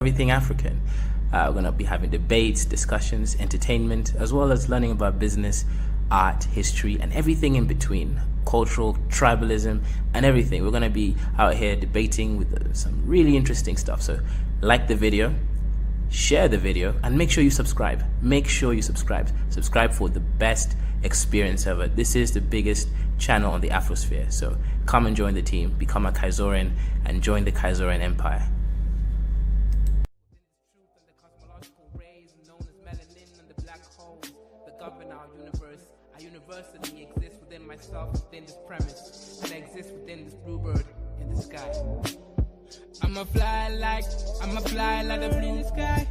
everything African. We're going to be having debates, discussions, entertainment, as well as learning about business, art, history, and everything in between. Cultural, tribalism, and everything. We're going to be out here debating with some really interesting stuff. So like the video, share the video, and make sure you subscribe. Make sure you subscribe. Subscribe for the best experience ever. This is the biggest channel on the Afrosphere. So come and join the team, become a Kaizoran, and join the Kaizoran Empire. Universally exist within myself, within this premise, and I exist within this bluebird in the sky. I'ma fly like the blue sky.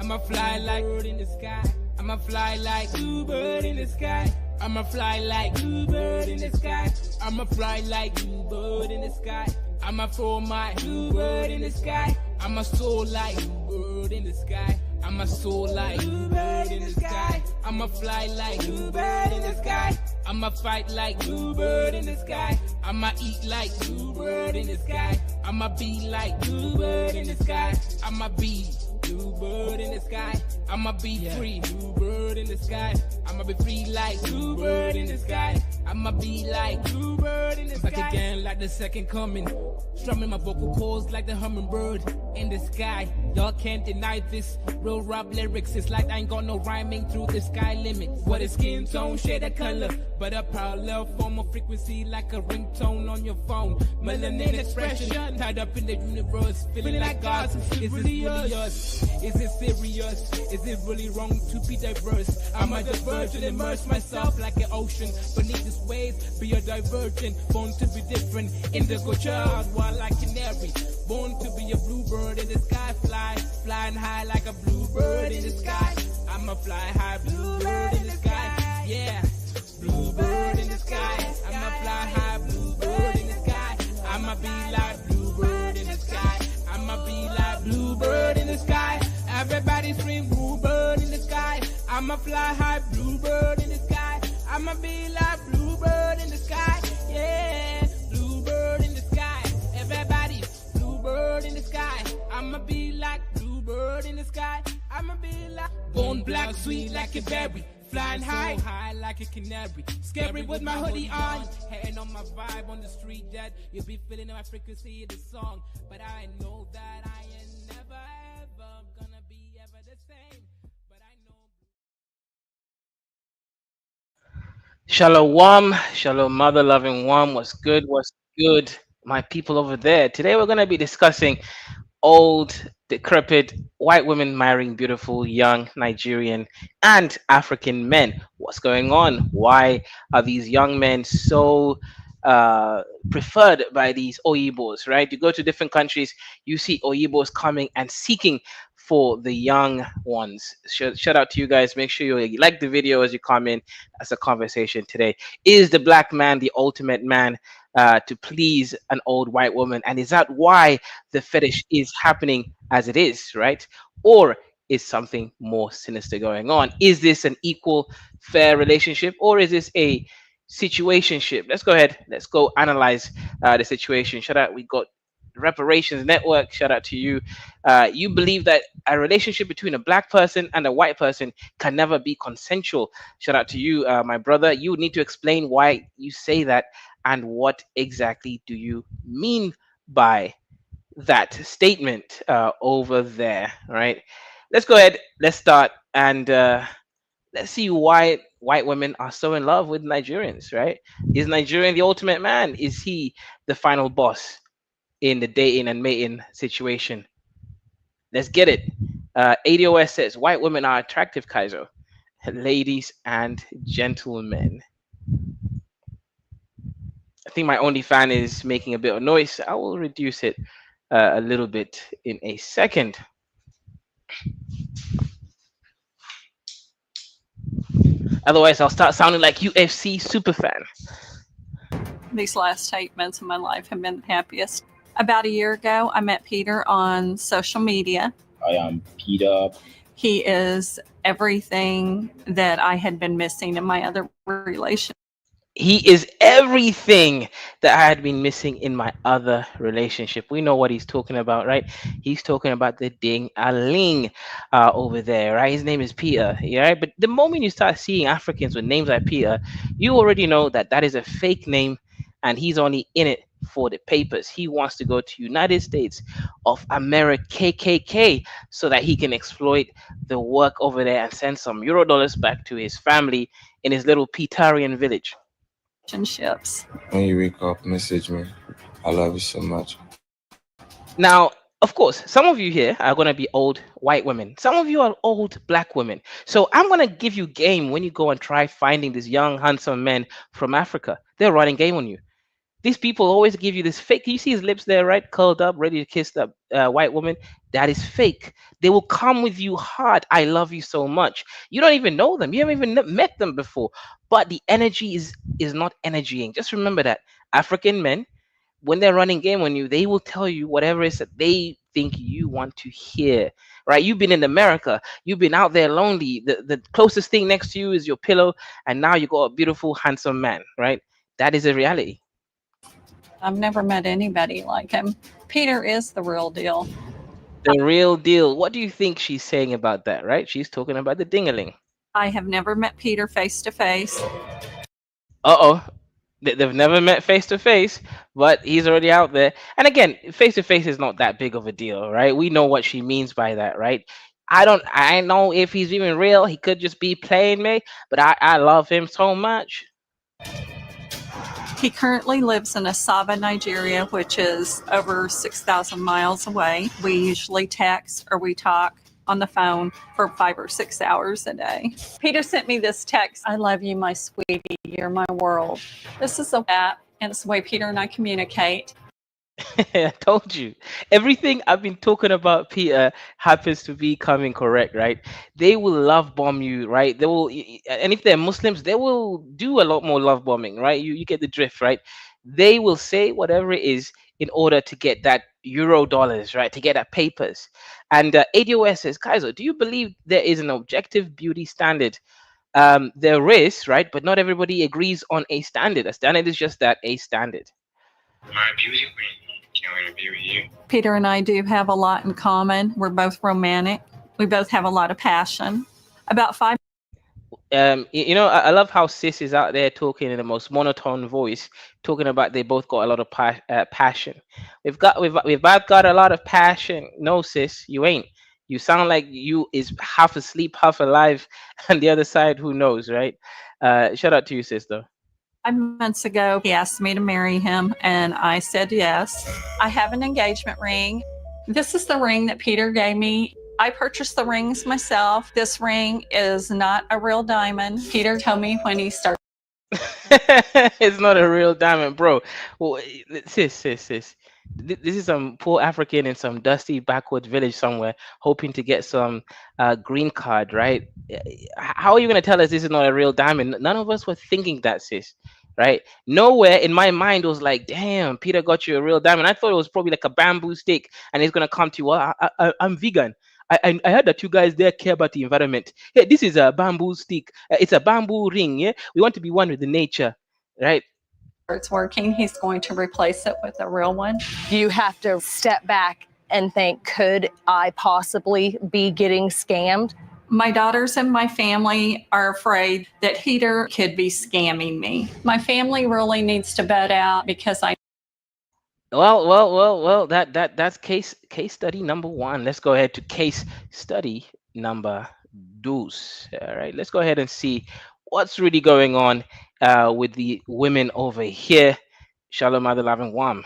I'ma fly like bird in the sky. I'ma fly like bluebird in the sky. I'ma fly like bluebird in the sky. I'ma fly like bluebird in the sky. I'ma throw my bluebird in the sky. I'ma soar like bluebird in the sky. I'ma soar like bluebird in the sky. I'ma fly like bluebird in the sky. I'ma fight like bluebird in the sky. I'ma eat like bluebird in the sky. I'ma be like bluebird in the sky. I'ma be bluebird in the sky. I'ma be free, bluebird in the sky. I'ma be free like bluebird in the sky. I'ma be like bluebird in the sky. Back again like the second coming. Strumming my vocal cords like the hummingbird in the sky. Y'all can't deny this. Real rap lyrics, it's like I ain't got no rhyming through the sky limit. What is skin tone, shade of color, but a parallel form of frequency like a ringtone on your phone. Melanin expression, tied up in the universe, feeling like God's. Is it really us? Is it serious? Is it really wrong to be diverse? I'm a divergent, immerse myself like an ocean beneath its waves, be a divergent, born to be different. Indigo child, wild like canary, born to be a bluebird in the sky, flying high like a bluebird in the sky. I'ma fly high, bluebird in the sky, yeah, bluebird in the sky. I'ma fly high, bluebird in the sky. I'ma be like bluebird in the sky. I'ma be like bluebird in the sky. Everybody scream bluebird in the sky. I'ma fly high, bluebird in the sky. I'ma be like bluebird in the sky, yeah, bluebird in the sky. Everybody, bluebird in the sky. I'ma be like bluebird in the sky. I'ma be like bone black, sweet like a berry. Flying high, so high like a canary. Scary with my hoodie on. Hating on my vibe on the street that you'll be feeling my frequency of the song. But I know that I ain't never ever gonna be ever the same. But I know. Shalom, shalom, mother loving one. What's good, my people over there? Today we're going to be discussing old, decrepit white women marrying beautiful young Nigerian and African men. What's going on? Why are these young men so preferred by these Oyibos, right? You go to different countries, you see Oyibos coming and seeking for the young ones. Shout out to you guys. Make sure you like the video as you comment. That's a conversation today. Is the black man the ultimate man to please an old white woman? And is that why the fetish is happening as it is, right? Or is something more sinister going on? Is this an equal, fair relationship, or is this a situationship? Let's go ahead. Let's go analyze the situation. Shout out. We got Reparations Network. Shout out to you. You believe that a relationship between a black person and a white person can never be consensual. Shout out to you, my brother. You need to explain why you say that and what exactly do you mean by that statement over there, right? Let's go ahead. Let's start and let's see why white women are so in love with Nigerians, right? Is Nigerian the ultimate man? Is he the final boss in the dating and mating situation? Let's get it. ADOS says white women are attractive, Kaizo. Ladies and gentlemen. I think my only fan is making a bit of noise. I will reduce it a little bit in a second. Otherwise, I'll start sounding like UFC superfan. These last 8 months of my life have been the happiest. About a year ago, I met Peter on social media. I am Peter. He is everything that I had been missing in my other relationship. He is everything that I had been missing in my other relationship. We know what he's talking about, right? He's talking about the ding a ling over there, right? His name is Peter, yeah, right? But the moment you start seeing Africans with names like Peter, you already know that that is a fake name, and he's only in it for the papers. He wants to go to United States of America KKK so that he can exploit the work over there and send some euro dollars back to his family in his little Petarian village. Relationships. When you wake up, message me. I love you so much. Now, of course, some of you here are going to be old white women. Some of you are old black women. So I'm going to give you game when you go and try finding these young, handsome men from Africa. They're running game on you. These people always give you this fake. You see his lips there, right? Curled up, ready to kiss that white woman. That is fake. They will come with you hard. I love you so much. You don't even know them. You haven't even met them before. But the energy is not energying. Just remember that African men, when they're running game on you, they will tell you whatever it is that they think you want to hear. Right? You've been in America, you've been out there lonely. The closest thing next to you is your pillow, and now you got a beautiful, handsome man, right? That is a reality. I've never met anybody like him. Peter is the real deal. The real deal. What do you think she's saying about that, right? She's talking about the dingaling. I have never met Peter face to face. Uh-oh. They've never met face to face, but he's already out there. And again, face to face is not that big of a deal, right? We know what she means by that, right? I know if he's even real. He could just be playing me, but I love him so much. He currently lives in Asaba, Nigeria, which is over 6,000 miles away. We usually text or we talk on the phone for 5 or 6 hours a day. Peter sent me this text. I love you, my sweetie. You're my world. This is the app, and it's the way Peter and I communicate. I told you. Everything I've been talking about, Peter, happens to be coming correct, right? They will love bomb you, right? They will, and if they're Muslims, they will do a lot more love bombing, right? You get the drift, right? They will say whatever it is in order to get that euro dollars, right? To get that papers. And ADOS says, Kaiser, do you believe there is an objective beauty standard? There is, right? But not everybody agrees on a standard. A standard is just that, a standard. My beauty queen. Can't wait to be with you. Peter and I do have a lot in common. We're both romantic. We both have a lot of passion. About 5 I love how sis is out there talking in the most monotone voice, talking about they both got a lot of passion. We've both got a lot of passion. No, sis, you ain't. You sound like you is half asleep, half alive, and the other side, who knows, right? Shout out to you, sis, though. 5 months ago, he asked me to marry him, and I said yes. I have an engagement ring. This is the ring that Peter gave me. I purchased the rings myself. This ring is not a real diamond. Peter told me when he started. It's not a real diamond, bro. Well, sis. This is some poor African in some dusty backward village somewhere, hoping to get some green card, right? How are you gonna tell us this is not a real diamond? None of us were thinking that, sis. Right? Nowhere in my mind was like, damn, Peter got you a real diamond. I thought it was probably like a bamboo stick, and he's gonna come to you. Well, I'm vegan. I heard that you guys there care about the environment. Hey, this is a bamboo stick. It's a bamboo ring. Yeah, we want to be one with the nature, right? It's working. He's going to replace it with a real one. You have to step back and think, could I possibly be getting scammed? My daughters and my family are afraid that Peter could be scamming me. My family really needs to bud out because I Well. That's case study number one. Let's go ahead to case study number deuce. All right, let's go ahead and see what's really going on with the women over here. Shalom, Mother Loving Wam.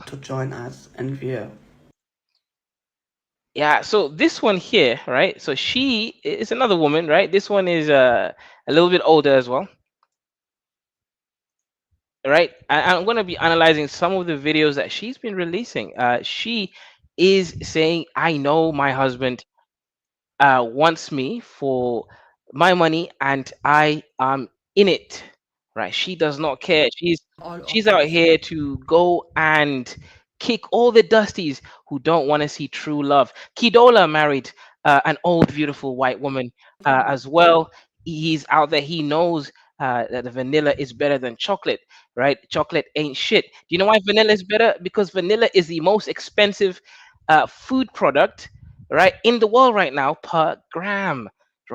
To join us and view. Yeah, so this one here, right? So she is another woman, right? This one is a little bit older as well, right? I'm going to be analyzing some of the videos that she's been releasing. She is saying, I know my husband wants me for my money and I am in it, right? She does not care. She's out here to go and kick all the dusties who don't want to see true love. Kidola married an old beautiful white woman as well. He's out there. He knows that the vanilla is better than chocolate, right? Chocolate ain't shit. Do you know why vanilla is better? Because vanilla is the most expensive food product, right, in the world right now per gram.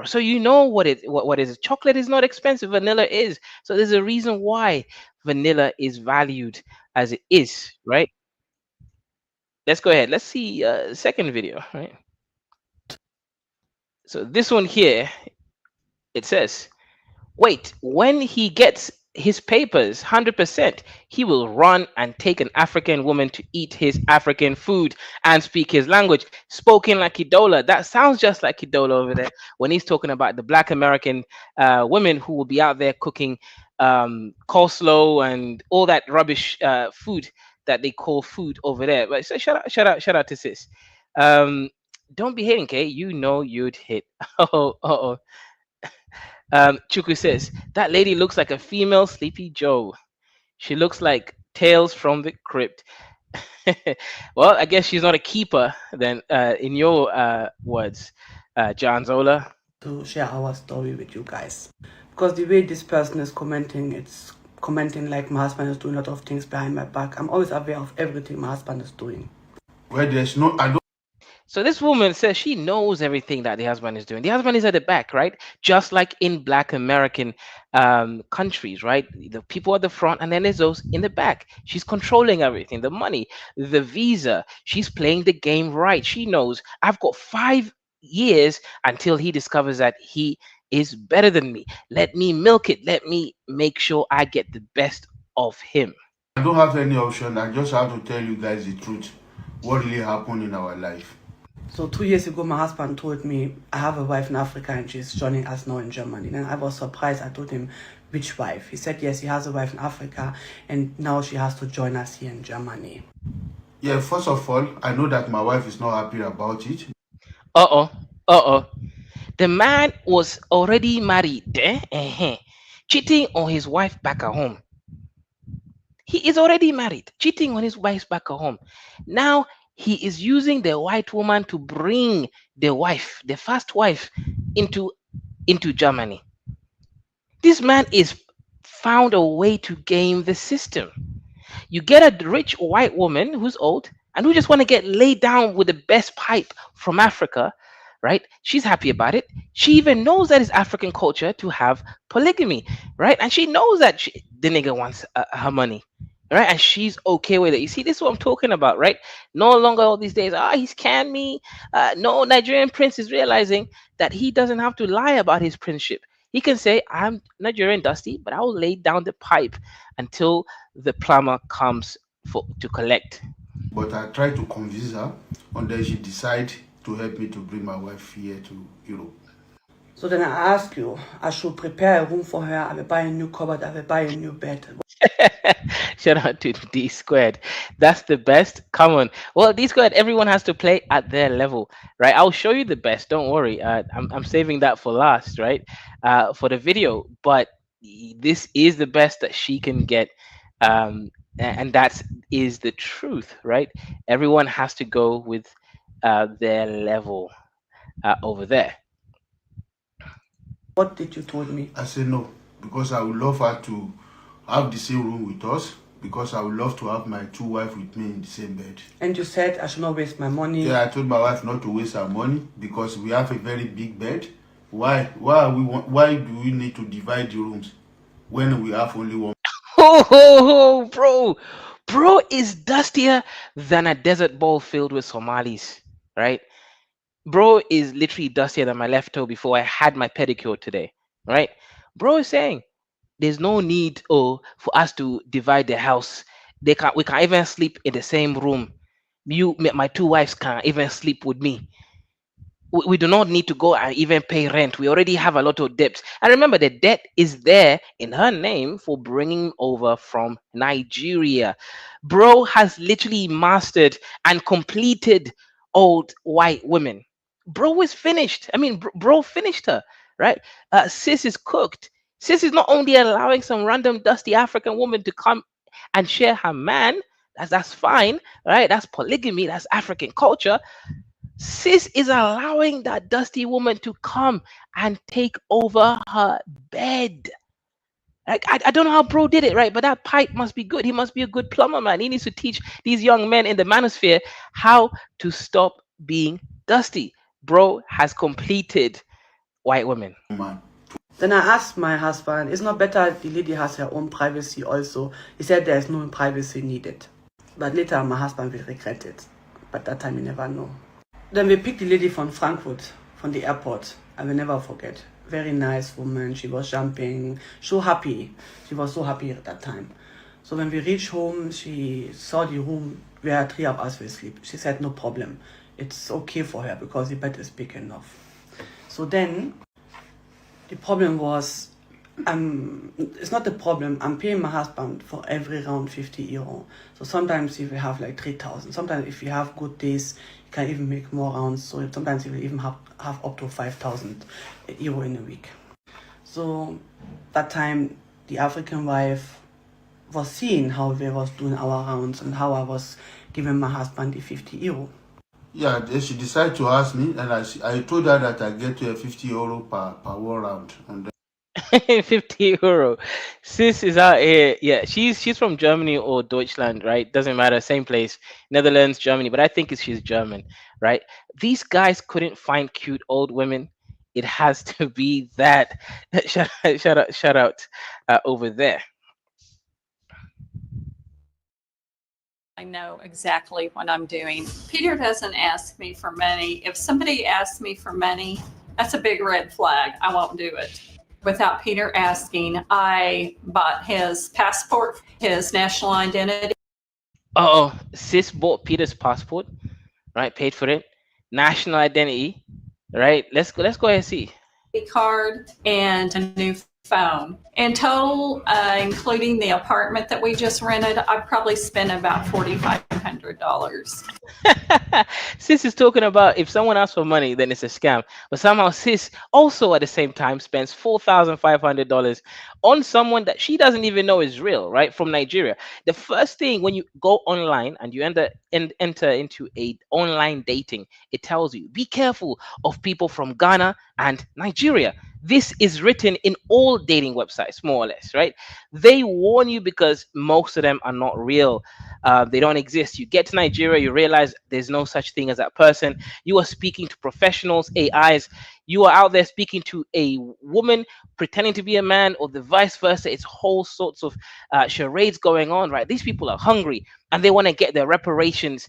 So you know what is chocolate is not expensive, vanilla is. So there's a reason why vanilla is valued as it is, right? Let's go ahead. Let's see second video, right? So this one here, it says, wait, when he gets his papers 100%, he will run and take an African woman to eat his African food and speak his language. Spoken like Idola. That sounds just like Idola over there when he's talking about the Black American women who will be out there cooking coleslaw and all that rubbish food that they call food over there. But so shout out to sis. Um, don't be hating, Kay. You know you'd hit. Oh, oh, Chuku says, that lady looks like a female Sleepy Joe. She looks like Tales from the Crypt. Well, I guess she's not a keeper then, in your words, John Zola. To share our story with you guys. Because the way this person is commenting, it's commenting like my husband is doing a lot of things behind my back. I'm always aware of everything my husband is doing. Where there's no, I don't. So this woman says she knows everything that the husband is doing. The husband is at the back, right? Just like in Black American countries, right? The people at the front, and then there's those in the back. She's controlling everything, the money, the visa. She's playing the game right. She knows I've got 5 years until he discovers that he is better than me. Let me milk it. Let me make sure I get the best of him. I don't have any option. I just have to tell you guys the truth. What really happened in our life. So 2 years ago, my husband told me I have a wife in Africa and she's joining us now in Germany. And I was surprised. I told him, which wife? He said, yes, he has a wife in Africa and now she has to join us here in Germany. Yeah, first of all, I know that my wife is not happy about it. Uh oh. The man was already married, cheating on his wife back at home. He is already married, cheating on his wife back at home. Now he is using the white woman to bring the wife, the first wife, into Germany. This man is found a way to game the system. You get a rich white woman who's old and who just want to get laid down with the best pipe from Africa, right? She's happy about it. She even knows that it's African culture to have polygamy, right? And she knows that the nigga wants her money, right? And she's okay with it. You see, this is what I'm talking about, right? No longer all these days, he's canned me. No, Nigerian prince is realizing that he doesn't have to lie about his princeship. He can say, I'm Nigerian Dusty, but I will lay down the pipe until the plumber comes to collect. But I tried to convince her, and then she decided to help me to bring my wife here to Europe. So then I asked you, I should prepare a room for her. I will buy a new cupboard. I will buy a new bed. Shout out to D Squared. That's the best. Come on. Well, D Squared, everyone has to play at their level, right? I'll show you the best. Don't worry. I'm saving that for last, right? For the video. But this is the best that she can get. And that is the truth, right? Everyone has to go with their level over there. What did you told me? I said no, because I would love her to have the same room with us, because I would love to have my two wives with me in the same bed. And you said I should not waste my money. Yeah, I told my wife not to waste her money because we have a very big bed. Why do we need to divide the rooms when we have only one? Oh, bro is dustier than a desert bowl filled with Somalis, right? Bro is literally dustier than my left toe before I had my pedicure today, right? Bro is saying there's no need for us to divide the house. We can even sleep in the same room. My two wives can even sleep with me. We do not need to go and even pay rent. We already have a lot of debts. And remember, the debt is there in her name for bringing over from Nigeria. Bro has literally mastered and completed old white women. Bro is finished. I mean, bro finished her, right? Sis is cooked. Sis is not only allowing some random dusty African woman to come and share her man. That's fine, right? That's polygamy. That's African culture. Sis is allowing that dusty woman to come and take over her bed. Like, I don't know how bro did it, right? But that pipe must be good. He must be a good plumber, man. He needs to teach these young men in the manosphere how to stop being dusty. Bro has completed white women. man. Then I asked my husband, it's not better the lady has her own privacy also. He said there's no privacy needed. But later my husband will regret it. But that time you never know. Then we picked the lady from Frankfurt, from the airport. I will never forget. Very nice woman. She was jumping, so happy. She was so happy at that time. So when we reached home, she saw the room where three of us will sleep. She said no problem. It's okay for her because the bed is big enough. So then the problem was, it's not a problem. I'm paying my husband for every round 50 euro. So sometimes if we have like 3,000, sometimes if you have good days, you can even make more rounds. So sometimes you will even have up to 5,000 euro in a week. So that time, the African wife was seeing how we was doing our rounds and how I was giving my husband the 50 euro. Yeah, then she decided to ask me, and I told her that I get to a 50 euro per one round. And 50 euro. Sis is out here. Yeah, she's from Germany or Deutschland, right? Doesn't matter. Same place. Netherlands, Germany, but I think she's German, right? These guys couldn't find cute old women. It has to be that. Shout out over there. I know exactly what I'm doing. Peter doesn't ask me for money. If somebody asks me for money, that's a big red flag. I won't do it. Without Peter asking, I bought his passport, his national identity Oh, sis bought Peter's passport, right? Paid for it. National identity, right? Let's go ahead and see. card, and a new phone. In total, including the apartment that we just rented, I probably spent about $4,500. Sis is talking about if someone asks for money, then it's a scam. But somehow Sis also at the same time spends $4,500 on someone that she doesn't even know is real, right? From Nigeria. The first thing when you go online and you enter into a online dating, it tells you be careful of people from Ghana and Nigeria. This is written in all dating websites, more or less, right? They warn you because most of them are not real. They don't exist. You get to Nigeria, you realize there's no such thing as that person. You are speaking to professionals, AIs. You are out there speaking to a woman pretending to be a man, or the vice versa. It's whole sorts of charades going on, right? These people are hungry and they want to get their reparations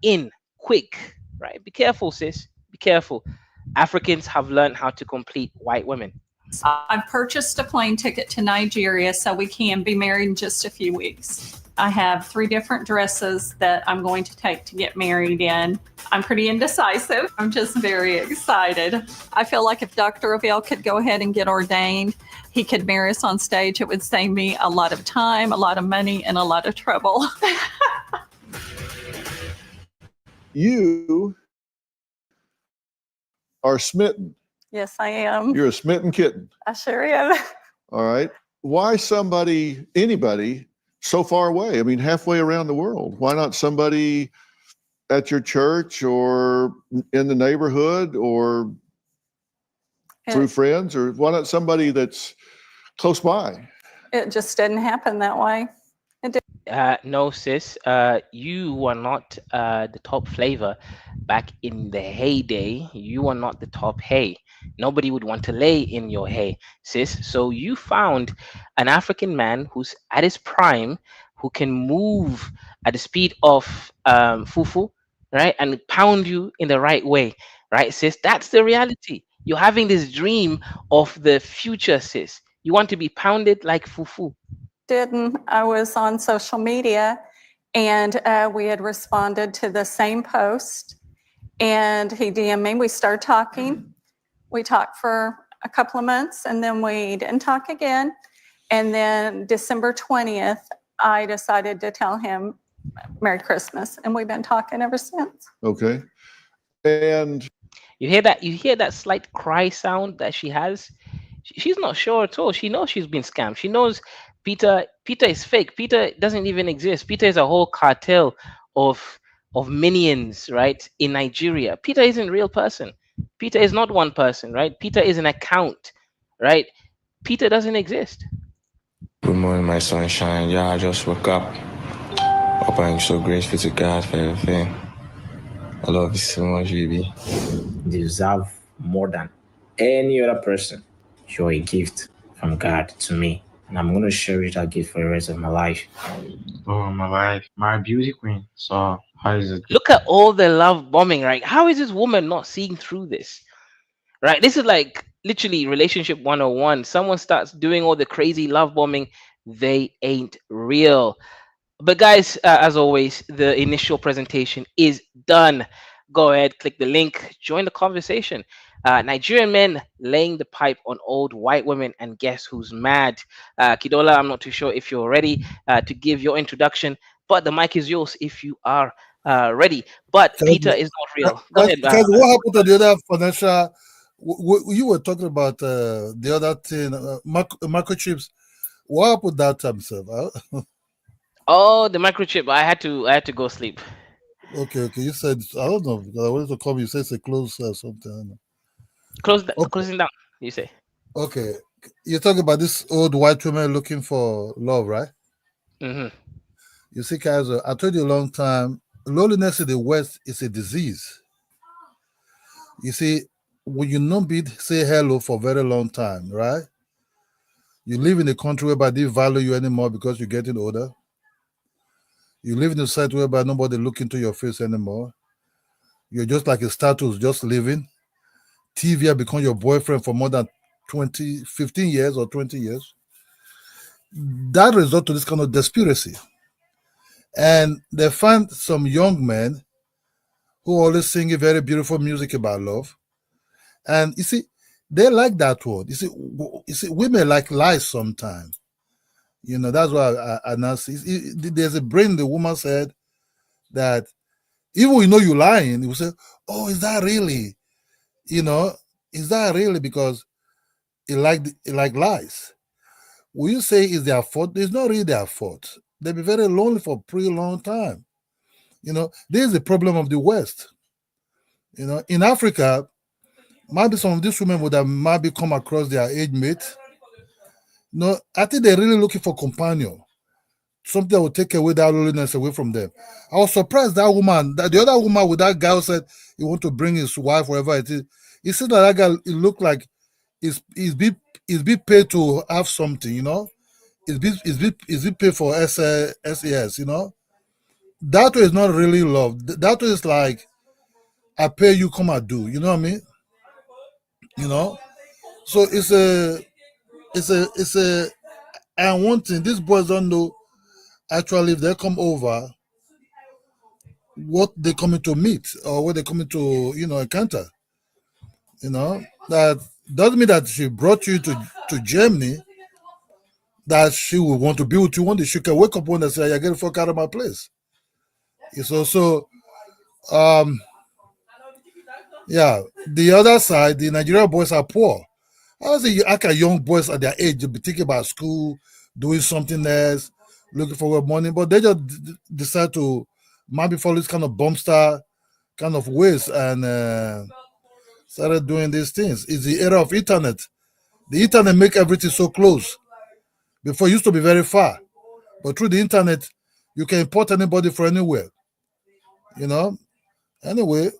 in quick, right? Be careful, sis. Be careful. Africans have learned how to complete white women. I've purchased a plane ticket to Nigeria so we can be married in just a few weeks. I have 3 different dresses that I'm going to take to get married in. I'm pretty indecisive. I'm just very excited. I feel like if Dr. Avell could go ahead and get ordained, he could marry us on stage. It would save me a lot of time, a lot of money, and a lot of trouble. You are smitten. Yes, I am. You're a smitten kitten. I sure am. All right. Why anybody so far away? I mean, halfway around the world. Why not somebody at your church or in the neighborhood or through friends? Or why not somebody that's close by? It just didn't happen that way. No, sis. You were not the top flavor back in the heyday. You were not the top hay. Nobody would want to lay in your hay, sis. So you found an African man who's at his prime, who can move at the speed of fufu, right, and pound you in the right way, right, sis. That's the reality. You're having this dream of the future, sis. You want to be pounded like fufu. Didn't. I was on social media and we had responded to the same post and he DM'd me. We started talking. We talked for a couple of months and then we didn't talk again. And then December 20th, I decided to tell him Merry Christmas. And we've been talking ever since. Okay. And you hear that slight cry sound that she has. She's not sure at all. She knows she's been scammed. She knows Peter is fake. Peter doesn't even exist. Peter is a whole cartel of of minions, right, in Nigeria. Peter isn't a real person. Peter is not one person, right? Peter is an account, right? Peter doesn't exist. Good morning, my sunshine. Yeah, I just woke up. Papa, I'm so grateful to God for everything. I love you so much, baby. Deserve more than any other person. You're a gift from God to me, and I'm going to cherish that gift for the rest of my life. Oh, my life, my beauty queen. So, how is it? Look at all the love bombing, right? How is this woman not seeing through this? Right? This is like literally relationship 101. Someone starts doing all the crazy love bombing, they ain't real. But guys, as always, the initial presentation is done. Go ahead, click the link, join the conversation. Nigerian men laying the pipe on old white women, and guess who's mad? Kidola, I'm not too sure if you're ready to give your introduction, but the mic is yours if you are ready. But Peter is not real. Go ahead. Because what happened to the other financial? You were talking about the other thing, microchips. What happened that time, sir? Oh, the microchip. I had to go sleep. Okay. You said I don't know because I wanted to come. You said it's a close or something. I don't know. Okay, Closing down. You say. okay. You're talking about this old white woman looking for love, right? Hmm. You see, Kaiser, I told you a long time. Loneliness in the West is a disease. You see, when you not be say hello for a very long time, right? You live in a country whereby they value you anymore because you're getting older. You live in a society whereby nobody look into your face anymore. You're just like a status, just living. TV has become your boyfriend for more than 20, 15 years or 20 years. That result to this kind of desperacy. And they find some young men who always sing a very beautiful music about love. And you see, they like that word. You see, women like lies sometimes. That's why I now see there's a brain in the woman's head that even you know you're lying, you will say, "Oh, is that really? You know, is that really?" Because it like lies. Will you say it's their fault? It's not really their fault. They'll be very lonely for a pretty long time. This is the problem of the West. In Africa, maybe some of these women would have maybe come across their age mate. I think they're really looking for companion, something that will take away that loneliness away from them. I was surprised that woman, that the other woman with that guy who said he want to bring his wife wherever it is. He said that guy, it looked like he's be paid to have something, He's be paid for SAS. That way is not really love. That way is like I pay you, come and do. You know what I mean? You know. So it's a and one thing these boys don't know actually if they come over what they coming to meet or what they coming to encounter. That doesn't mean that she brought you to Germany that she will want to be with you one day. She can wake up one day and say, "You're getting fuck out of my place." It's also um yeah. The other side, the Nigerian boys are poor. I don't say you act at young boys at their age, they be thinking about school, doing something else, looking for money, but they just decide to maybe follow this kind of bumster kind of ways and started doing these things. It's the era of internet. The internet make everything so close. Before it used to be very far, but through the internet, you can import anybody from anywhere. You know. Anyway,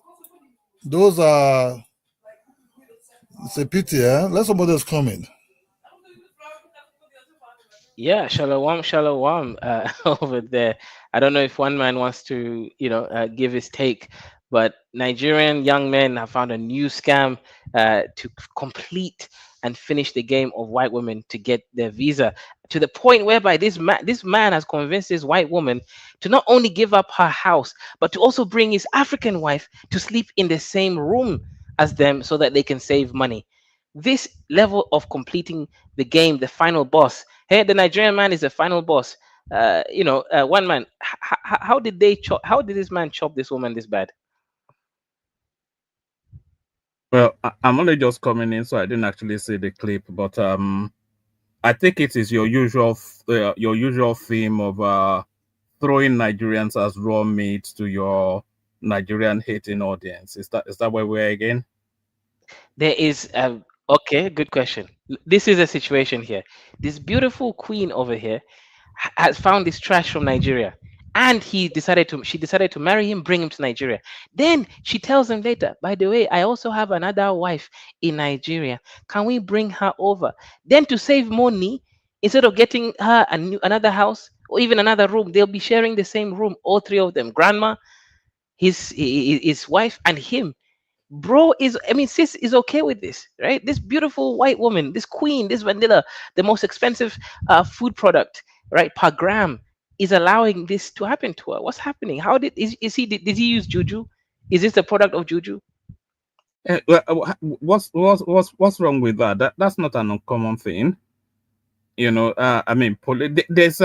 those are it's a pity. Let somebody else come in. Yeah, shalom, shalom, over there. I don't know if one man wants to, give his take, but Nigerian young men have found a new scam to complete and finish the game of white women to get their visa, to the point whereby this man has convinced this white woman to not only give up her house, but to also bring his African wife to sleep in the same room as them so that they can save money. This level of completing the game, the final boss. Hey, the Nigerian man is the final boss. One man. How did they chop? How did this man chop this woman this bad? Well, I'm only just coming in, so I didn't actually see the clip, but I think it is your usual theme of throwing Nigerians as raw meat to your Nigerian hating audience. Is that where we're again? There is okay, good question. This is a situation here. This beautiful queen over here has found this trash from Nigeria, and she decided to marry him, bring him to Nigeria. Then she tells him later, by the way, I also have another wife in Nigeria. Can we bring her over? Then to save money, instead of getting her another house or even another room, they'll be sharing the same room, all three of them, grandma, his wife, and him. Bro is, I mean, sis is okay with this, right? This beautiful white woman, this queen, this vanilla, the most expensive food product, right, per gram, is allowing this to happen to her. What's happening? How is he did he use juju? Is this a product of juju? What's wrong with that? That's not an uncommon thing. I mean, there's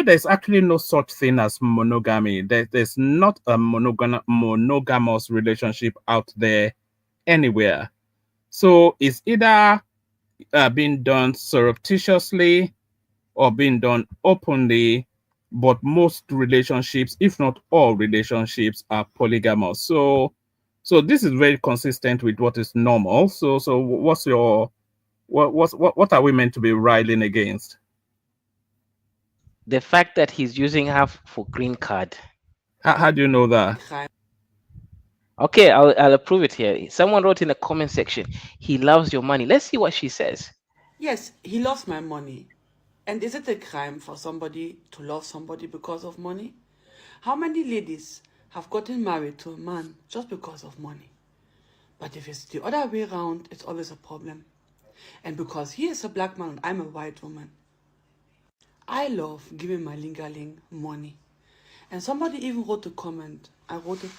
there's actually no such thing as monogamy. There's not a monogamous relationship out there anywhere. So it's either being done surreptitiously or being done openly, but most relationships, if not all relationships, are polygamous. So this is very consistent with what is normal. So what's your what are we meant to be riling against? The fact that he's using her for green card. How do you know that? Okay, I'll approve it here. Someone wrote in the comment section, he loves your money. Let's see what she says. Yes, he loves my money. And is it a crime for somebody to love somebody because of money? How many ladies have gotten married to a man just because of money? But if it's the other way around, it's always a problem. And because he is a black man and I'm a white woman, I love giving my lingaling money. And somebody even wrote a comment. I wrote it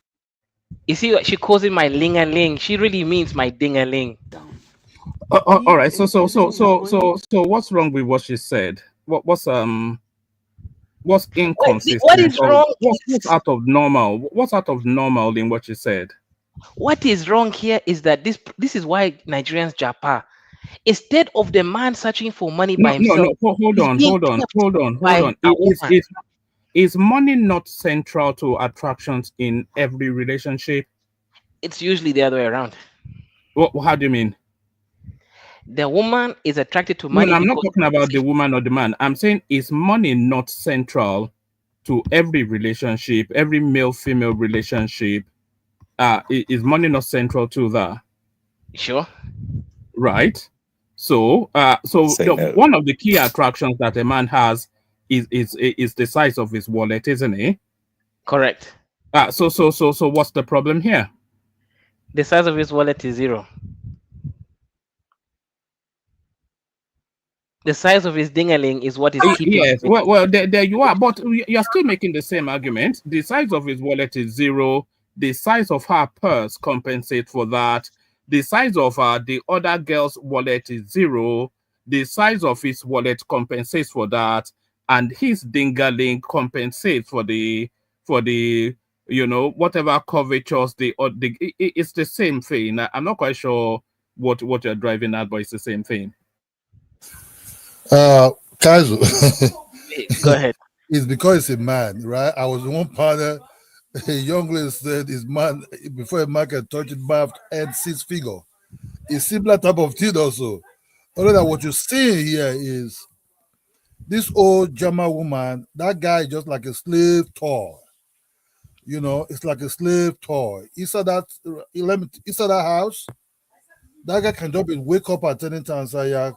You see what she calls it, my ling-a-ling. She really means my ding-a-ling. down. All right. So what's wrong with what she said? What's inconsistent? What is wrong? What's out of normal? What's out of normal in what she said? What is wrong here is that this is why Nigerians japa. Instead of the man searching for money by himself, Hold on. by a woman. Is money not central to attractions in every relationship? It's usually the other way around. How do you mean? The woman is attracted to No, money. I'm not talking about the woman or the man. I'm saying, is money not central to every relationship, every male-female relationship? Is money not central to that? Sure. Right. So, one of the key attractions that a man has is the size of his wallet, isn't it? Correct. So what's the problem here? The size of his wallet is 0. The size of his dingaling is what is keeping. Yes, well, there you are, but you're still making the same argument. The size of his wallet is 0. The size of her purse compensates for that. The size of the other girl's wallet is 0. The size of his wallet compensates for that, and his dingaling compensates for the whatever covetous it's the same thing. I'm not quite sure what you're driving at, but it's the same thing. Kaizo. Go ahead. It's because it's a man, right? I was one partner. A young lady said, "Is man before a man can touch it, man have to earn 6 figure." It's similar type of thing also. Only that what you see here is this old German woman. That guy is just like a slave toy. It's like a slave toy. Inside that house, that guy can just wake up at any time and say, "Yeah,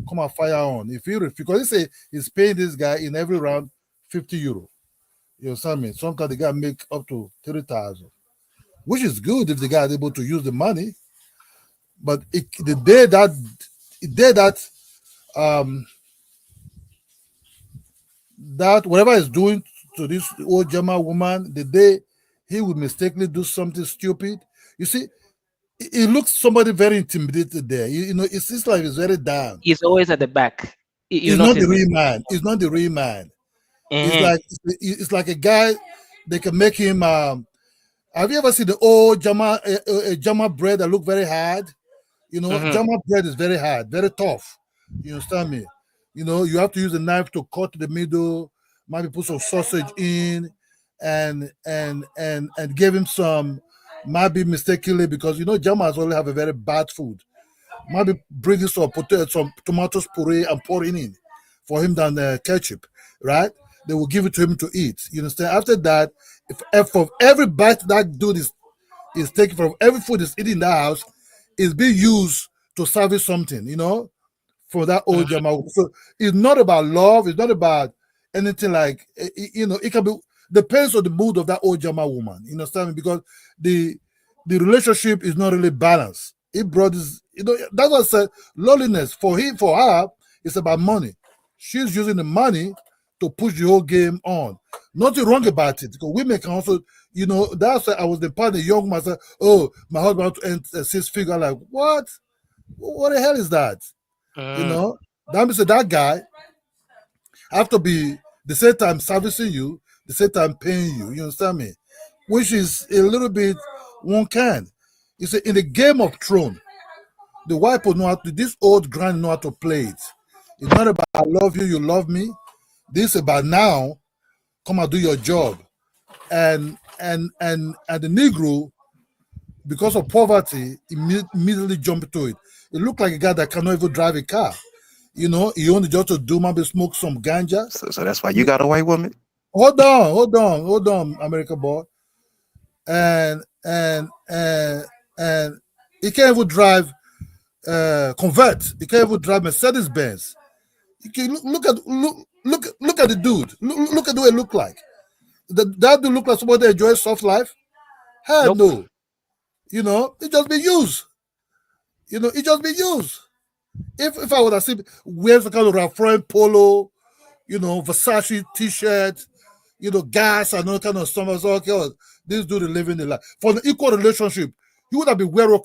come and fire on." Because he say he's paying this guy in every round 50 euro. You understand me? Sometimes the guy make up to 30,000, which is good if the guy is able to use the money. But the day that whatever he's doing to this old German woman, the day he would mistakenly do something stupid, you see, it looks somebody very intimidated there. It seems like he's very down. He's always at the back. He's not the real man. He's not the real man. Mm-hmm. It's like a guy. They can make him. Have you ever seen the old German bread that look very hard? Mm-hmm. German bread is very hard, very tough. You understand me? You have to use a knife to cut the middle. maybe put some sausage in, and gave him some, maybe mistakenly, because Germans only have a very bad food. Maybe bring some potato, some tomatoes puree and pour it in for him than ketchup, right? They will give it to him to eat. You understand? After that, if for every bite that dude is taken from every food is eating in that house, is being used to service something, for that old Mhm. Jama. So it's not about love. It's not about anything like, it can be, depends on the mood of that old Jama woman. You understand me? Because the relationship is not really balanced. It brought this, that's what I said, loneliness for her, it's about money. She's using the money to push the whole game on. Nothing wrong about it, because women can also, that's why I was the part of the young man said, oh, my husband want to earn a six-figure. Like, what? What the hell is that? Mm. That means that guy have to be the same time servicing you, the same time paying you. You understand me? Which is a little bit one can. You see, in the Game of Thrones, the wife will know how to, this old grand know how to play it. It's not about I love you, you love me. This is about now, come and do your job. And the Negro, because of poverty, immediately jump into it. It looked like a guy that cannot even drive a car. He only just to do maybe smoke some ganja. So that's why you got a white woman? Hold on, America boy. And he can't even drive convert. He can't even drive Mercedes Benz. You can look at the dude. Look at the way it look like. That dude look like somebody that enjoys soft life. Hell Nope. no. It just be used. It just be used. If I would have seen wears a kind of Ralph Lauren polo, Versace t-shirt, gas and all kind of stuff. I was like, okay, this dude is living the life. For the equal relationship, he would have been wearing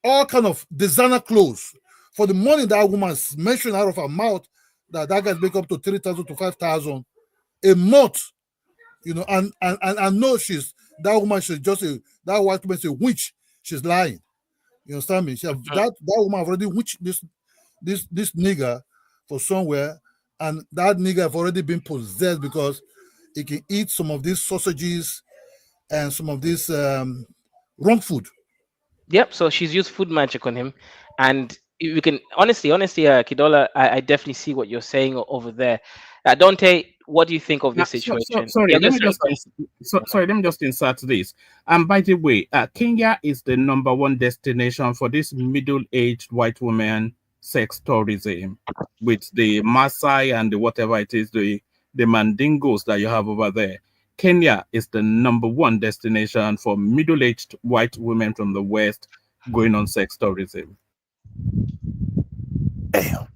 all kind of designer clothes. For the money that woman's mentioned out of her mouth, that guy's make up to 3,000 to 5,000 a month, and I know that woman should just that white woman say witch, she's lying. You understand me? That woman have already witched this nigger for somewhere, and that nigger have already been possessed because he can eat some of these sausages and some of this wrong food. Yep. So she's used food magic on him, and we can honestly, Kidola, I definitely see what you're saying over there. Dante, what do you think of Now, this situation? sorry, Yeah, let just me just sorry, let me just insert this. And by the way, Kenya is the number one destination for this middle-aged white woman sex tourism, with the Maasai and the whatever it is, the Mandingos that you have over there. Kenya is the number one destination for middle-aged white women from the West going on sex tourism. Damn.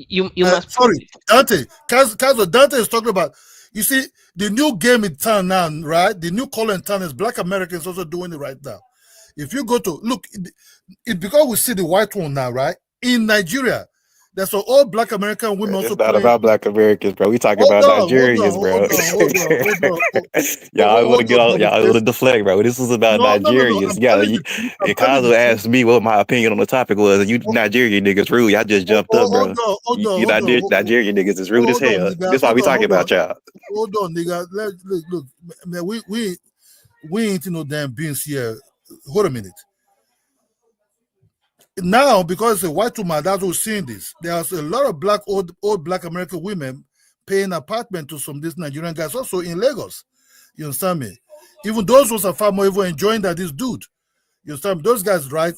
you must Sorry, Dante. Caso Dante is talking about. You see, the new game in town now, right? The new color in town is Black Americans also doing it right now. If you go to look, it because we see the white one now, right? In Nigeria, there's all Black American women also It's not playing. about Black Americans, bro. We talking Hold about on, Nigerians, bro. Y'all want to get on, y'all want to deflect, bro. This is about No. Nigerians. I'm Yeah, telling you. I'm and telling Kazo you. asked me what my opinion on the topic was, and you Nigerian niggas rude. Y'all just jumped up, bro. You Nigerian niggas is rude as Hold on, hell. nigga. This why we talking about y'all. Hold on, nigga. Look, man, we ain't no damn beans here. Hold a minute. Now, because it's a white woman, that's who's seeing this. There's a lot of old Black American women paying apartment to some of these Nigerian guys also in Lagos. You understand me? Even those ones are far more even enjoying that this dude. You understand me? Those guys right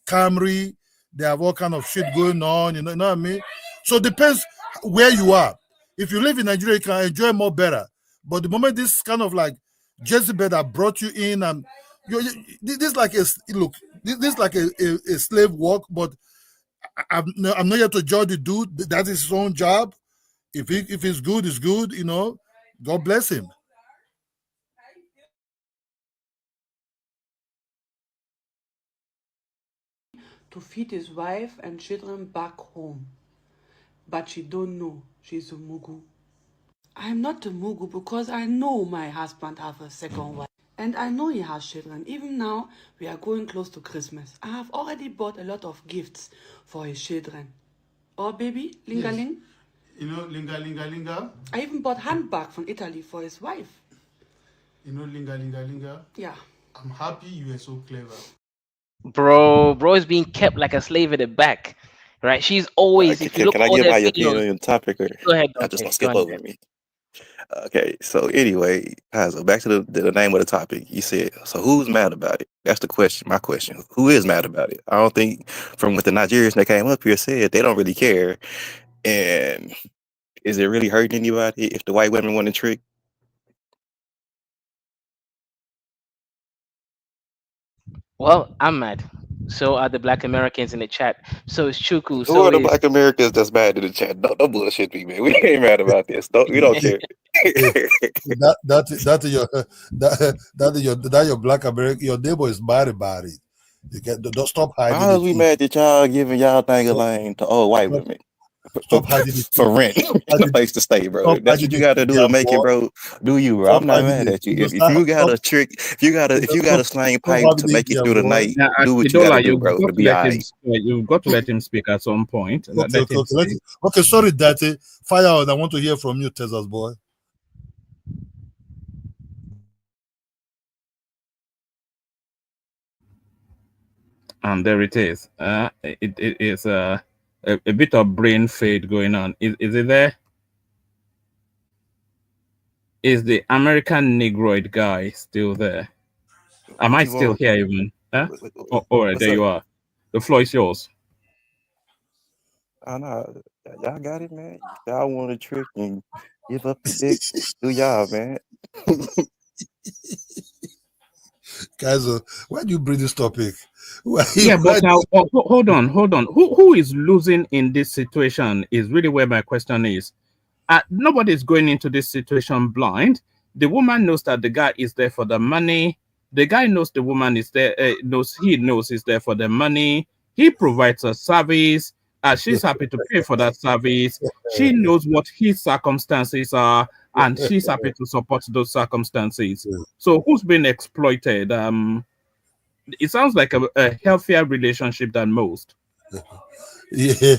Camry, they have all kind of shit going on, you know what I mean? So it depends where you are. If you live in Nigeria, you can enjoy more better. But the moment this kind of like Jezebel that brought you in, and this like this like a slave work, but I'm not here to judge the dude. That is his own job. If it's good, it's good. God bless him. To feed his wife and children back home. But she don't know she's a Mugu. I'm not a Mugu because I know my husband have a second wife. And I know he has children. Even now, we are going close to Christmas. I have already bought a lot of gifts for his children. Oh, baby, lingaling. Yes. You know, linga. I even bought handbag from Italy for his wife. You know, linga. Yeah. I'm happy you are so clever. Bro is being kept like a slave at the back, right? She's always, if you look Can at I all give their my opinion videos. on the topic, or Go ahead, I just Dante. gonna Go skip ahead. over me? Okay, so anyway, so back to the name of the topic. You said, so who's mad about it? That's the question. My question: who is mad about it? I don't think from what the Nigerians that came up here said they don't really care. And is it really hurting anybody if the white women want to trick? Well, I'm mad. So are the Black Americans in the chat. So is Chuku. Who So are the is Black Americans that's mad in the chat? Don't bullshit me, man. We ain't mad about this. We don't care. That is your that your black American, your neighbor is mad about it. You don't stop hiding How is it. we mad that y'all giving y'all thing a Stop, lane to old white stop, women for, stop hiding it. for rent Stop and a hiding, place to stay, bro? stop That's hiding what you it, got to do to yeah, make it, boy. bro. Do you, bro? Stop I'm not hiding mad it. at you. You know, If you got stop, a trick, if you got a slang stop pipe to hiding it, make it yeah, through the boy. night, Now, do what you got to Kidola, do, bro, to be alright. you've got to let him speak at some point. Okay, Let him speak. okay. Sorry, Daddy. Fire out. I want to hear from you, Texas boy. And there it is. It is a bit of brain fade going on. Is it there? Is the American Negroid guy still there? Am What I you still want? here even? Huh? Oh, all right, What's there up? you are. The floor is yours. I know y'all got it, man. If y'all want to trick and give up the dick, do y'all, man. Guys, why do you bring this topic? Yeah, but now hold on. Who is losing in this situation is really where my question is. Nobody's going into this situation blind. The woman knows that the guy is there for the money. The guy knows the woman is there. Knows he's there for the money. He provides a service. She's happy to pay for that service. She knows what his circumstances are, and she's happy to support those circumstances. So who's being exploited? It sounds like a healthier relationship than most. Yeah.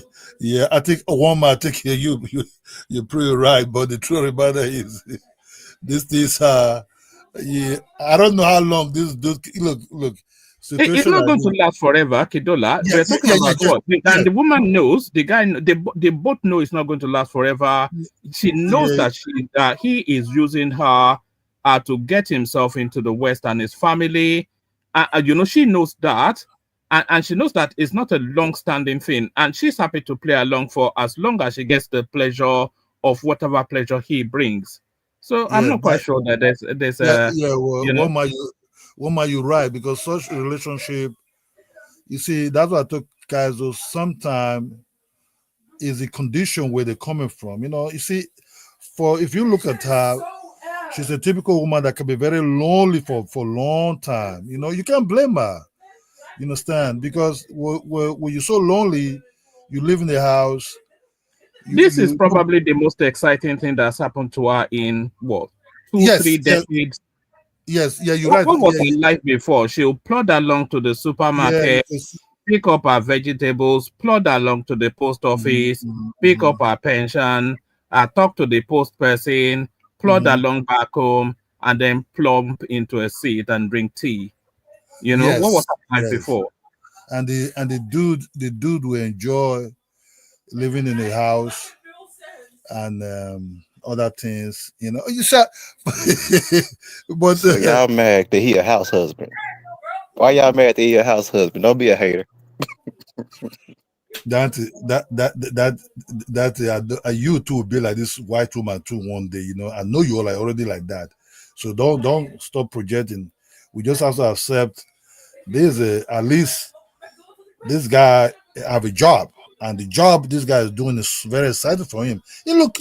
I think I think you're pretty right, but the truth of the matter is this yeah. I don't know how long this look It's situation not like going to this. last forever, Kidola. Yeah, We're talking about what? And the woman knows, the guy, they both know it's not going to last forever. She knows Yeah. that he is using her to get himself into the West and his family. She knows that. And she knows that it's not a long-standing thing. And she's happy to play along for as long as she gets the pleasure of whatever pleasure he brings. So I'm Yeah, not quite sure that there's a, well, you know. one might you right, because such a relationship, you see, that's what I took guys though sometimes is the condition where they're coming from. You see, for if you look at her, she's a typical woman that can be very lonely for a long time. You can't blame her. You understand? Because when you're so lonely, you live in the house. This is probably the most exciting thing that's happened to her in what, two, Yes, 3 decades. Yes, yeah, you're What, right. what was Yeah, her life before? She'll plod along to the yeah, supermarket, pick up her vegetables, plod along to the post office, pick up her pension, talk to the post person, plod along back home, and then plump into a seat and drink tea. What was yes, her life yes. before? And the dude will enjoy living in a house and other things. You said, but So y'all mad that he a house husband? Why y'all mad that he a house husband? Don't be a hater. You too will be like this white woman too one day. I know you're like already like that, so don't stop projecting. We just have to accept there's at least this guy have a job, and the job this guy is doing is very exciting for him. He look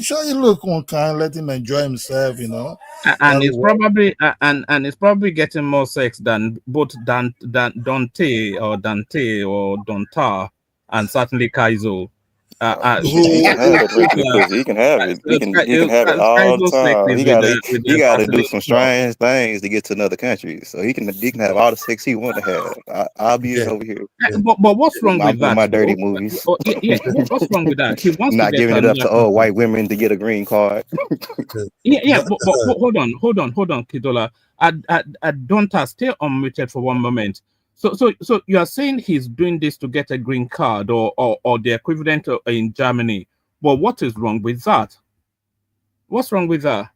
on kind, let him enjoy himself. And it's probably and it's probably getting more sex than both Dante or Donta and certainly Kaizo. He can have that regular pussy. He can have it. He can have it all the time. He gotta do some strange things to get to another country. So he can have all the sex he want to have. I'll be over here. But what's wrong with that? My dirty movies. What's wrong with that? He wants Not to get giving it up another to old white women to get a green card. but hold on, Kidola. I don't stay unmuted for one moment. So you are saying he's doing this to get a green card or the equivalent in Germany. But what is wrong with that? What's wrong with that?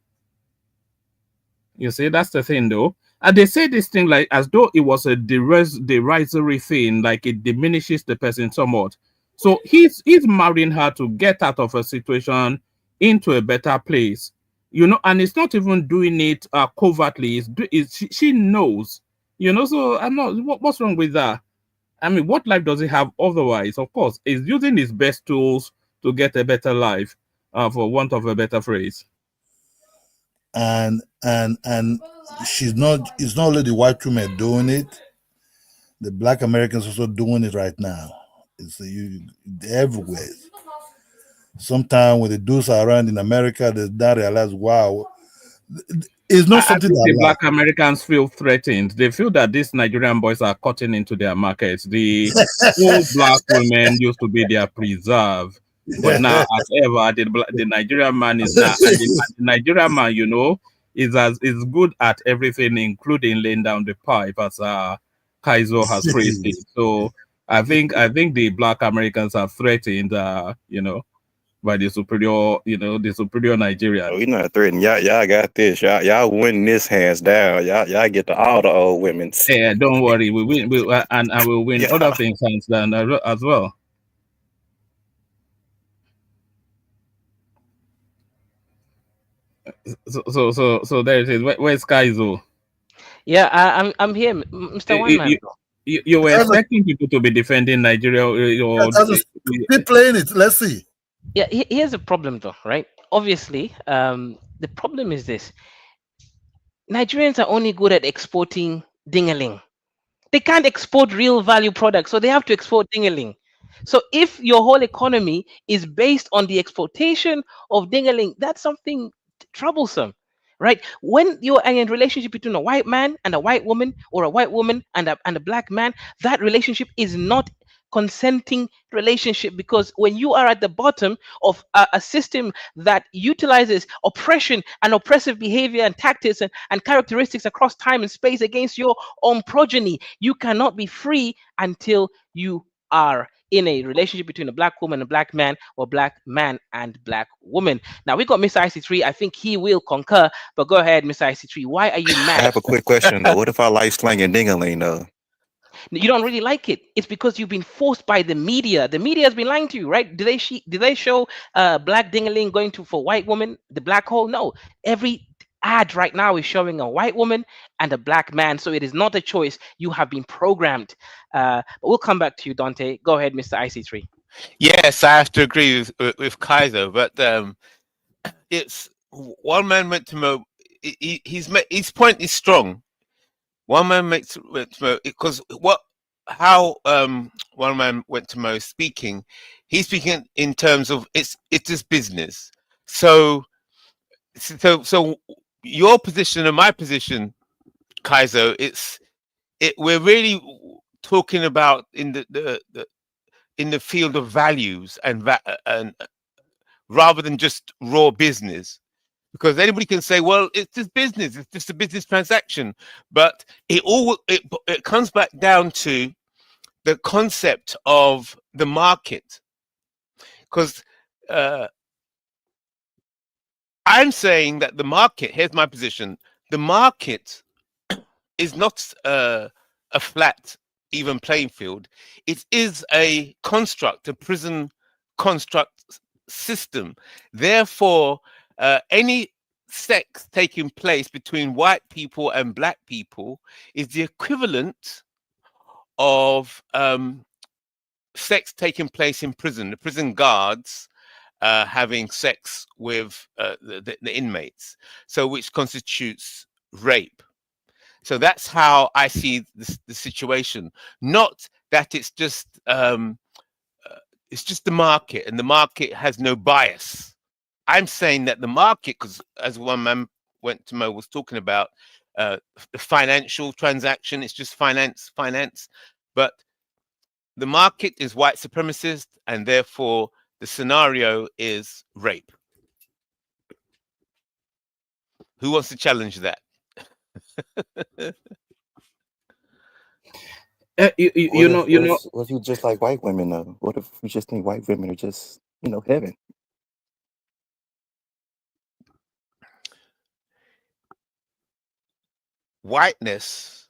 You see, that's the thing, though. And they say this thing like as though it was a derisory thing, like it diminishes the person somewhat. So he's marrying her to get out of a situation into a better place, and it's not even doing it covertly. She knows, So I'm not. What's wrong with that? I mean, what life does he have otherwise? Of course, he's using his best tools to get a better life, for want of a better phrase. And it's not only the white women doing it, the black Americans also doing it right now. It's everywhere. Sometimes when the dudes are around in America, they don't realize, wow, it's not something I think the that black Americans feel threatened. They feel that these Nigerian boys are cutting into their markets. The old black women used to be their preserve, but now, as ever, the Nigerian man is now, and the Nigerian man, is good at everything, including laying down the pipe, as Kaizo has phrased it. So I think the black Americans are threatened, by the superior Nigerian. Oh, we're not threatening. Y'all got this. Y'all win this hands down. Y'all get to all the old women. Yeah, don't worry. We win, and I will win other things hands down as well. So there it is. Where's Kaizo? Yeah, I'm here, Mr. One Man. You were expecting people to be defending Nigeria, or keep playing it. Let's see. Yeah, here's the problem, though, right? Obviously, the problem is this: Nigerians are only good at exporting dingaling. They can't export real value products, so they have to export dingaling. So if your whole economy is based on the exportation of dingaling, that's something troublesome, right? When you're in a relationship between a white man and a white woman, or a white woman and a black man, that relationship is not consenting relationship, because when you are at the bottom of a system that utilizes oppression and oppressive behavior and tactics and characteristics across time and space against your own progeny, you cannot be free until you are in a relationship between a black woman and a black man, or black man and black woman. Now we got Mr. IC3. I think he will concur, but go ahead, Mr. IC3. Why are you mad? I have a quick question though. What if I like slanging dingaling though? You don't really like it. It's because you've been forced by the media. The media has been lying to you, right? Did they show black dingaling going to for white woman, the black hole? No. Every ad right now is showing a white woman and a black man. So it is not a choice. You have been programmed. But we'll come back to you, Dante. Go ahead, Mr. IC3. Yes, I have to agree with Kaiser, but it's one man went to Mo. His point is strong. One man went to Mo because how one man went to Mo speaking. He's speaking in terms of it's just business. So your position and my position, Kaiser, we're really talking about in the field of values and rather than just raw business, because anybody can say, well, it's just business, it's just a business transaction, but it comes back down to the concept of the market, because I'm saying that the market, here's my position, the market is not a flat, even playing field. It is a construct, a prison construct system. Therefore, any sex taking place between white people and black people is the equivalent of sex taking place in prison. The prison guards having sex with the inmates, so which constitutes rape. So that's how I see the situation. Not that it's just It's just the market, and the market has no bias. I'm saying that the market, because as one man went to Mo was talking about, the financial transaction, it's just finance, but the market is white supremacist, and therefore the scenario is rape. Who wants to challenge that? You know, what if you just like white women though? What if you just think white women are just, heaven? Whiteness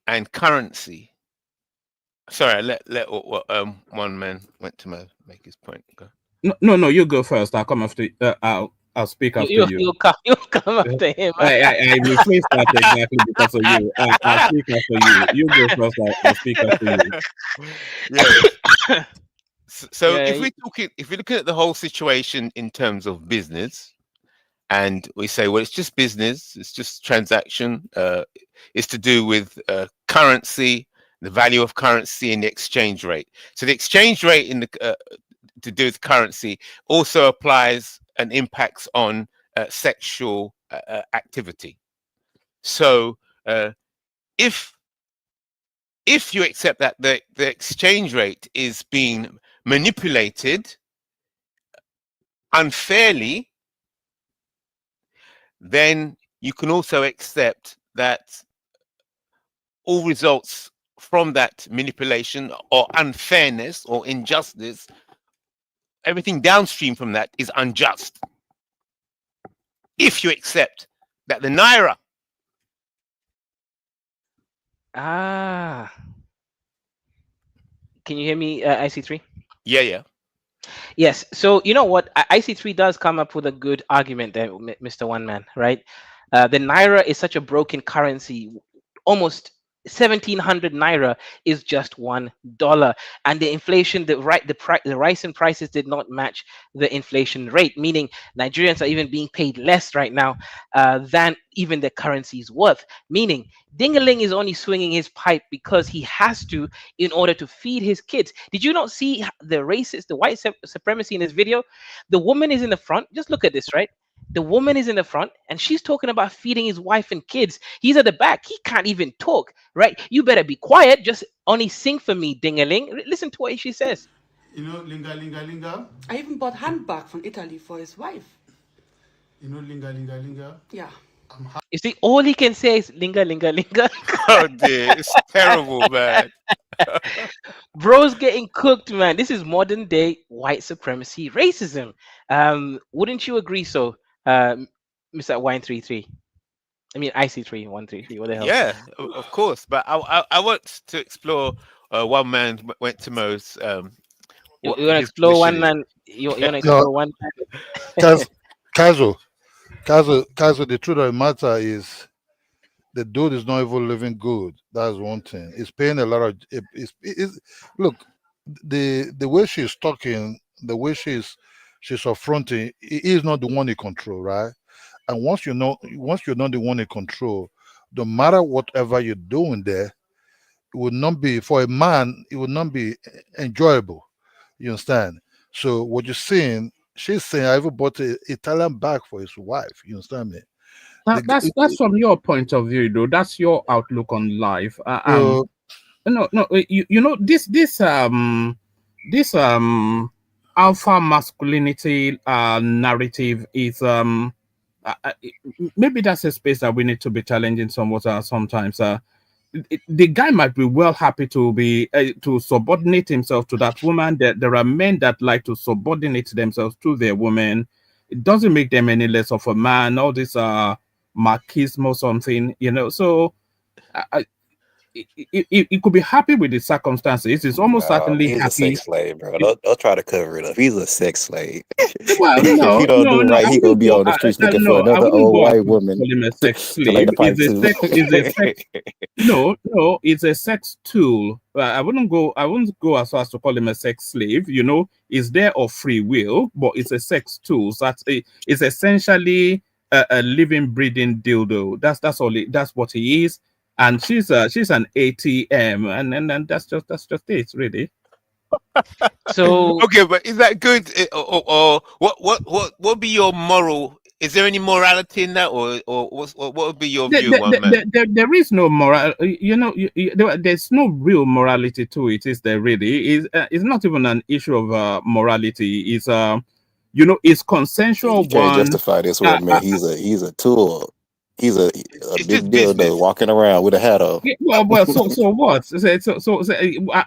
and currency. Sorry, let one man went to make his point. Go. No, you go first. I'll come after. I'll speak after you. You'll come after him. I rephrased that exactly because of you. I'll speak after you. You go first. I'll speak after you. Yeah. So Yeah, if we're looking at the whole situation in terms of business, and we say, well, it's just business, it's just transaction, it's to do with currency, the value of currency, and the exchange rate. So the exchange rate in the to do with currency also applies and impacts on sexual activity. So if you accept that the exchange rate is being manipulated unfairly, then you can also accept that all results from that manipulation or unfairness or injustice, everything downstream from that is unjust. If you accept that the Naira. Can you hear me, IC3? Yeah. Yes. So you know what? IC3 does come up with a good argument there, Mr. One Man, right? The Naira is such a broken currency. Almost 1,700 Naira is just $1, and the inflation, the rise in prices did not match the inflation rate, meaning Nigerians are even being paid less right now than even the currency is worth. Meaning, Dingaling is only swinging his pipe because he has to in order to feed his kids. Did you not see the racist, the white supremacy in this video? The woman is in the front. Just look at this, right? The woman is in the front and she's talking about feeding his wife and kids. He's at the back. He can't even talk, right? You better be quiet. Just only sing for me, Dingaling. Listen to what she says. You know, linga. I even bought handbag from Italy for his wife. You know, linga. Yeah. You see, all he can say is linga. Oh dear, it's terrible, man. Bro's getting cooked, man. This is modern day white supremacy racism. Wouldn't you agree so, Mr. Wine33? I mean IC3 133. What the hell? Yeah, of course. But I want to explore one man went to Mo's. You want to explore one man? You want to explore one man? Kazu, the truth of the matter is the dude is not even living good. That's one thing. He's paying a lot of. Look, the way she's talking, the way she's affronting, he is not the one in control, right? And once you're not the one in control, no matter whatever you're doing there, it would not be for a man. It would not be enjoyable. You understand? So what you're saying, she's saying, I even bought an Italian bag for his wife. You understand me? That's from your point of view, though. That's your outlook on life. You know this alpha masculinity narrative is maybe that's a space that we need to be challenging somewhat sometimes. The guy might be well happy to be to subordinate himself to that woman. There are men that like to subordinate themselves to their woman. It doesn't make them any less of a man. All this machismo something, you know. So it could be happy with the circumstances. It's almost certainly he's happy. A sex slave, bro. Don't try to cover it up. He's a sex slave. Well, if you don't do it right, he gonna be on the streets looking for another old white woman call him a sex to slave. lay the pipe to. No, it's a sex tool. I wouldn't go as far as to call him a sex slave. You know, it's there of free will, but it's a sex tool. So it's essentially a living, breathing dildo. That's all. That's what he is. And she's an ATM, and that's just it, really. So Okay, but is that good? Or what would be your moral? Is there any morality in that, or what would be your view, one man? There is no moral. There's no real morality to it. Is there really? It's not even an issue of morality. It's it's consensual. You can't One. justify this one, man. He's a tool. He's a It's big just dildo business. walking around with a hat on. Well. So what?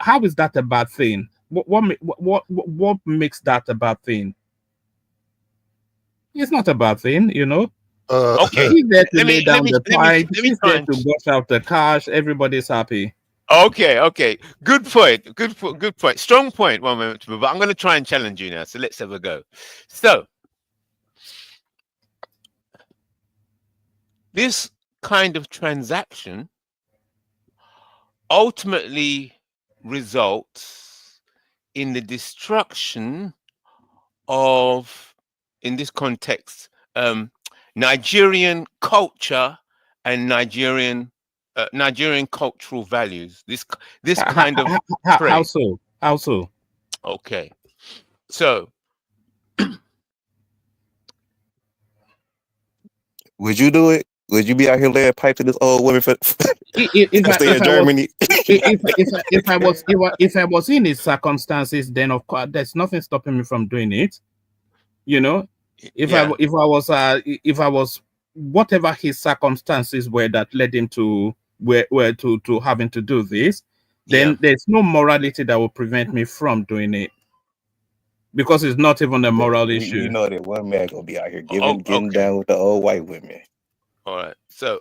How is that a bad thing? What makes that a bad thing? It's not a bad thing, Okay, He's there to let lay me let down me the let me pipe. let me He's try there and. to wash out the cash. Everybody's happy. Okay. Good point. Good point. Strong point. One moment, but I'm going to try and challenge you now. So let's have a go. So this kind of transaction ultimately results in the destruction of, in this context, Nigerian culture and Nigerian cultural values. This kind of How trade. so? How so? Okay, so Would you do it? Would you be out here laying pipe to this old woman for stay in Germany? If I was in his circumstances, then of course there's nothing stopping me from doing it. If yeah, I was whatever his circumstances were that led him to were to having to do this, then yeah. there's no morality that will prevent me from doing it, because it's not even a moral we issue. know that one man gonna be out here getting Okay. down with the old white women. All right. So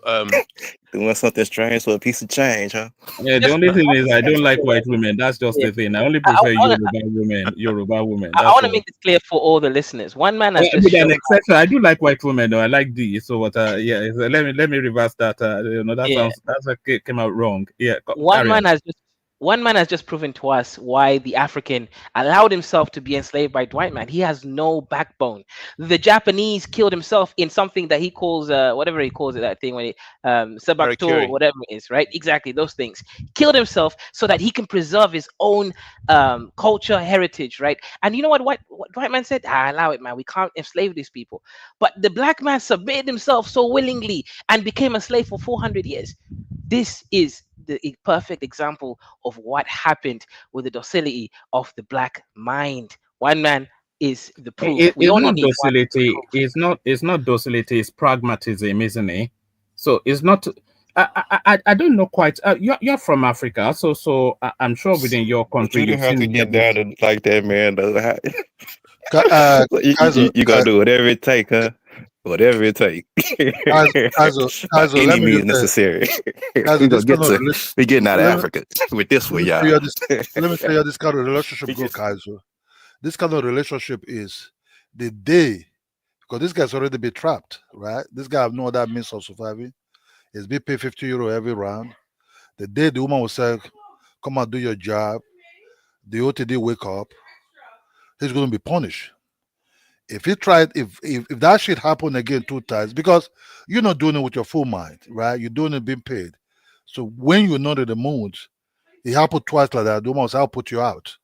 Doing something strange for a piece of change, huh? Yeah, the just only thing is I don't like yeah, white women. That's just yeah. the thing. I only I, prefer I, Yoruba women. Yoruba women. I That's want to all. make this clear for all the listeners. One man has just With an shown. exception, I do like white women though. I like D. So what? Yeah. So let me reverse that. That Yeah. sounds came out wrong. Yeah. one Carry on. man has just one man has just proven to us why the African allowed himself to be enslaved by the white man. He has no backbone. The Japanese killed himself in something that he calls whatever he calls it, that thing when he sabakto, Harakiri. whatever it is, right? Exactly, those things. Killed himself so that he can preserve his own culture, heritage, right? And you know what white man said? Allow it, man. We can't enslave these people. But the black man submitted himself so willingly and became a slave for 400 years. This is the perfect example of what happened with the docility of the black mind. One man is the proof. We It's only not need one docility. proof. It's not docility. It's pragmatism, isn't it? So it's not. I don't know quite. You're from Africa, I'm sure within your But country you didn't you've have to seen get levels. down to like that, man. Though. Kaiser, You gonna do whatever it take, huh? Whatever it take. By Kaiser, any let me means just say, necessary. Kaiser, this kind of We getting out of let me, Africa with this let one, me tell you y'all. this. Let me tell you this kind of relationship We go, just Kaiser. This kind of relationship is the day, because this guy's already been trapped, right? This guy have no other means of surviving. He's being paid 50 euro every round. The day the woman will say, "Come and do your job," the OTD wake up, he's going to be punished. If he tried, if that shit happened again 2 times, because you're not doing it with your full mind, right? You're doing it being paid. So when you're not in the mood, it happened twice like that. The woman will say, "I'll put you out,"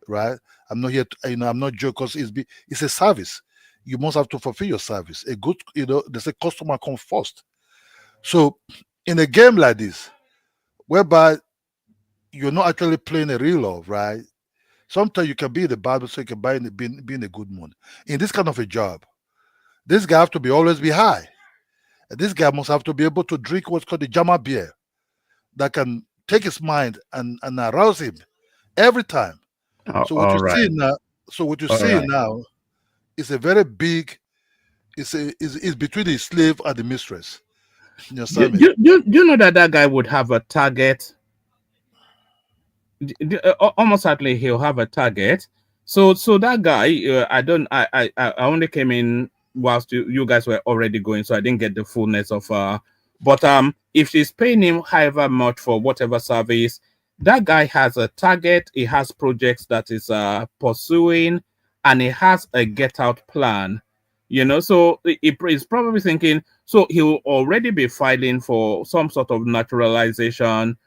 right? I'm not here, to, I'm not joking, because it's a service. You must have to fulfill your service. A good, they say customer come first. So in a game like this, whereby you're not actually playing a real love, right? Sometimes you can be in the bad mood, so you can be in a good mood. In this kind of a job, this guy have to be always be high. And this guy must have to be able to drink what's called the Jama beer that can take his mind and arouse him every time. So what All you see right. now, so what you All see right. now is a very big. It's between the slave and the mistress. You understand me? You know that guy would have a target. Almost certainly he'll have a target. So that guy, I only came in whilst you guys were already going, so I didn't get the fullness of but if she's paying him however much for whatever service, that guy has a target, he has projects that is pursuing, and he has a get out plan. So he's probably thinking, so he'll already be filing for some sort of naturalization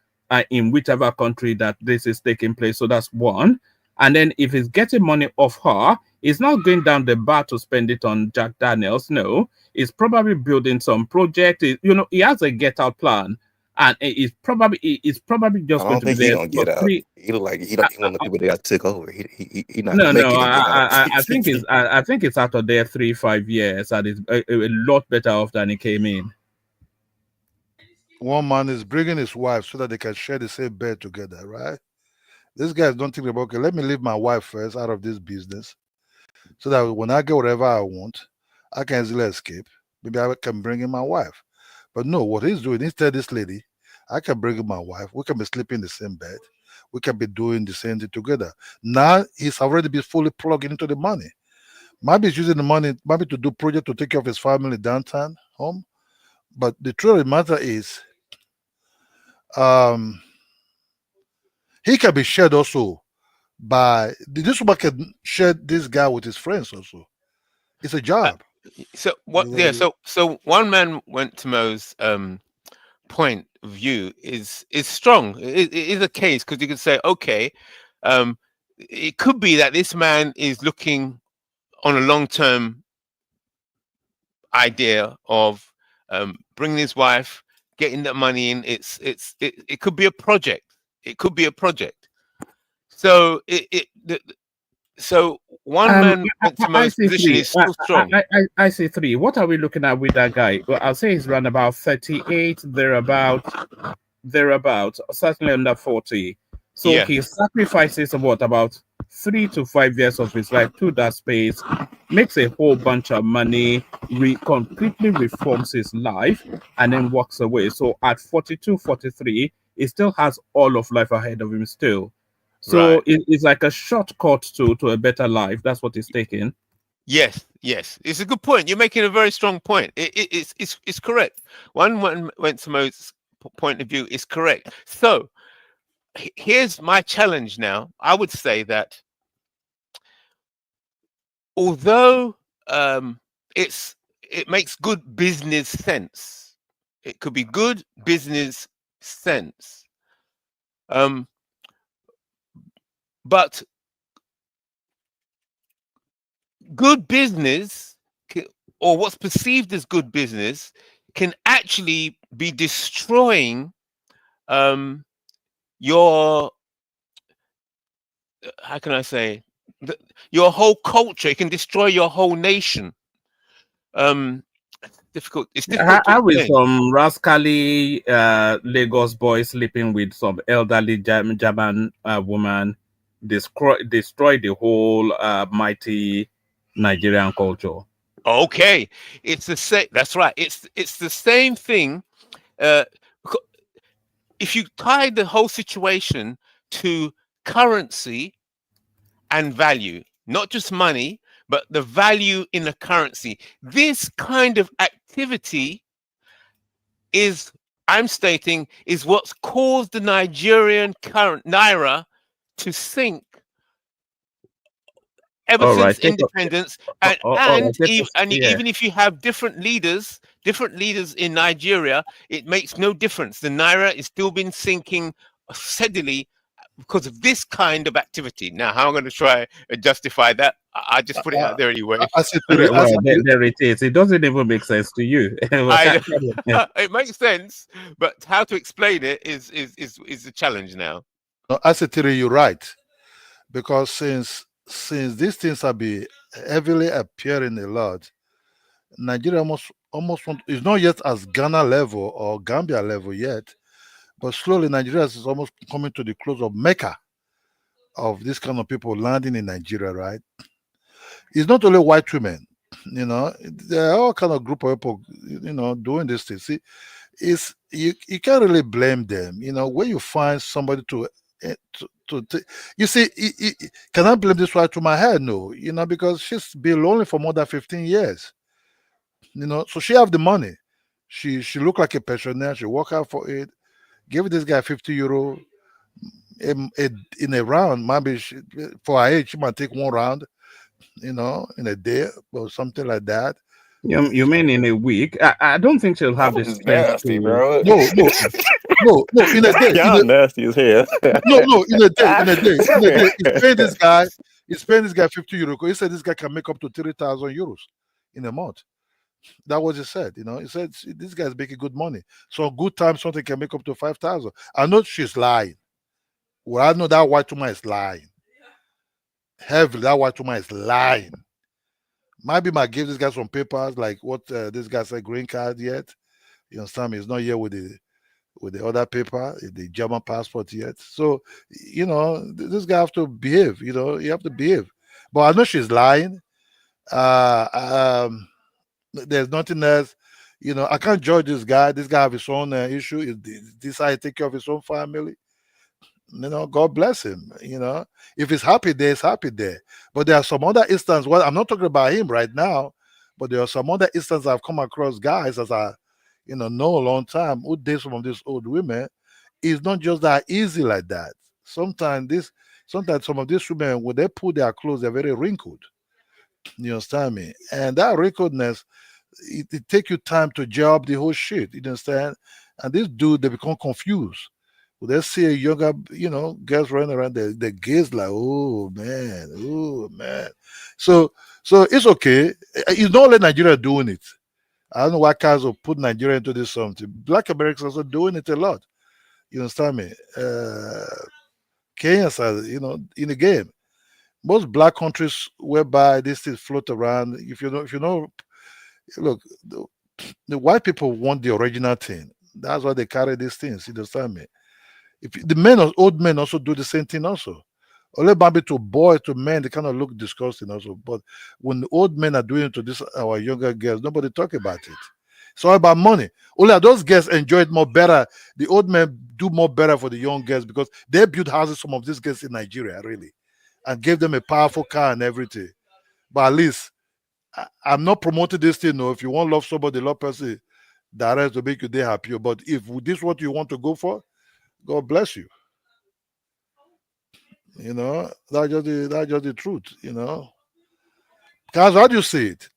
in whichever country that this is taking place. So that's one. And then if he's getting money off her, he's not going down the bar to spend it on Jack Daniels. No, he's probably building some project. He has a get out plan, and it's probably I just going don't to be think he there gonna for get out. three. He look like he don't. He one of the people that took over. He not No, gonna make no, it and get out. I think I think it's out of there 3-5 years, and it's a lot better off than he came in. One man is bringing his wife so that they can share the same bed together, right? This guy don't think about, okay, let me leave my wife first out of this business so that when I get whatever I want, I can easily escape. Maybe I can bring in my wife. But no, what he's doing, instead, this lady, I can bring in my wife. We can be sleeping in the same bed. We can be doing the same thing together. Now he's already been fully plugged into the money. Maybe he's using the money, maybe to do project to take care of his family downtown home. But the truth of the matter is, he can be shared also by this woman can share this guy with his friends also. It's a job. So what? Yeah. So one man went to Mo's point of view is strong. It is a case because you could say, okay, it could be that this man is looking on a long-term idea of bringing his wife, getting that money in. It could be a project. It could be a project. So so one man went to Mo's position is still strong. I say 3. What are we looking at with that guy? Well, I'll say he's around about 38, thereabout, certainly under 40. So Yeah. he sacrifices about 3 to 5 years of his life to that space, makes a whole bunch of money, completely reforms his life, and then walks away. So at 42, 43, he still has all of life ahead of him still. So Right. it's like a shortcut to a better life. That's what he's taking. Yes, it's a good point. You're making a very strong point. It's correct. One went to Mo's point of view is correct. So here's my challenge now. I would say that although it makes good business sense, it could be good business sense. But good business, or what's perceived as good business, can actually be destroying your, how can I say, your whole culture. It can destroy your whole nation. Difficult. It's difficult to How is explain. some rascally Lagos boy sleeping with some elderly German woman destroy the whole mighty Nigerian culture? Okay, it's the same. That's right. It's the same thing. If you tie the whole situation to currency and value, not just money, but the value in the currency, this kind of activity is, I'm stating, is what's caused the Nigerian current naira to sink ever since independence, even if you have different leaders in Nigeria, it makes no difference. The naira is still been sinking steadily because of this kind of activity. Now, how I'm going to try and justify that, I just put it out there anyway. There it is. It doesn't even make sense to you. It makes sense, but how to explain it is a challenge now. As a theory, you're right, because since these things have been heavily appearing a lot, Nigeria almost is not yet as Ghana level or Gambia level yet, but slowly Nigeria is almost coming to the close of Mecca of this kind of people landing in Nigeria, right? It's not only white women, there are all kind of group of people, doing this thing. See, you can't really blame them. When you find somebody you see, can I blame this wife to my head? No, because she's been lonely for more than 15 years. So she have the money. She look like a pensioner. She work out for it. Give this guy 50 euro in a round. Maybe for her age, she might take one round, in a day or something like that. You mean in a week? I don't think she'll have the strength nasty, to. bro. No. No, in a day, Y'all nasty as hell. no, in a day, he's paying this guy 50 euro. He said this guy can make up to 3,000 euros in a month. That was he said. He said this guy's making good money. So good time, something can make up to 5,000. I know she's lying. Well, I know that white woman is lying. Heavily, that white woman is lying. Maybe might give this guy some papers, like what this guy said, green card yet. You understand me? He's not here with the other paper, the German passport yet. So, this guy have to behave. You have to behave. But I know she's lying. There's nothing else. I can't judge this guy. This guy have his own issue. This how he take care of his own family. God bless him. If he's happy there, he's happy there. But there are some other instances. Well, I'm not talking about him right now, but there are some other instances I've come across guys as I, know a long time who date some of these old women. It's not just that easy like that. Sometimes some of these women, when they pull their clothes, they're very wrinkled. You understand me? And that wrinkledness, it take you time to gel up the whole shit. You understand? And this dude, they become confused. When they see a younger, girls running around, they gaze like, oh man. So it's okay. It's not only Nigeria doing it. I don't know why cars will put Nigeria into this something. Black Americans also doing it a lot. You understand me? Kenyans are, in the game. Most black countries whereby these things float around, if you know, look, the white people want the original thing. That's why they carry these things. You understand me? If the old men also do the same thing also. Only maybe to boys, to men, they kind of look disgusting also. But when the old men are doing it to this our younger girls, nobody talk about it. It's all about money. Only those girls enjoy it more better. The old men do more better for the young girls because they build houses, some of these girls in Nigeria, really, and gave them a powerful car and everything. But at least I'm not promoting this thing. No, if you want to love somebody, love person, that has to make you day happier. But if this is what you want to go for, God bless you. That's just the truth. Guys, how do you see it?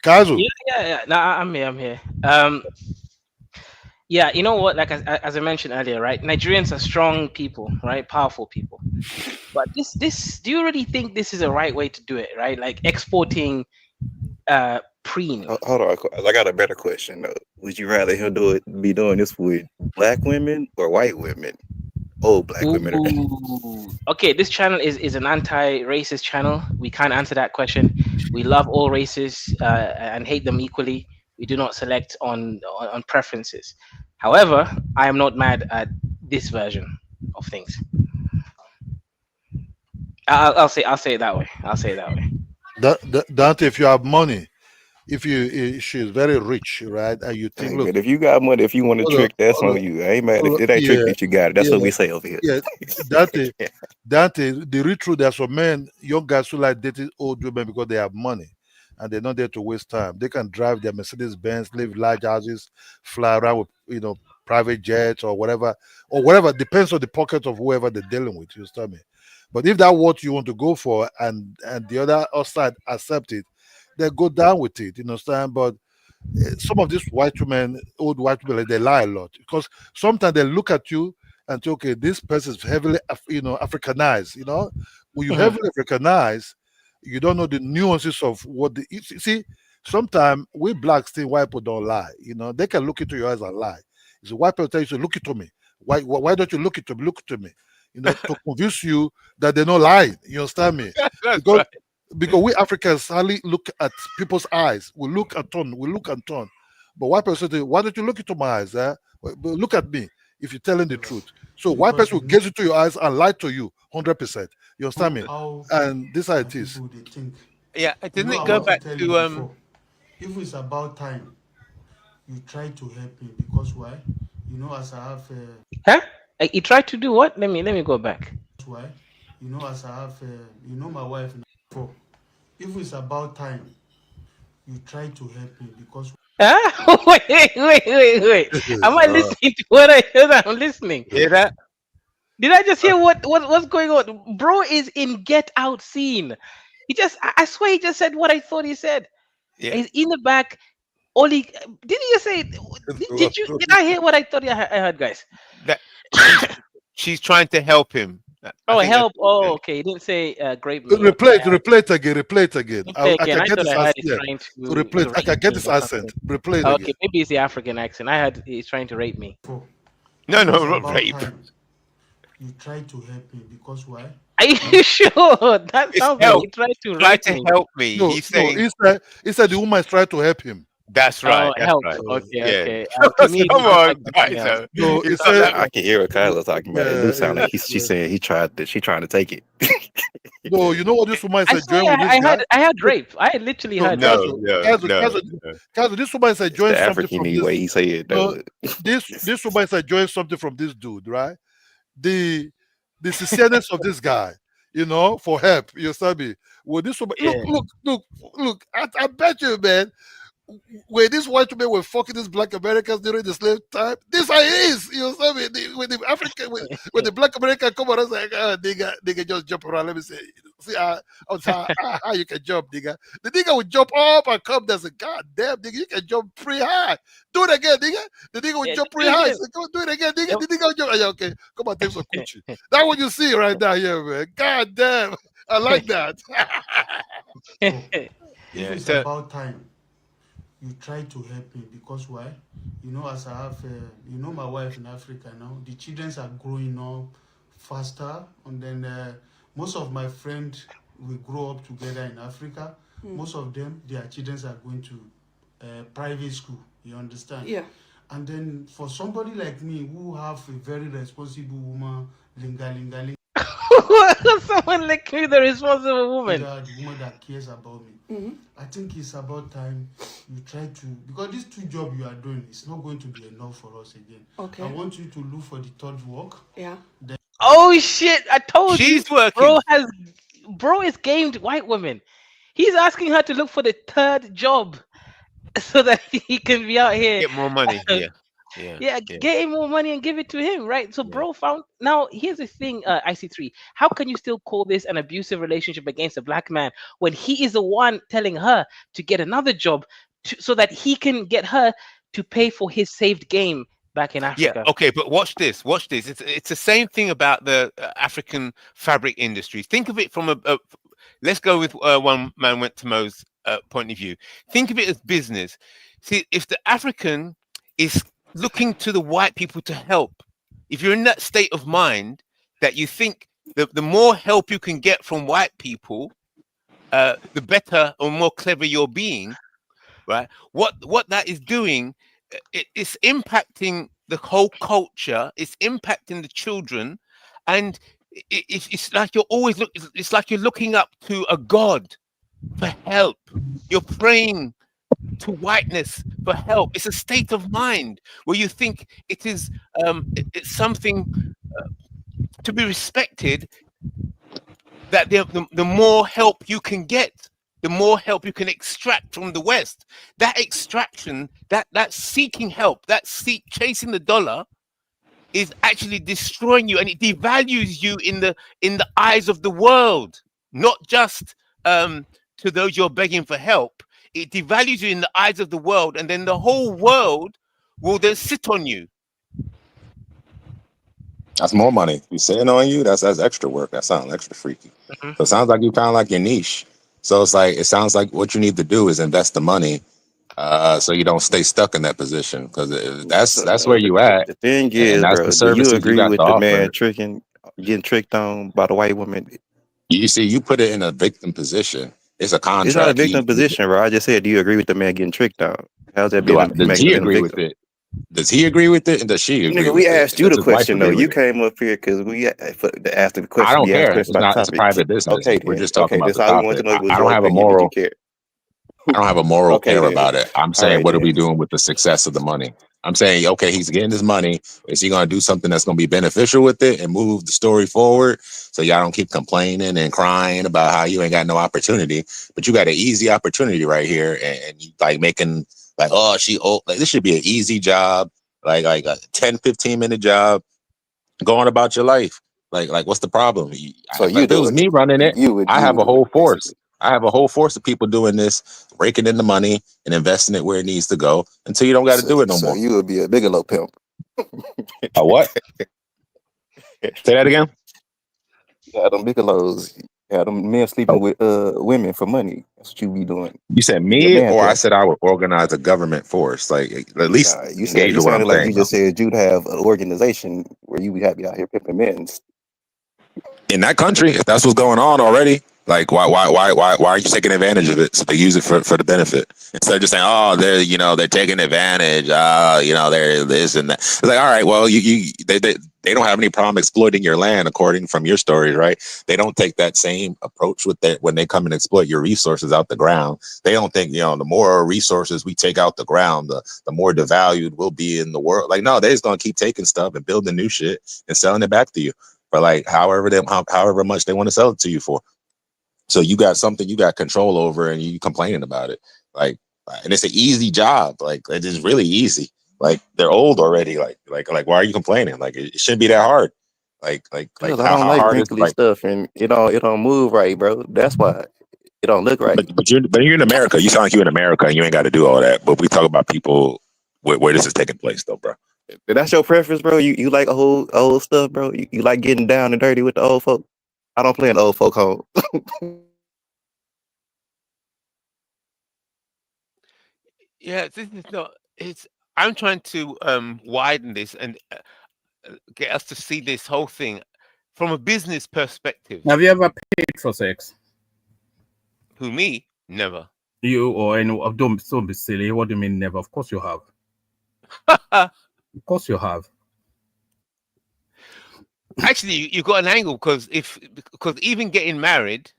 Kazu. Yeah. No, I'm here. I'm here. Yeah, you know what? Like as I mentioned earlier, right? Nigerians are strong people, right? Powerful people. But do you really think this is the right way to do it, right? Like exporting preen. Hold on, I got a better question though. Would you rather him be doing this with black women or white women? Old black women. Okay, this channel is an anti-racist channel. We can't answer that question. We love all races and hate them equally. We do not select on preferences. However, I am not mad at this version of things. I'll say it that way. I'll say it that way. Dante, if you have money, she's very rich, right? And you think, look, but if you got money, if you want to trick, that's on you. I ain't mad if it ain't trick that you got it. That's what we say over here. Yeah, Dante, the real truth, there's some men, young guys who like dating old women because they have money and they're not there to waste time. They can drive their Mercedes Benz, live large houses, fly around with private jets or whatever. Depends on the pocket of whoever they're dealing with. You understand me? But if that's what you want to go for and the other side accept it, they go down with it. You understand? But some of these old white women, they lie a lot because sometimes they look at you and say, okay, this person is heavily, Africanized. When you heavily Africanized, you don't know the nuances of what you see. Sometimes we blacks think white people don't lie. They can look into your eyes and lie. It's a white people tell you, look into me. Why don't you look into me? Look to me. To convince you that they're not lying. You understand me? Because we Africans hardly look at people's eyes. We look and turn. But white person say, why don't you look into my eyes? But look at me if you're telling the truth. So white person will gaze into your eyes and lie to you 100%. You understand me? And this is how it is. Yeah, didn't it go back to if it's about time, you try to help me because why? As I have Huh? You tried to do what? Let me go back. why? As I have my wife before. If it's about time, you try to help me because Huh? Wait. Am I listening to what I heard? I'm listening. hear that? Did I just hear what's going on? Bro is in Get Out scene. I swear he just said what I thought he said. Yeah. He's in the back Oli, did you say? Did I hear what I thought I heard, guys? That she's trying to help him. I Oh, think that's help! Oh, okay. You didn't say grape me. Okay, Replay it, replay it again, replay it again. replay I again. can I get thought this I heard accent. he's Yeah. trying So replay it. I rape can get me this or accent. something. Replay it Okay, again. maybe it's the African accent. I heard he's trying to rape me. No, It's not about rape. time you try to help me because why? Are you sure? That It's sounds like help. he tried to Try rape to me. help me. No, He's no. saying He said the woman is trying to help him. that's Oh, right. That's help. right. Okay, Yeah. okay. To me, it Come sounds like on, something guys. else. No, It's it not said. that. I can hear what Kyla's talking about. It do sound like she's yeah. saying she trying to take it. No, you know what this woman I said? swear, Join with this guy. I heard rape. I literally No, heard rape. Kazu, this woman said It's join the something African from this. way he say it No, though. this woman said join something from this dude, right? The sincereness of this guy, for help. You understand me? Well, this woman, Yeah. look. I bet you, man. When these white women were fucking these black Americans during the slave time, this how it is. You understand me? When the African, when the black American come on, I was like, nigga, just jump around. Let me see how you can jump, nigga. The nigga would jump up and come there and say, God damn, nigga, you can jump pretty high. Do it again, nigga. The nigga would Yeah, jump pretty do it high. again. Say, come on, do it again, nigga. Yep. The nigga would jump. Yeah, okay, come on, take some coochie. That's what you see right now here, man. God damn, I like that. If Yeah. it's So, about time you try to help me because why? As I have, my wife in Africa now, the children are growing up faster, and then most of my friends we grow up together in Africa. Most of them, their children are going to private school. You understand? Yeah. And then for somebody like me who have a very responsible woman, linga, Someone like me, the responsible woman. the woman that cares about me. I think it's about time you try to, because these two jobs you are doing, it's not going to be enough for us again. Okay. I want you to look for the third work. Yeah. Oh shit! I told you, she's working. bro is gamed white women. He's asking her to look for the third job so that he can be out here. Get more money. Yeah. Yeah, get him more money and give it to him, right? So, bro found. Now, here's the thing, IC3. How can you still call this an abusive relationship against a black man when he is the one telling her to get another job so that he can get her to pay for his saved game back in Africa? Yeah. Okay, but watch this. Watch this. It's the same thing about the African fabric industry. Think of it from let's go with one man went to Mo's point of view. Think of it as business. See, if the African is looking to the white people to help, if you're in that state of mind that you think the more help you can get from white people, the better or more clever you're being, right? What that is doing, it's impacting the whole culture. It's impacting the children, and it's like you're always it's like you're looking up to a god for help. You're praying to whiteness for help. It's a state of mind where you think it is it's something to be respected, that the more help you can get, the more help you can extract from the West. That extraction, that seeking help, chasing the dollar is actually destroying you, and it devalues you in the eyes of the world, not just to those you're begging for help. It devalues you in the eyes of the world, and then the whole world will then sit on you. That's more money. You sitting on you, that's extra work. That sounds extra freaky. Mhm. So it sounds like you found like your niche. So it sounds like what you need to do is invest the money, so you don't stay stuck in that position, because that's where you at, The thing and is, that's bro, the do you services you agree got with to the offer. man getting tricked on by the white woman? You see, you put it in a victim position. It's a contract. It's not a victim position, bro. I just said, do you agree with the man getting tricked on? How's that Does making he him a agree with victim? it? Does he agree with it? And does she agree Nigga, with we it? asked you Does the his wife question though. agree You with it? came up here because we asked the I question. don't You asked care. question It's about not. It's a topic. private business. Okay, We're then. just talking Okay, about that's the all we want to topic. know was I your don't have a opinion. Did you moral. care? I don't have a moral Okay, care then. about it. I'm All saying, right, what are then. we doing with the success of the money? I'm saying, okay, he's getting his money. Is he going to do something that's going to be beneficial with it and move the story forward, so y'all don't keep complaining and crying about how you ain't got no opportunity? But you got an easy opportunity right here, and you like making like, like this should be an easy job, like a 10-15 minute job, going about your life. Like what's the problem? So If you it was doing me it. running it, You would I have a do whole it, force. basically. I have a whole force of people doing this, raking in the money and investing it where it needs to go until you don't got to do it no more. You would be a Bigelow pimp. A what? Say that again. Yeah, them Bigelows. Yeah, them men sleeping Oh, with women for money. That's what you be doing. you said You be a me, man or I pimp. said I would organize a government force? Like, at least Nah, engage you with what I'm sounded like you saying, though. just said you'd have an organization where you would have out here pimping men. In that country, if that's what's going on already, like why are you taking advantage of it? So they use it for the benefit instead of just saying, oh, they're taking advantage, they're this and that. It's like, all right, well, they don't have any problem exploiting your land, according from your stories, right? They don't take that same approach with that when they come and exploit your resources out the ground. They don't think, the more resources we take out the ground, the more devalued we'll be in the world. Like, no, they're just gonna keep taking stuff and building new shit and selling it back to you for like however much they want to sell it to you for. So you got something you got control over, and you complaining about it. Like, and it's an easy job. Like, it is really easy. Like, they're old already. Like why are you complaining? Like, it shouldn't be that hard. Like Because I how don't like hard is wrinkly like. stuff and it don't move right, bro. That's why it don't look right. But you're in America. You sound like you're in America, and you ain't got to do all that. But we talk about people where this is taking place, though, bro. If that's your preference, bro. You like old stuff, bro. You like getting down and dirty with the old folk. I don't play in the old folk home. Yeah, this is not. It's. I'm trying to widen this and get us to see this whole thing from a business perspective. Have you ever paid for sex? Who, me? Never. You or anyone? Don't be silly. What do you mean never? Of course you have. Of course you have. Actually, you got an angle because even getting married,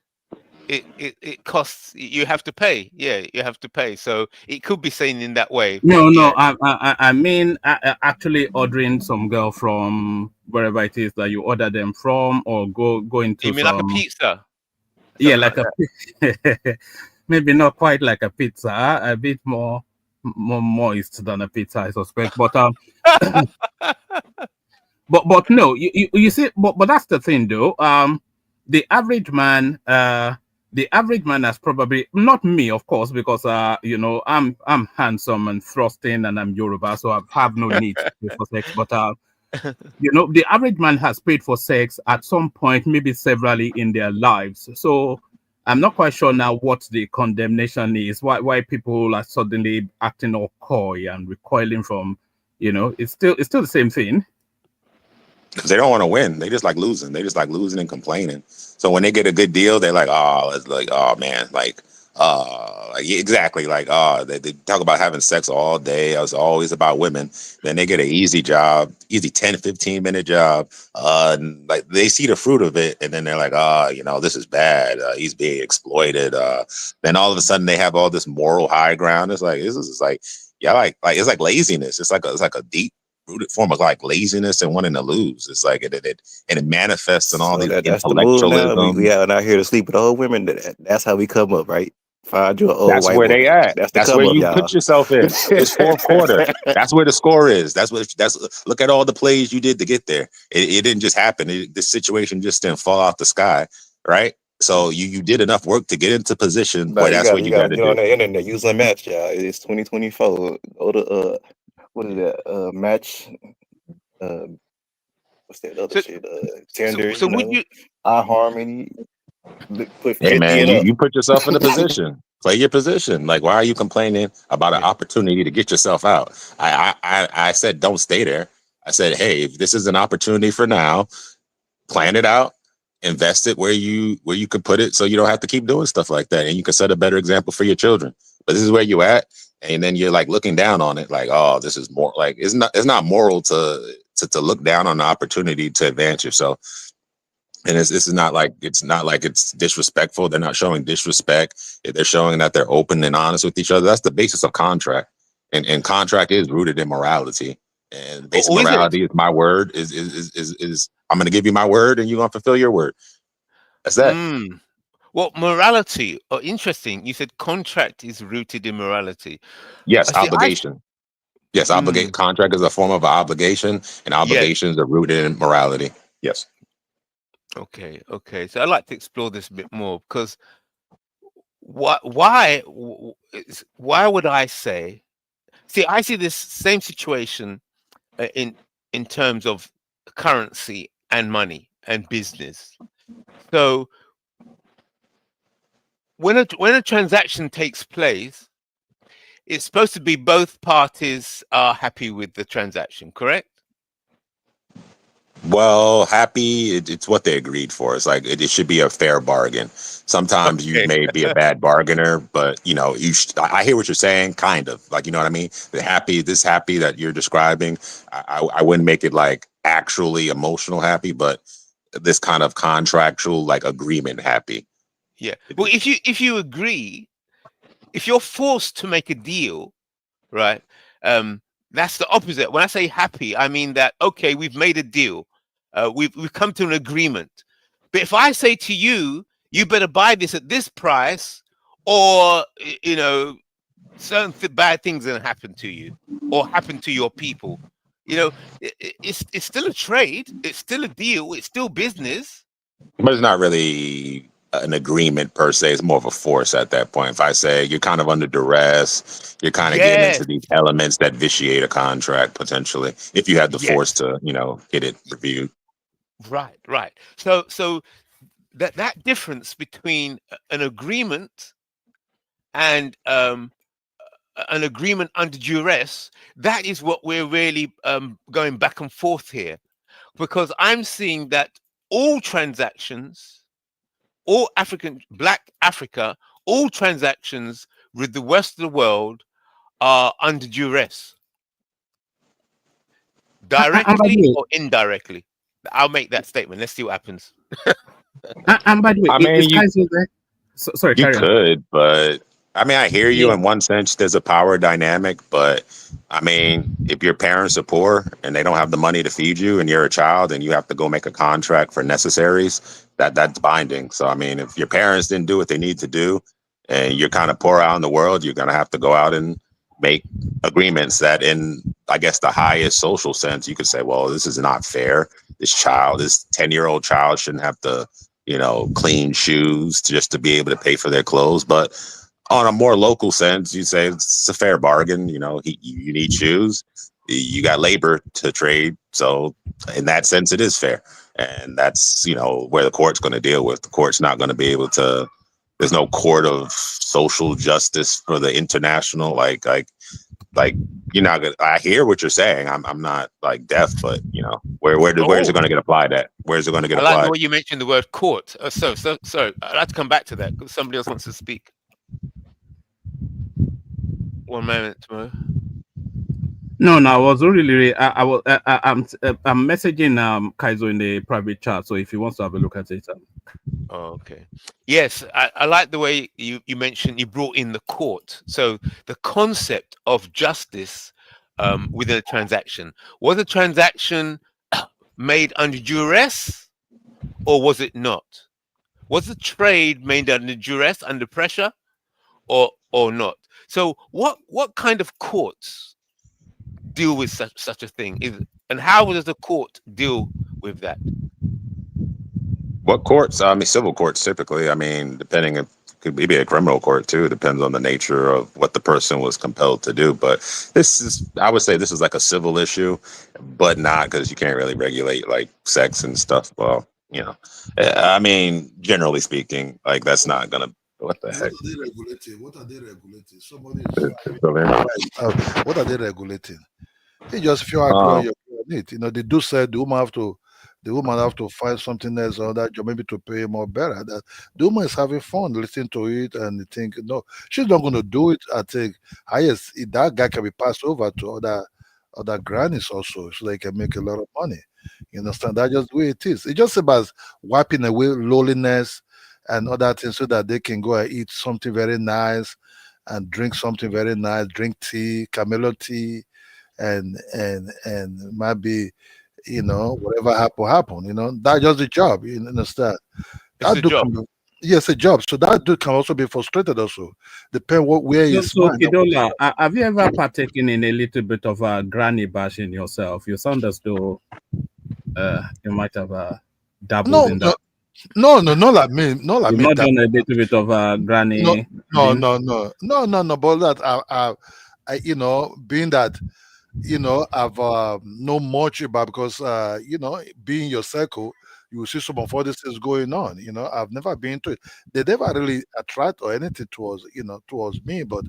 it costs. You have to pay. Yeah, you have to pay. So it could be seen in that way. But No, yeah, I mean actually ordering some girl from wherever it is that you order them from, or go into you mean like a some. pizza? Yeah, Something like a maybe not quite like a pizza, a bit more moist than a pizza, I suspect. But but no, you see, but that's the thing though. The average man, the average man has probably not me, of course, because I'm handsome and thrusting and I'm Yoruba, so I have no need to pay for sex. But the average man has paid for sex at some point, maybe severally in their lives. So I'm not quite sure now what the condemnation is. Why people are suddenly acting all coy and recoiling from, it's still the same thing. Because they don't want to win. They just like losing. They just like losing and complaining. So when they get a good deal, they're like, oh, it's like, oh man, yeah, exactly. Like, they talk about having sex all day. It's always about women. Then they get an easy job, easy 10, 15-minute job. And like they see the fruit of it, and then they're like, this is bad. He's being exploited. Then all of a sudden they have all this moral high ground. It's like, this is like, yeah, like it's like laziness. It's like a deep rooted form of like laziness and wanting to lose. It's like it manifests in all So these that's the move now. We intellectualism. out here to sleep with old women. That's how we come up, right? Find you an old That's white where they woman. at. That's the That's come where up, you y'all. put yourself in. It's fourth quarter. That's where the score is. That's look at all the plays you did to get there. It didn't just happen. This situation just didn't fall off the sky, right? So you did enough work to get into position Nah, where that's what you you gotta got to get on do. the internet, use a match, y'all. It's 2024. Go to what is that? Match. What's that other So, shit? Tinder. so would you? iHarmony. Put Hey 50 man, and up. you put yourself in a position. Play your position. Like, why are you complaining about an opportunity to get yourself out? I said don't stay there. I said, hey, if this is an opportunity for now, plan it out, invest it where you could put it so you don't have to keep doing stuff like that. And you can set a better example for your children. But this is where you at. And then you're like looking down on it, like, oh, this is more like it's not moral to look down on the opportunity to advance yourself. And it's not like it's disrespectful. They're not showing disrespect. They're showing that they're open and honest with each other. That's the basis of contract. And contract is rooted in morality. And the basic Or is it? morality is my word is I'm gonna give you my word and you're gonna fulfill your word. That's that. Well, morality. Oh, interesting. You said contract is rooted in morality. Yes, See, obligation. Yes, contract is a form of obligation, and yes. obligations are rooted in morality. Yes. Okay. So I'd like to explore this a bit more because why would I say? See, I see this same situation in terms of currency and money and business. So when a transaction takes place, it's supposed to be both parties are happy with the transaction, correct? Well, happy, it's what they agreed for. It's like it should be a fair bargain. Sometimes you Okay. may be a bad bargainer, but I hear what you're saying, kind of. Like, you know what I mean? The happy that you're describing, I wouldn't make it like actually emotional happy, but this kind of contractual like agreement happy. Yeah. Well, if you agree, if you're forced to make a deal, right? That's the opposite. When I say happy, I mean that okay, we've made a deal, we've come to an agreement. But if I say to you, you better buy this at this price, or certain bad things gonna happen to you, or happen to your people. It's still a trade. It's still a deal. It's still business. But it's not really an agreement per se. It's more of a force at that point. If I say you're kind of under duress, you're kind of getting Yes. into these elements that vitiate a contract potentially. If you had the Yes. force to, get it reviewed. Right. So that difference between an agreement and an agreement under duress, that is what we're really going back and forth here, because I'm seeing that all transactions, Black Africa, all transactions with the rest of the world are under duress, directly or indirectly. I'll make that statement. Let's see what happens. And by the way, I mean, sorry, you carry on. could, but I mean, I hear you Yeah. in one sense. There's a power dynamic, but I mean, if your parents are poor and they don't have the money to feed you, and you're a child and you have to go make a contract for necessaries, that's binding. So I mean, if your parents didn't do what they need to do, and you're kind of poor out in the world, you're gonna have to go out and make agreements that, in I guess the highest social sense, you could say, well, this is not fair. This 10-year-old child shouldn't have to clean shoes just to be able to pay for their clothes. But on a more local sense, you say it's a fair bargain. You need shoes, you got labor to trade. So in that sense, it is fair. And that's, where the court's going to deal with. The court's not going to be able to, there's no court of social justice for the international, like you're not gonna. I hear what you're saying. I'm not like deaf, but where's it going to get applied at? Where's it going to get I like the applied? way you mentioned the word court. So I'd like to come back to that because somebody else wants to speak. 1 moment, Mo. No, I was really. I'm messaging Kaizo in the private chat. So if he wants to have a look at it. Oh, okay. Yes, I like the way you mentioned you brought in the court. So the concept of justice within a transaction. Was a transaction made under duress, or was it not? Was the trade made under duress, under pressure, or not? So what kind of courts deal with such a thing? And how does the court deal with that? What courts? I mean, civil courts typically. I mean, depending, it could be a criminal court too. It depends on the nature of what the person was compelled to do. But I would say this is like a civil issue, but not because you can't really regulate like sex and stuff. Well, I mean, generally speaking, like that's not gonna. What the heck? What are they regulating? Somebody is what are they regulating? It's just if you agree on your need. They do say the woman have to find something else or that job, maybe to pay more better. That the woman is having fun listening to it and think, no, she's not going to do it. I think highest that guy can be passed over to other grannies also, so they can make a lot of money. You understand? That's just the way it is. It's just about wiping away loneliness and other things so that they can go and eat something very nice and drink something very nice, drink tea, Camelo tea, and maybe whatever happen. That's just the job. You understand? It's a job. Yes, a job. So that dude can also be frustrated. Also, depend where his So mind. Kidola, have you ever partaken in a little bit of a granny bashing yourself? You sound as though you might have dabbled in that. No, not like me. Not like You've me. not Type. done a little bit of No, granny no, wedding? no, no, no, no, no. But that you know, being that, you know, I've know much about because you know, being your circle, you will see some of all these things going on. You know, I've never been to it. They never really attract or anything towards, you know, towards me, but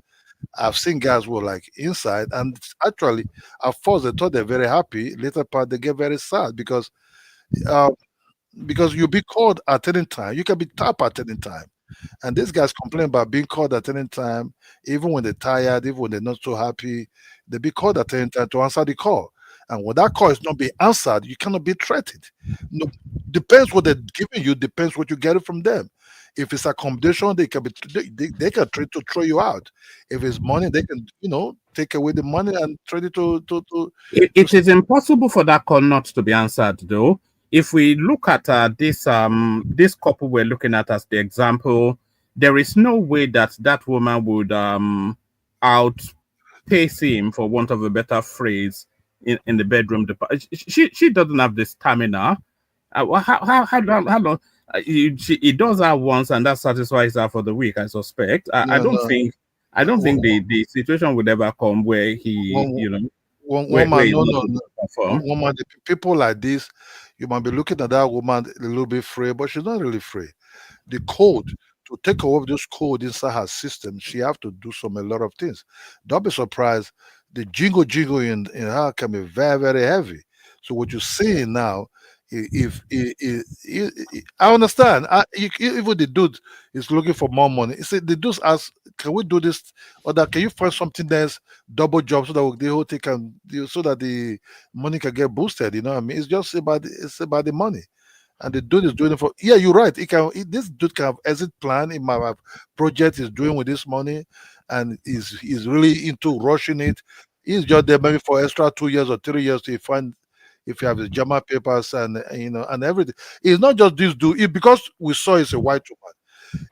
I've seen guys who are like inside, and actually, at first they thought they're very happy. Later part, they get very sad uh, because you'll be called at any time. You can be tapped at any time. And these guys complain about being called at any time, even when they're tired, even when they're not so happy. They be called at any time to answer the call. And when that call is not being answered, you cannot be threatened. No, depends what they're giving you, depends what you get it from them. If it's accommodation, they can be they can try to throw you out. If it's money, they can, you know, take away the money and try It is impossible for that call not to be answered, though. If we look at this couple we're looking at as the example, there is no way that that woman would outpace him, for want of a better phrase, in the bedroom. She doesn't have the stamina. How long? He does that once, and that satisfies her for the week. I suspect. I no, don't no. think. I don't think the situation would ever come where he, One, you know, one where man, he's no, not no, able no. to perform. One man, the people like this, you might be looking at that woman a little bit free, but she's not really free. The code to take away this code inside her system, she have to do some a lot of things. Don't be surprised. The jingle in her can be very very heavy. So what you're seeing now, I understand. Even the dude is looking for more money. He said the dudes ask, "Can we do this? Or that can you find something that's double job so that the whole thing can so that the money can get boosted?" You know what I mean? It's just about it's about the money, and the dude is doing it for. Yeah, you're right. This dude can have exit plan in my project is doing with this money, and is really into rushing it. He's just there maybe for extra 2 years or 3 years to find if you have the German papers and you know and everything. It's not just this dude. Because we saw it's a white woman.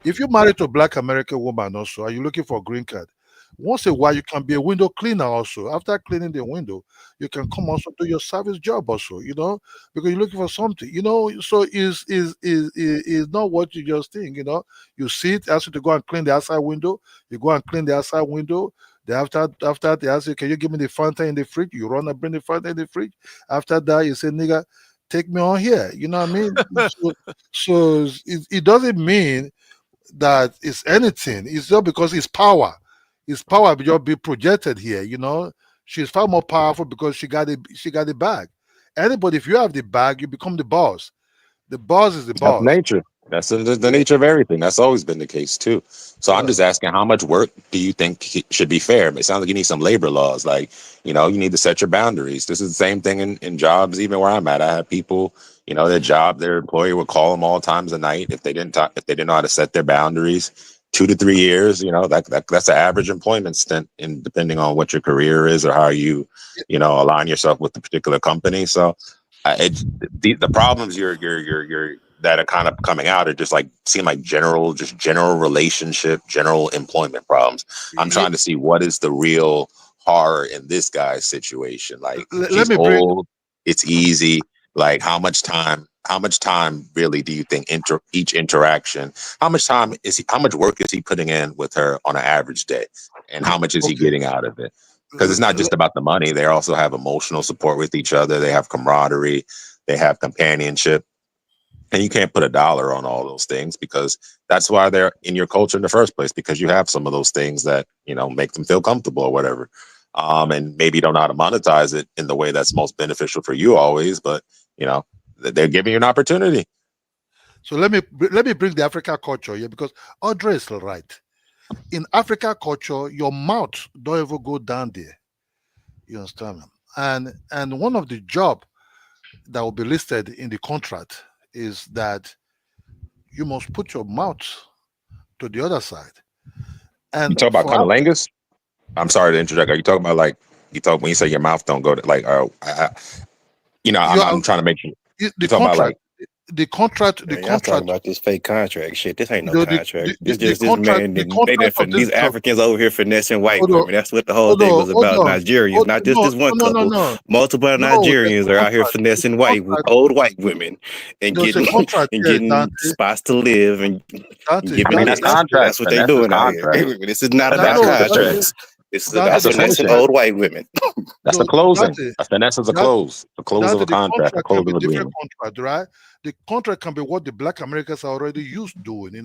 If you're married to a black American woman also, are you looking for a green card? Once a while, you can be a window cleaner also. After cleaning the window, you can come also do your service job also, you know, because you're looking for something, you know. So is not what you just think, you know. You see it, ask you to go and clean the outside window, you go and clean the outside window. Then after they ask you, can you give me the Fanta in the fridge? You run and bring the Fanta in the fridge. After that, you say, nigga, take me on here. You know what I mean? So it doesn't mean that it's anything. It's just because it's power. It's power just be projected here, you know. She's far more powerful because she got the bag. Anybody, if you have the bag, you become the boss. The boss is the That's boss. nature. That's the Yeah. nature of everything. That's always been the case too. So I'm Yeah. just asking, how much work do you think should be fair? It sounds like you need some labor laws. Like, you know, you need to set your boundaries. This is the same thing in jobs, even where I'm at. I have people, you know, their employer would call them all times of night if they didn't know how to set their boundaries. 2 to 3 years, you know, that's an average employment stint, in depending on what your career is or how you know, align yourself with the particular company. So it's the problems you're that are kind of coming out are just like seem like general relationship, general employment problems. I'm Yeah. trying to see what is the real horror in this guy's situation. Like, Let she's me bring. old, it's easy. Like, how much time really do you think each interaction, how much work is he putting in with her on an average day? And how much is he Okay. getting out of it? Because it's not just about the money. They also have emotional support with each other. They have camaraderie. They have companionship. And you can't put a dollar on all those things, because that's why they're in your culture in the first place, because you have some of those things that, you know, make them feel comfortable or whatever. And maybe you don't know how to monetize it in the way that's most beneficial for you always, but, you know, they're giving you an opportunity. So let me bring the Africa culture here because Audrey is right. In Africa culture, your mouth don't ever go down there. You understand me? And one of the job that will be listed in the contract is that you must put your mouth to the other side. You And talk about for cunnilingus? I'm sorry to interject. Are you talking about, like, when you say your mouth don't go to, like, you know, you I'm trying to make sure the you talking about, contract, like, the contract, Man, y'all talking about this fake contract shit. This ain't no the, contract. This the just this man. the They done contract for of this these job. Africans over here finessing white Hold on, women. That's what the whole hold thing on, was hold about. on. Nigerians, not just No, this one no, no, couple. no. Multiple No, there's Nigerians a are out here contract. finessing There's a contract. old white women and There's a getting contract and here, getting Dante. spots to live and Dante, giving I mean, that's heads. contract. That's what they Finesse is doing out here. contract. This is not about Finesse is No, the trade. contracts. This is about That's a Dante, finessing paycheck. old white women. That's the no, closing. Dante, A finesse is a that, close. The close of Dante, a the contract, a contract can close be of different agreement. contract, right? The contract can be what the black Americans are already used to doing,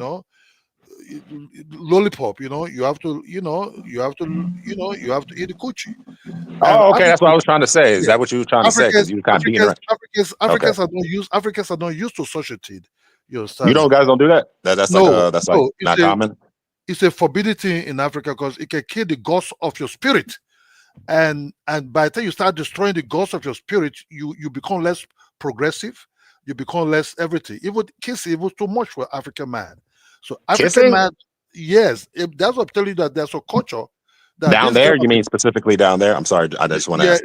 lollipop, you have to, you have to eat the coochie. And Oh, okay. That's what I Africans, was trying to say. Is yeah, that what you were trying to say? Because you were kind of beating around. Okay. Africans are not used to such a thing. You You understand me? don't guys don't do that. That's like No, that's like no, not common. it's a forbidden thing in Africa because it can kill the ghost of your spirit. And by the time you start destroying the ghost of your spirit, you become less progressive, you become less everything. Even kissing, it was too much for African man. So African Kissing man, yes, that's what I'm telling you, that there's a culture that down this girl there. You mean specifically down there? I'm sorry. I just want to yeah, ask.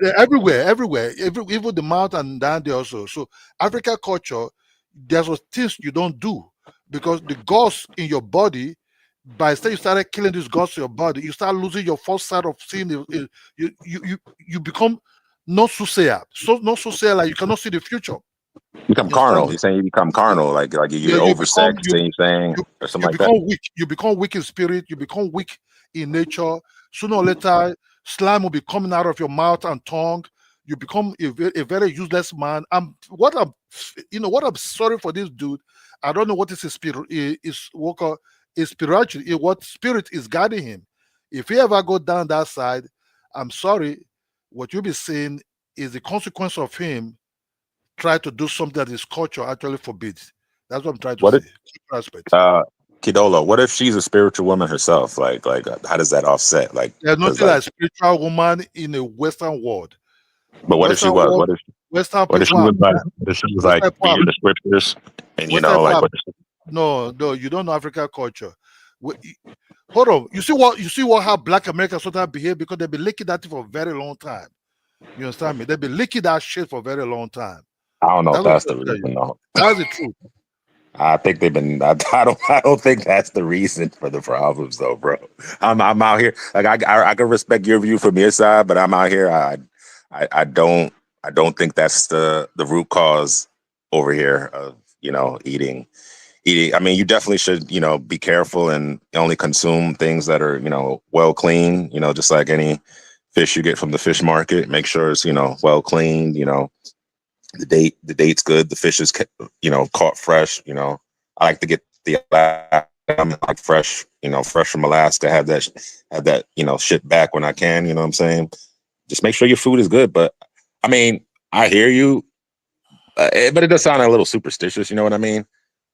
everywhere, even the mouth and down there also. So Africa culture, there's some things you don't do because the ghost in your body, by the time you started killing this ghost in your body, you start losing your first sight of seeing you become not soothsayer. So not soothsayer, like you cannot see the future. Become You understand carnal. me? You're saying you become carnal, like Yeah, you're oversexed, and you're saying or something you like that. become weak. You become weak in spirit. You become weak in nature. Sooner or later, slime will be coming out of your mouth and tongue. You become a very useless man. What I'm sorry for this dude. I don't know what is his spirit is worker is spiritual. What spirit is guiding him. If he ever go down that side, I'm sorry. What you'll be seeing is the consequence of him try to do something that his culture actually forbids. That's what I'm trying to What say. if Respect. Kidola? What if she's a spiritual woman herself? How does that offset? There's Because nothing like spiritual woman in a Western world. but what if she Western was? world, What if she Western was like? people, What if she was like Western people, reading the scriptures and Western people. what? No, you don't know African culture. Hold on. You see what how Black Americans sometimes behave because they've been licking that thing for a very long time. You understand me? They've been licking that shit for a very long time. I don't know if That's what I'm that's trying the to tell you. reason though. That's the truth. I think they've been. I don't think that's the reason for the problems, though, bro. I'm out here. Like I can respect your view from your side, but I'm out here. I don't. I don't think that's the root cause over here of eating. I mean, you definitely should be careful and only consume things that are well clean. Just like any fish you get from the fish market, make sure it's well cleaned. The date's good. The fish is caught fresh. I like to get the like fresh, fresh from Alaska. Have that shipped back when I can. You know what I'm saying? Just make sure your food is good. But I mean, I hear you, but it does sound a little superstitious. You know what I mean?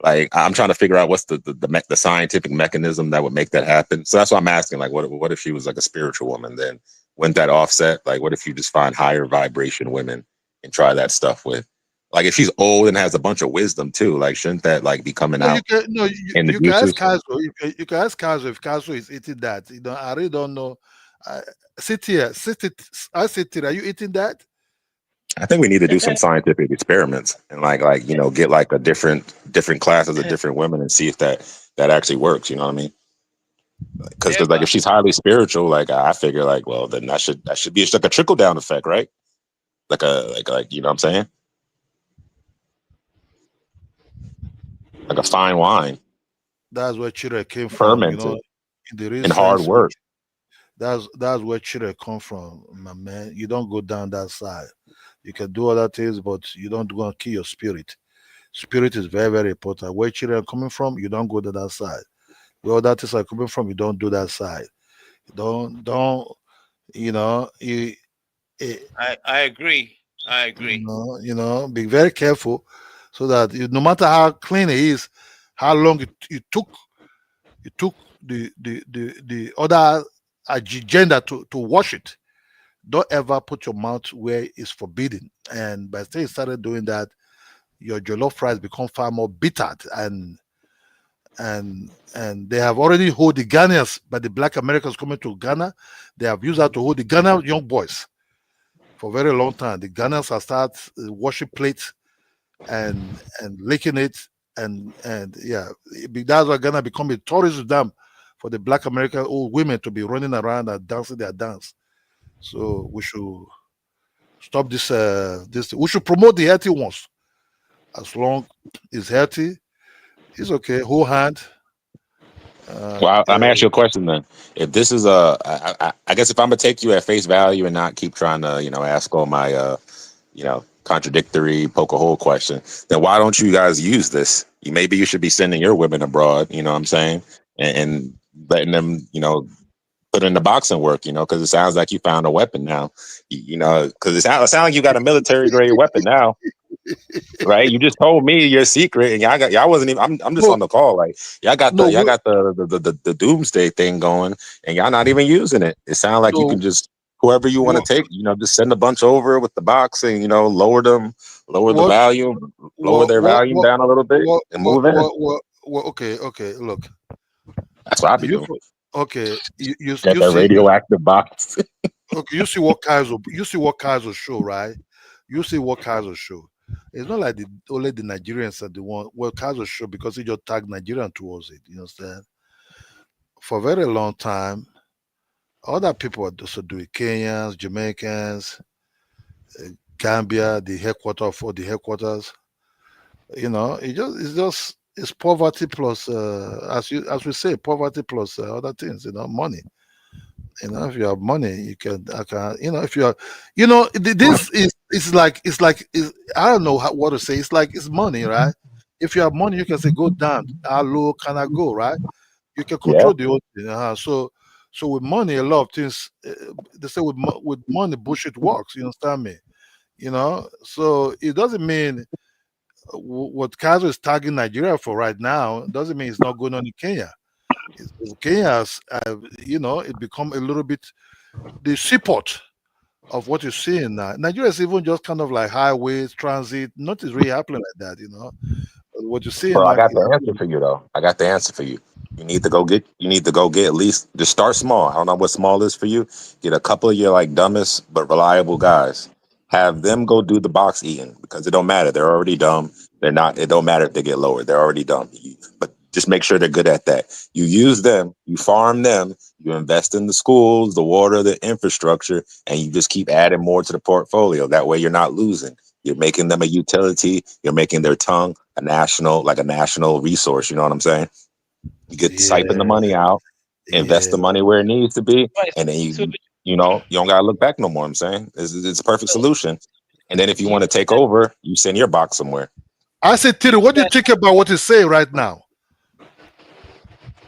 Like I'm trying to figure out what's the scientific mechanism that would make that happen. So that's why I'm asking. Like, what if she was like a spiritual woman? Then wouldn't that offset? Like, what if you just find higher vibration women and try that stuff with? Like, if she's old and has a bunch of wisdom too, like, shouldn't that like be coming No, you out can in the you can ask juices? Kazo. You can ask Kazo if Kazo is eating that. I really don't know. Sit here, I sit here. Are you eating that? I think we need to do some scientific experiments and get like a different classes of different women and see if that actually works. You know what I mean? Because like if she's highly spiritual, like I figure like well then that should be like a trickle down effect, right? Like you know what I'm saying? Like a fine wine, That's where Chile came from. fermented In the real and hard sense, work. that's where Chile come from, my man. You don't go down that side. You can do other things, but you don't go and kill your spirit. Spirit is very, very important. Where children are coming from, you don't go to that side. Where other things are coming from, you don't do that side. Don't you, eh, I agree. I agree. be very careful so that no matter how clean it is, how long it took the other agenda to wash it. Don't ever put your mouth where it's forbidden. And by the time you started doing that, your jollof rice become far more bitter, and they have already hold the Ghanaians, but the black Americans coming to Ghana, they have used that to hold the Ghana young boys for a very long time. The Ghanaians have started washing plates and licking it, and yeah, that's what gonna become a tourism dam for the Black American old women to be running around and dancing their dance. So we should stop this. This we should promote the healthy ones. As long it's healthy, it's okay. Whole hand. Well, I'm gonna ask you a question then. If this is I guess if I'm gonna take you at face value and not keep trying to, ask all my, contradictory poke a hole question, then why don't you guys use this? Maybe you should be sending your women abroad. You know what I'm saying, and letting them, put in the boxing work. Because it sounds like you found a weapon now. Because it sounds like you got a military grade weapon now. Right, you just told me your secret, and y'all wasn't even. I'm just No, on the call. Like no, y'all got the doomsday thing going, and y'all not even using it. It sounds like you no. can just whoever you want to What, take, just send a bunch over with the box, and lower the what, volume, lower their volume down a little bit, and move in. Okay, okay. Look, That's what I be you doing. okay. Get You that see. radioactive box. Okay, you see what Kaiser show, right? You see what Kaiser show. It's not like only the Nigerians are the one. Well, Kaiser show because he just tagged Nigerian towards it. You understand? For a very long time, other people are also doing Kenyans, Jamaicans, Gambia, the headquarters for the headquarters. It's poverty plus as we say, poverty plus other things. Money. If you have money, you can. I can. If you are, this is. I don't know what to say. It's like it's money, right? If you have money, you can say go down. How low can I go, right? You can Yeah. control the whole thing. So with money, a lot of things. They say with money, bullshit works. You understand me? So it doesn't mean what Kazo is tagging Nigeria for right now doesn't mean it's not going on in Kenya. Kenya's, it become a little bit the seaport of what you're seeing now. Nigeria is even just kind of like highways, transit. Nothing's really happening like that. What you're seeing Bro, I now got is the answer for you though. I got the answer for you. You need to go get at least just start small. I don't know what small is for you. Get a couple of your like dumbest but reliable guys. Have them go do the box eating because it don't matter. They're already dumb. They're not. It don't matter if they get lower. They're already dumb. But just make sure they're good at that. You use them. You farm them. You invest in the schools, the water, the infrastructure, and you just keep adding more to the portfolio. That way, you're not losing. You're making them a utility. You're making their tongue a national resource. You know what I'm saying? You get to siphon the yeah, money out, invest yeah. the money where it needs to be, Right. and then So, you don't gotta look back no more. I'm saying it's a perfect so solution. And then if you do you want to think take that? over, you send your box somewhere. I said, Tiri, what do you think about what you say right now?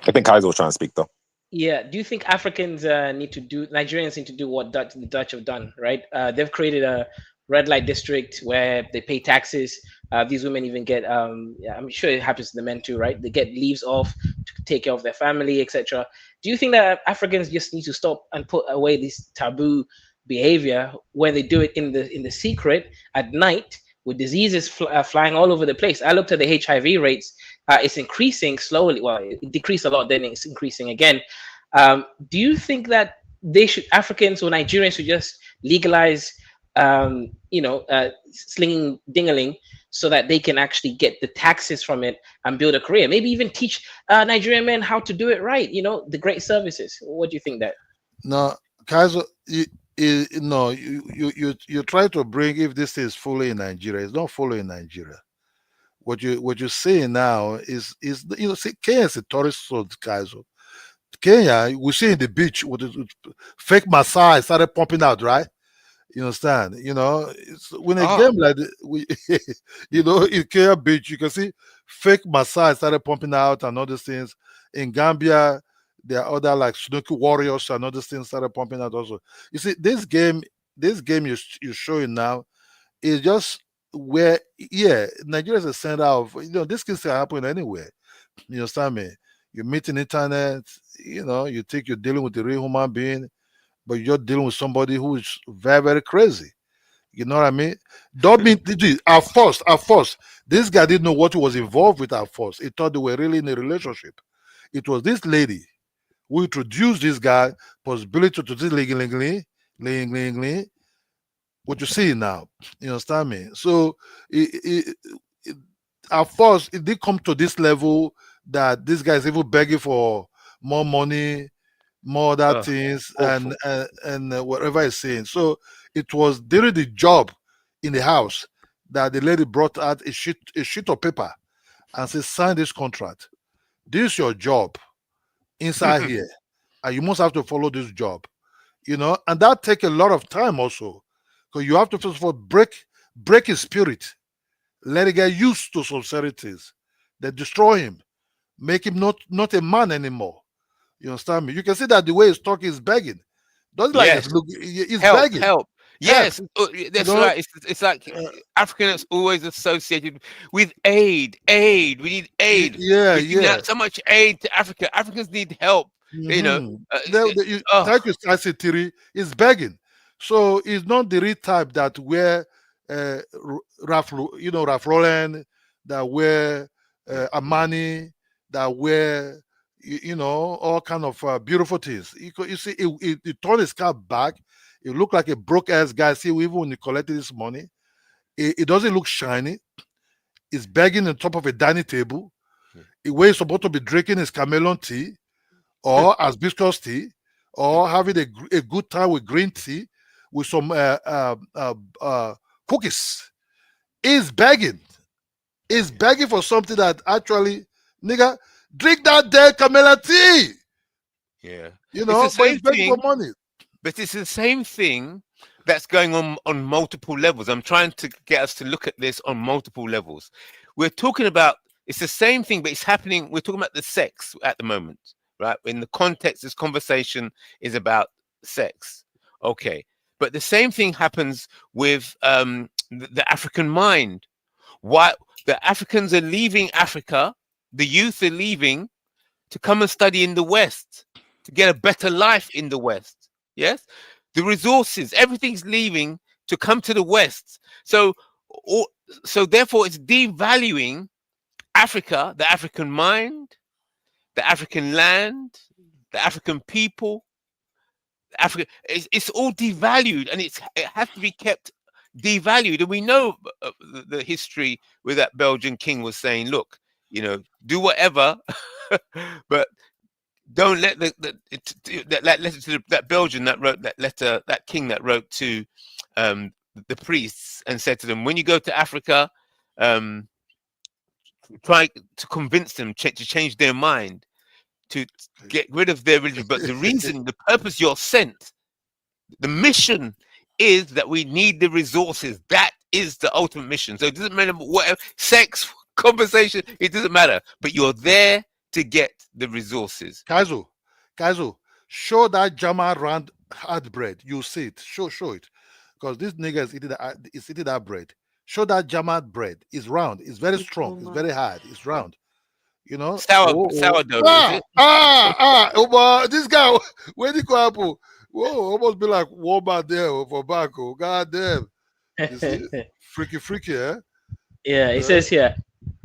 I think Kaiser was trying to speak though. Yeah, do you think Africans Nigerians need to do what the Dutch have done, right? They've created a red light district where they pay taxes. These women even get, yeah, I'm sure it happens to the men too, right? They get leaves off to take care of their family, etc. Do you think that Africans just need to stop and put away this taboo behavior when they do it in the secret at night with diseases flying all over the place? I looked at the HIV rates. It's increasing slowly. Well, it decreased a lot, then it's increasing again. Do you think that Africans or Nigerians should just legalize, slinging dingaling so that they can actually get the taxes from it and build a career? Maybe even teach Nigerian men how to do it right. The great services. What do you think that? No, Kaiser, no, you try to bring if this is fully in Nigeria. It's not fully in Nigeria. What you're saying now is see, Kenya is a tourist spot, Kaiser. Kenya, we see in the beach with fake Maasai started pumping out, right? You understand? When a Ah, game like we, in Kenya Beach, you can see fake Maasai started pumping out and other things. In Gambia, there are other like Snooki Warriors and other things started pumping out also. You see, this game you're showing now is just where, yeah, Nigeria is a center of, this can still happen anywhere. You understand me? You meet in internet, you think you're dealing with a real human being, but you're dealing with somebody who is very, very crazy. You know what I mean? Don't mean at first, this guy didn't know what he was involved with at first. He thought they were really in a relationship. It was this lady who introduced this guy possibility to this legally, what you see now. You understand me? So it, at first it did come to this level that this guy is even begging for more money, more other Oh, things, awful. and whatever he's saying. So it was during the job in the house that the lady brought out a sheet of paper and said, sign this contract. This is your job inside here, and you must have to follow this job. And that take a lot of time also, because you have to first of all break his spirit, let him get used to sinceritys that destroy him, make him not a man anymore. You understand me? You can see that the way he's talking is begging. Doesn't like Yes. it's look, he's Help, begging. help. Yes, You that's know, right. It's like African is always associated with aid. Aid. We need aid. yeah, We're giving yeah. out so much aid to Africa. Africans need help. You know. Oh, Thank you, Stacey Tiri. He's begging. So he's not the real type that wear Ralph Lauren, that wear Armani, that wear all kind of beautiful things. You see, he turned his car back. It looked like a broke ass guy. See, even when he collected this money, it doesn't look shiny. He's begging on top of a dining table. Where he's supposed to be drinking his chameleon tea or hibiscus tea, or having a good time with green tea with some cookies. He's begging. He's begging for something that actually, nigga, drink that damn chameleon tea. yeah. But he's begging for money. But it's the same thing that's going on multiple levels. I'm trying to get us to look at this on multiple levels. We're talking about, it's the same thing, but it's happening. We're talking about the sex at the moment, right? In the context, this conversation is about sex. Okay. But the same thing happens with the African mind. Why the Africans are leaving Africa, the youth are leaving to come and study in the West, to get a better life in the West. Yes, the resources, everything's leaving to come to the West. So therefore, it's devaluing Africa, the African mind, the African land, the African people. Africa, it's all devalued, and it has to be kept devalued. And we know the history where that Belgian king was saying, "Look, do whatever, but." Don't let that letter to that Belgian that wrote that letter, that king that wrote to the priests and said to them, when you go to Africa, try to convince them to change their mind, to get rid of their religion. But the reason, the purpose you're sent, the mission is that we need the resources. That is the ultimate mission. So it doesn't matter whatever sex, conversation, it doesn't matter. But you're there to get the resources. Kaizo, show that Jama round hard bread. You see it. Show it. Because this nigga is eating that bread. Show that Jama bread. It's round. It's very strong. It's very hard. It's round. Sourdough. Is it? This guy, where did he go apple? Whoa, almost be like Walmart there for Baco. God damn. You see? freaky, eh? Yeah, it says here,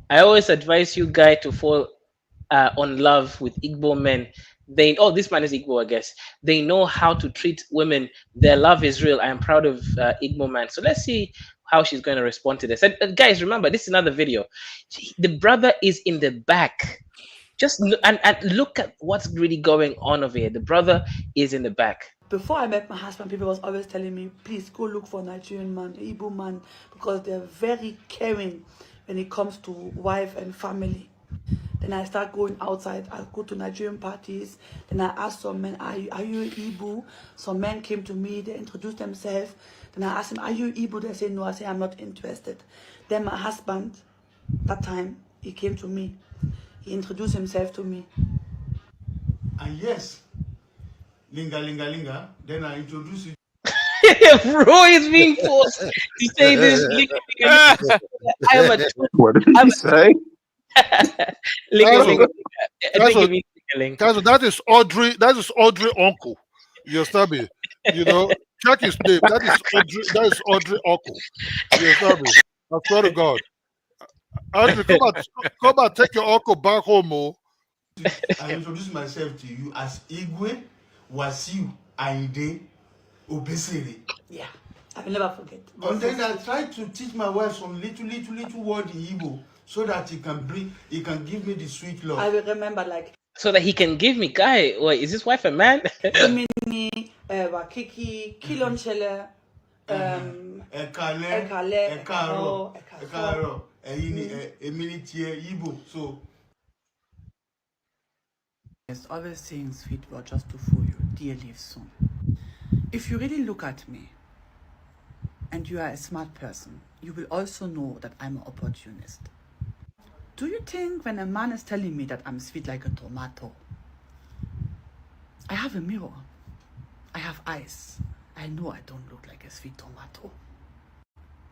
I always advise you guys to fall on love with Igbo men. This man is Igbo, I guess. They know how to treat women. Their love is real. I am proud of Igbo man. So let's see how she's going to respond to this. And guys, remember, this is another video. The brother is in the back. And look at what's really going on over here. The brother is in the back. Before I met my husband, people was always telling me, please go look for a Nigerian man, Igbo man, because they're very caring when it comes to wife and family. Then I start going outside. I go to Nigerian parties. Then I ask some men, are you Igbo? Some men came to me. They introduced themselves. Then I asked them, are you Igbo? They say no. I say I'm not interested. Then my husband, that time, he came to me. He introduced himself to me. And yes, linga. Then I introduce you. Bro is being forced to say this. What did he say? That is Audrey. That is Audrey uncle. You understand me? Check his name. That is Audrey uncle. You understand me? I swear to God. Audrey, come on, take your uncle back home, oh. I introduce myself to you as Igwe Wasiu Ainde Obesere. Yeah. I will never forget. And then I tried to teach my wife some little word in Igbo so that he can give me the sweet love. I will remember like So that he can give me guy. Wait, is his wife a man? Imini, Wakiki, Kilonchele, Ekale, Ekaro, Emilitier, Igbo. So it's always saying sweet word just to fool you. Dear live soon. If you really look at me and you are a smart person, you will also know that I'm an opportunist. Do you think when a man is telling me that I'm sweet like a tomato, I have a mirror, I have eyes, I know I don't look like a sweet tomato.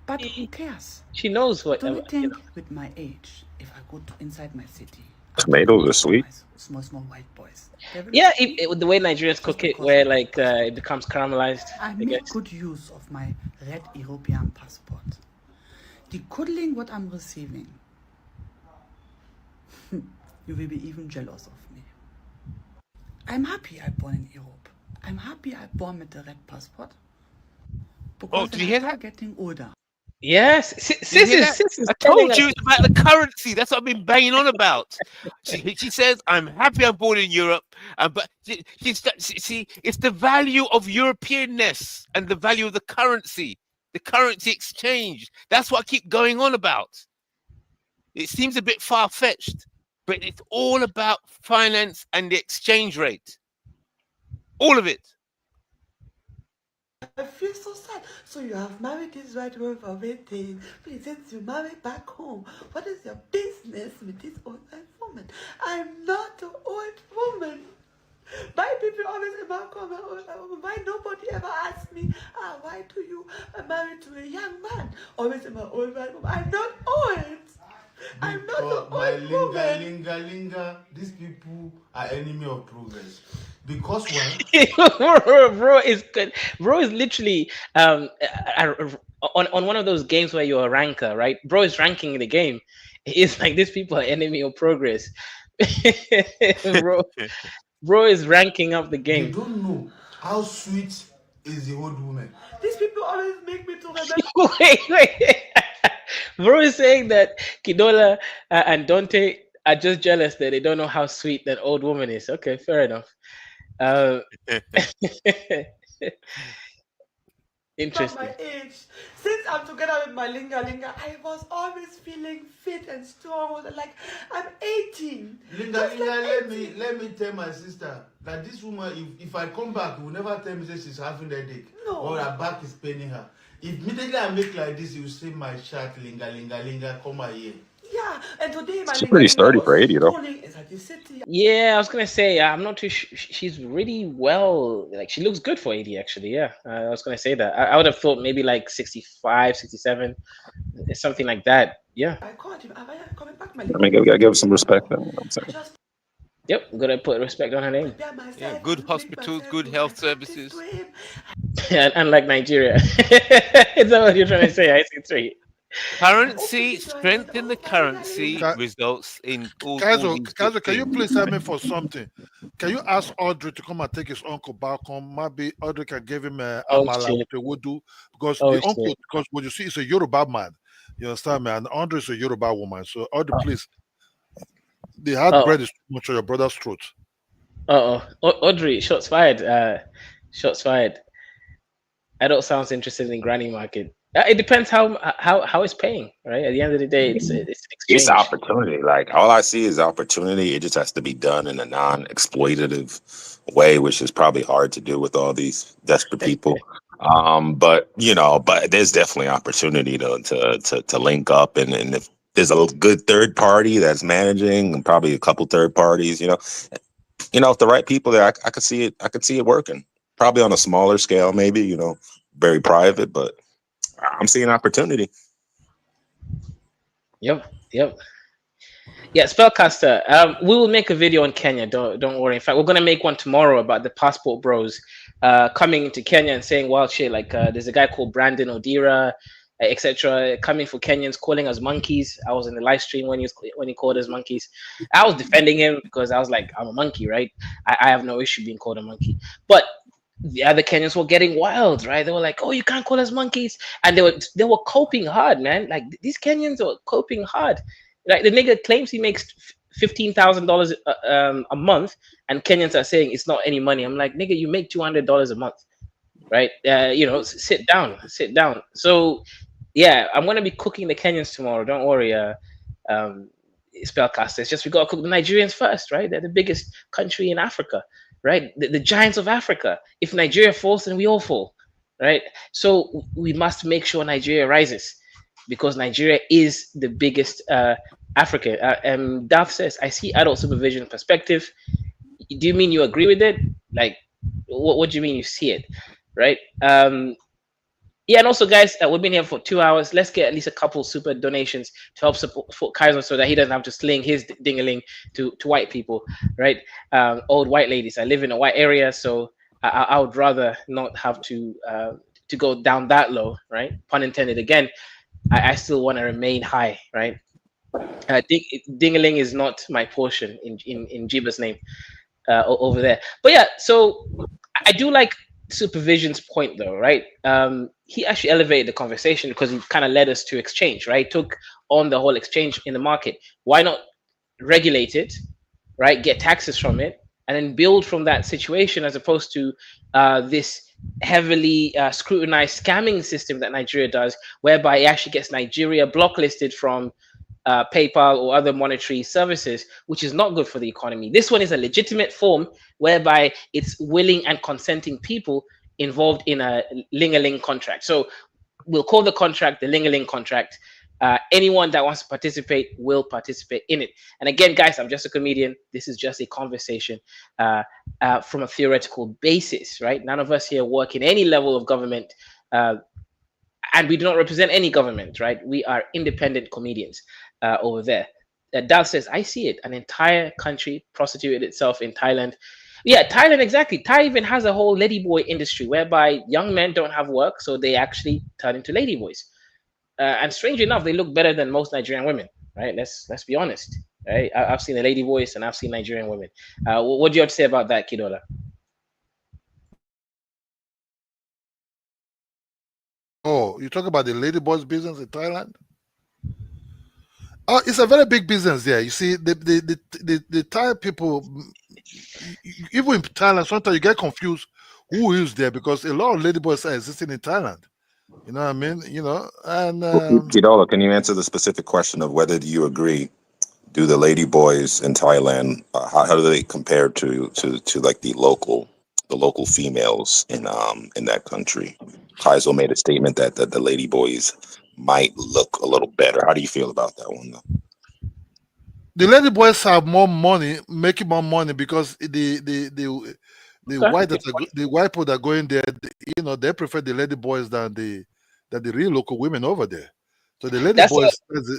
But who cares? She knows what. Do you think with my age, if I go to inside my city, Tomatoes are sweet. small white boys? Yeah, the way Nigerians cook it, where like it becomes caramelized. I make good use of my red European passport. The cuddling what I'm receiving, you will be even jealous of me. I'm happy I born in Europe. I'm happy I born with the red passport. Because did you hear that? Getting older. Yes, sis is I told you it's about the currency. That's what I've been banging on about. She says, "I'm happy I'm born in Europe," but see, it's the value of Europeanness and the value of the currency exchange. That's what I keep going on about. It seems a bit far-fetched, but it's all about finance and the exchange rate. All of it. I feel so sad. So you have married this white woman for waiting. Please, since you married back home, what is your business with this old white woman? I'm not an old woman. My people always about an old woman. Why nobody ever asked me, why do you married to a young man? Always about old white woman. I'm not old. I'm not an old woman. Linga, these people are enemy of progress. Because why? Bro is good. Bro is literally on one of those games where you're a ranker, right? Bro is ranking the game. It's like these people are enemy of progress. bro is ranking up the game. They don't know how sweet is the old woman. These people always make me to remember. wait. Bro is saying that Kidola and Dante are just jealous that they don't know how sweet that old woman is. Okay, fair enough. Interesting. From my age, since I'm together with my linga, I was always feeling fit and strong. Like I'm 18. Let me tell my sister that this woman, if I come back, will never tell me that she's having a headache or her back is paining her. Immediately I make like this, you see my shirt, linga, come here. Yeah, and today my She's pretty sturdy for 80 though. Yeah, I was gonna say I'm not too. She's really well. Like she looks good for 80 actually. Yeah, I was gonna say that. I would have thought maybe like 65, 67, something like that. Yeah. I called him. Coming back, my I mean, we gotta give her some respect. Though, you know what I'm saying? Yep, gotta put respect on her name. Yeah, good hospitals, good health services. Unlike Nigeria. Is that what you're trying to say? I see three. Currency, strength in the currency results in all Kazo, can you please help me for something? Can you ask Audrey to come and take his uncle back home? Maybe Audrey can give him a amala with a wudu because the uncle, because what you see is a Yoruba man. You understand me? And Audrey is a Yoruba woman. So Audrey, please. The hard bread is too much on your brother's throat. Audrey, shots fired. Shots fired. Adult sounds interested in granny market. It depends how it's paying, right? At the end of the day, it's It's opportunity. Like all I see is opportunity. It just has to be done in a non-exploitative way, which is probably hard to do with all these desperate people. But there's definitely opportunity to link up, and if there's a good third party that's managing, and probably a couple third parties, if the right people there, I could see it. I could see it working. Probably on a smaller scale, maybe very private, but I'm seeing opportunity. Yep. Yeah, Spellcaster. We will make a video on Kenya. Don't worry. In fact, we're gonna make one tomorrow about the passport bros coming into Kenya and saying wild shit. Like there's a guy called Brandon Odira, etc. coming for Kenyans, calling us monkeys. I was in the live stream when he called us monkeys. I was defending him because I was like, I'm a monkey, right? I have no issue being called a monkey. But the other Kenyans were getting wild, right? They were like, "Oh, you can't call us monkeys," and they were coping hard, man. Like these Kenyans were coping hard. Like the nigga claims he makes $15,000 a month, and Kenyans are saying it's not any money. I'm like, nigga, you make $200 a month, right? Sit down, sit down. So yeah, I'm gonna be cooking the Kenyans tomorrow. Don't worry, um, spellcasters. Just we gotta cook the Nigerians first, right? They're the biggest country in Africa, right? The giants of Africa. If Nigeria falls, then we all fall, right? So we must make sure Nigeria rises because Nigeria is the biggest Africa. Daf says, I see adult supervision perspective. Do you mean you agree with it? Like, what do you mean you see it, right? Yeah, and also, guys, we've been here for 2 hours. Let's get at least a couple super donations to help support Kaiser so that he doesn't have to sling his dingaling to white people, right? Old white ladies. I live in a white area, so I would rather not have to go down that low, right? Pun intended. Again, I still want to remain high, right? I think dingaling is not my portion in Jiba's name over there. But yeah, so I do like Supervision's point though, right? He actually elevated the conversation because he kind of led us to exchange, right? Took on the whole exchange in the market. Why not regulate it, right? Get taxes from it, and then build from that situation as opposed to this heavily scrutinized scamming system that Nigeria does, whereby it actually gets Nigeria blocklisted from PayPal or other monetary services, which is not good for the economy. This one is a legitimate form whereby it's willing and consenting people involved in a ling-a-ling contract. So we'll call the contract the ling-a-ling contract. Anyone that wants to participate will participate in it. And again, guys, I'm just a comedian. This is just a conversation from a theoretical basis, right? None of us here work in any level of government. And we do not represent any government, right? We are independent comedians over there. Dal says, I see it. An entire country prostituted itself in Thailand. Yeah, Thailand, exactly. Thai even has a whole ladyboy industry whereby young men don't have work, so they actually turn into ladyboys. And strangely enough, they look better than most Nigerian women, right? Let's be honest, right? I've seen the ladyboys and I've seen Nigerian women. What do you have to say about that, Kidola? Oh, you talk about the ladyboys business in Thailand? Oh, it's a very big business there. You see, the Thai people, even in Thailand, sometimes you get confused who is there because a lot of ladyboys are existing in Thailand. You know what I mean? And Kidola, can you answer the specific question of whether you agree? Do the lady boys in Thailand how do they compare to like the local females in that country? Kaizo made a statement that the lady boys might look a little better. How do you feel about that one, though? the ladyboys have more money, making more money because the white people that are going there, they prefer the ladyboys than the real local women over there. So the ladyboys,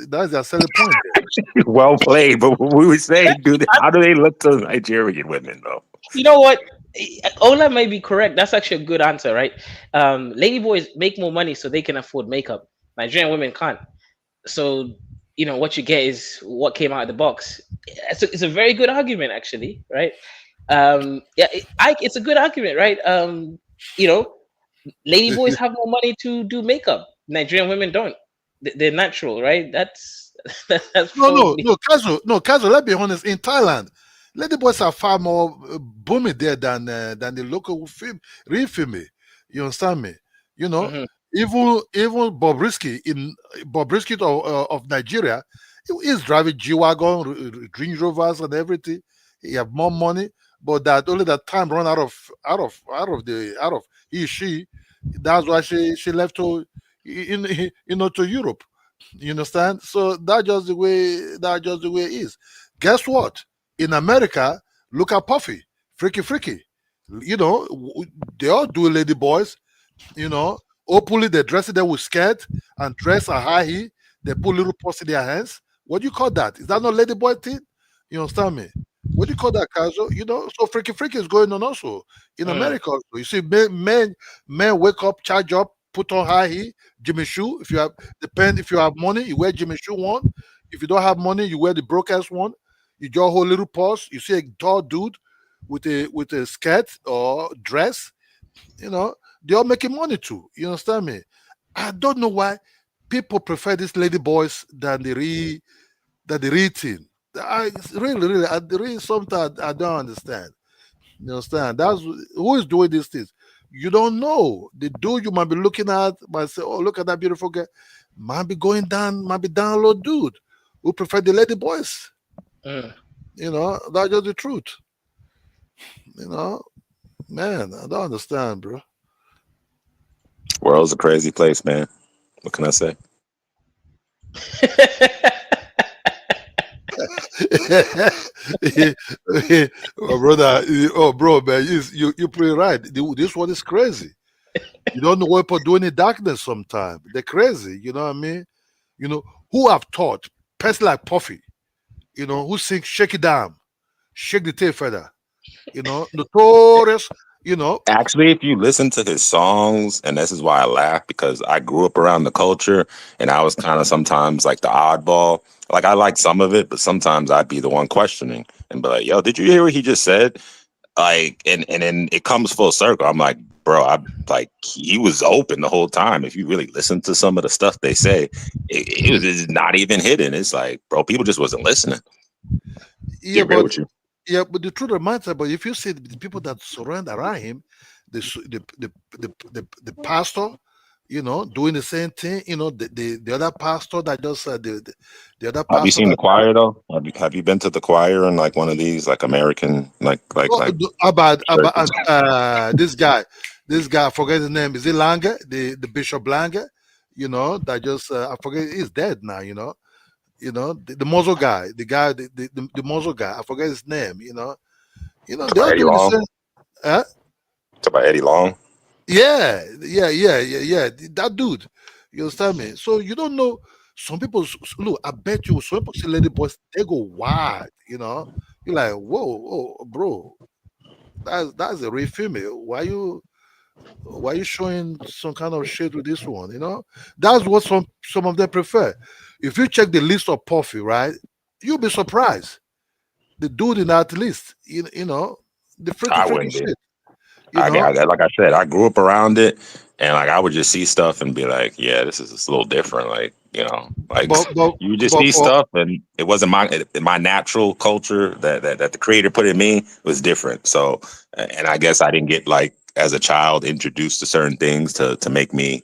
that's their selling point there. Well played, but we were saying, how do they look to Nigerian women, though? You know what? Ola may be correct. That's actually a good answer, right? Ladyboys make more money so they can afford makeup. Nigerian women can't. So, what you get is what came out of the box. It's a very good argument, actually, right? Yeah, it's a good argument, right? Ladyboys have more money to do makeup. Nigerian women don't. They're natural, right? That's no, Kazu. Let's be honest. In Thailand, ladyboys are far more booming there than the local real female. You understand me? Mm-hmm. Even Bobrisky of Nigeria, he is driving G-Wagon, Range Rovers, and everything. He have more money, but that only that time run out of she. That's why she left to to Europe. You understand? So that's just the way it is. Guess what? In America, look at Puffy, Freaky. They all do lady boys. Openly they dress them with skirt and dress a high heel. They put little purse in their hands. What do you call that? Is that not lady boy thing? You understand me? What do you call that, Kazo? So freaky is going on also in America. Also, you see, men wake up, charge up, put on high heel, Jimmy shoe. If you have money, you wear Jimmy shoe one. If you don't have money, you wear the brokers one. You just hold little purse. You see a tall dude with a skirt or dress, You know, they all making money too. You understand me? I don't know why people prefer these lady boys than the real thing. Really, sometimes I don't understand. You understand? That's who is doing these things. You don't know. The dude you might be looking at might say, "Oh, look at that beautiful girl." Might be going down, might be down low dude who prefer the lady boys. Mm. You know, that's just the truth. You know, man, I don't understand, bro. World's a crazy place, man. What can I say? Oh, brother, oh, bro, man, you pretty right. This one is crazy. You don't know what people doing in darkness sometimes. They're crazy. You know what I mean? You know, who have taught, person like Puffy, you know, who sings Shake It Down, Shake the Tail Feather, you know, notorious, you know. Actually, if you listen to his songs, and this is why I laugh because I grew up around the culture, and I was kind of sometimes like the oddball. Like I like some of it, but sometimes I'd be the one questioning and be like, "Yo, did you hear what he just said?" Like, and then it comes full circle. I'm like, bro, I like he was open the whole time. If you really listen to some of the stuff they say, it was it's not even hidden. It's like, bro, people just wasn't listening. Yeah, Get real but with you. yeah, but the truth of the matter, but if you see the people that surround around him, the pastor, you know, doing the same thing, you know, the other pastor that just the other Have you pastor seen the that choir though? Have you been to the choir in like one of these like American oh, like about churches? this guy, I forget his name. Is it Langer, the Bishop Langer? You know, that just I forget he's dead now. You know the muzzle guy, the guy, the muzzle guy. I forget his name. Talk They're about Eddie doing the Long. same. Huh? Talk about Eddie Long. Yeah. That dude. You understand me? So you don't know. Some people look. I bet you some people see lady boys. They go wild. You know. You're like, whoa, bro. That's a real female. Why you showing some kind of shade with this one? You know. That's what some of them prefer. If you check the list of Puffy, right, you'll be surprised. The dude in that list. You know, the freaky I freaky wouldn't be. shit. You know. Like I said, I grew up around it, and like I would just see stuff and be like, yeah, this is just a little different. Like like But but you just but see for stuff, and it wasn't my natural culture that the creator put in me was different. So, and I guess I didn't get like as a child introduced to certain things to make me,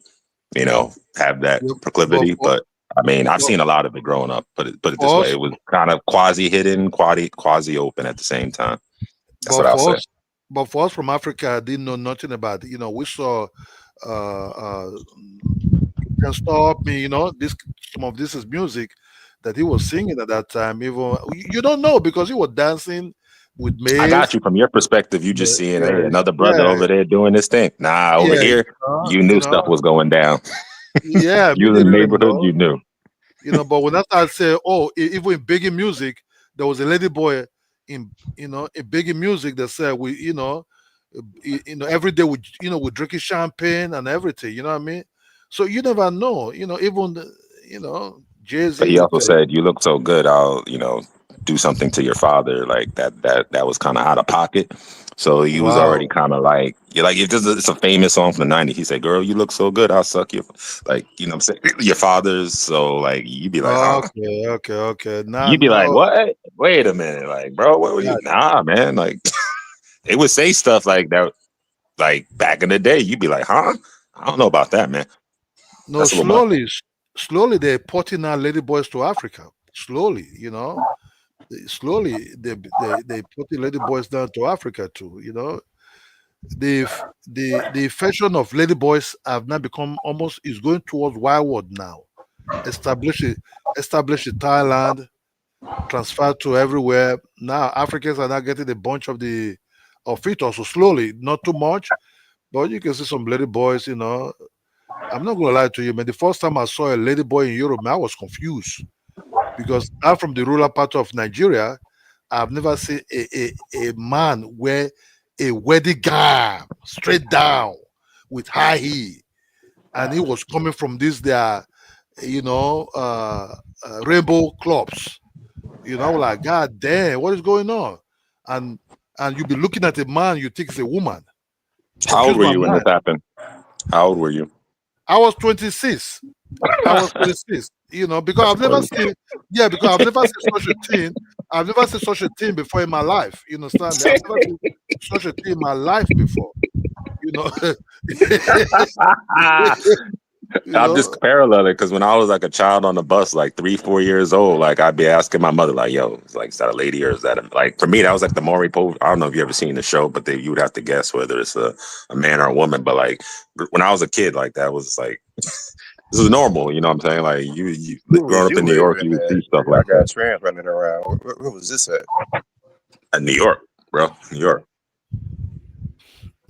have that but proclivity. for, But I mean, I've but seen a lot of it growing up. Put it this for way, us it was kind of quasi hidden, quasi open at the same time. That's But what I'll for say. us, but for us from Africa, I didn't know nothing about it. You know, we saw You Can Stop Me, you know, this some of this is music that he was singing at that time. Even you don't know because he was dancing with I got maids. you. From your perspective, you Yeah, just seeing, hey, yeah, another brother yeah, over there doing this thing. Nah, over yeah, here, you knew stuff was going down. yeah. Me You was in didn't the really neighborhood, know. you knew. But when I started saying, oh, even in Biggie music, there was a lady boy in Biggie music that said every day we drinking champagne and everything. You know what I mean? So you never know. Even Jay But Z he will also tell you. said, "You look so good. I'll, do something to your father." Like that was kind of out of pocket. So he was already Wow. kind of like, you're like, if it's a famous song from the '90s. He said, "Girl, you look so good. I'll suck your, like, what I'm saying, your father's." So like, you'd be like, huh? Okay. Nah, You'd be like, no. what? Wait a minute, like, bro, what were you? Yeah. Nah, man, like, they would say stuff like that, like back in the day. You'd be like, huh? I don't know about that, man. No, That's a little much. slowly they're porting our lady boys to Africa. Slowly, slowly they put the lady boys down to Africa too. The fashion of lady boys have now become almost is going towards wildwood now. Establish it, establish in Thailand, transfer to everywhere. Now Africans are now getting a bunch of it also slowly, not too much, but you can see some lady boys. I'm not gonna lie to you, man. The first time I saw a lady boy in Europe, man, I was confused because I'm from the rural part of Nigeria. I've never seen a man wear a wedding gown straight down with high heel, and he was coming from this their, rainbow clubs. I was like, God damn, what is going on? And and you be looking at a man, you think it's a woman. How old Confused were my you when this mind. happened? How old were you? I was 26. I was 26. Because That's I've never crazy. seen, yeah, because I've never seen such a thing. I've never seen such a thing before in my life. You understand me? I've never seen such a thing in my life before. You know, you I'm know. just paralleling because when I was like a child on the bus, like 3, 4 years old, like I'd be asking my mother, like, "Yo, is that a lady or is that like?" For me, that was like the Maury Povich. I don't know if you ever seen the show, but you would have to guess whether it's a man or a woman. But like when I was a kid, like that was like this is normal. You know what I'm saying? Like you Where growing was up you in New York, living you would at? see stuff I like got that. trans running around. Where was this at? New York, bro, New York.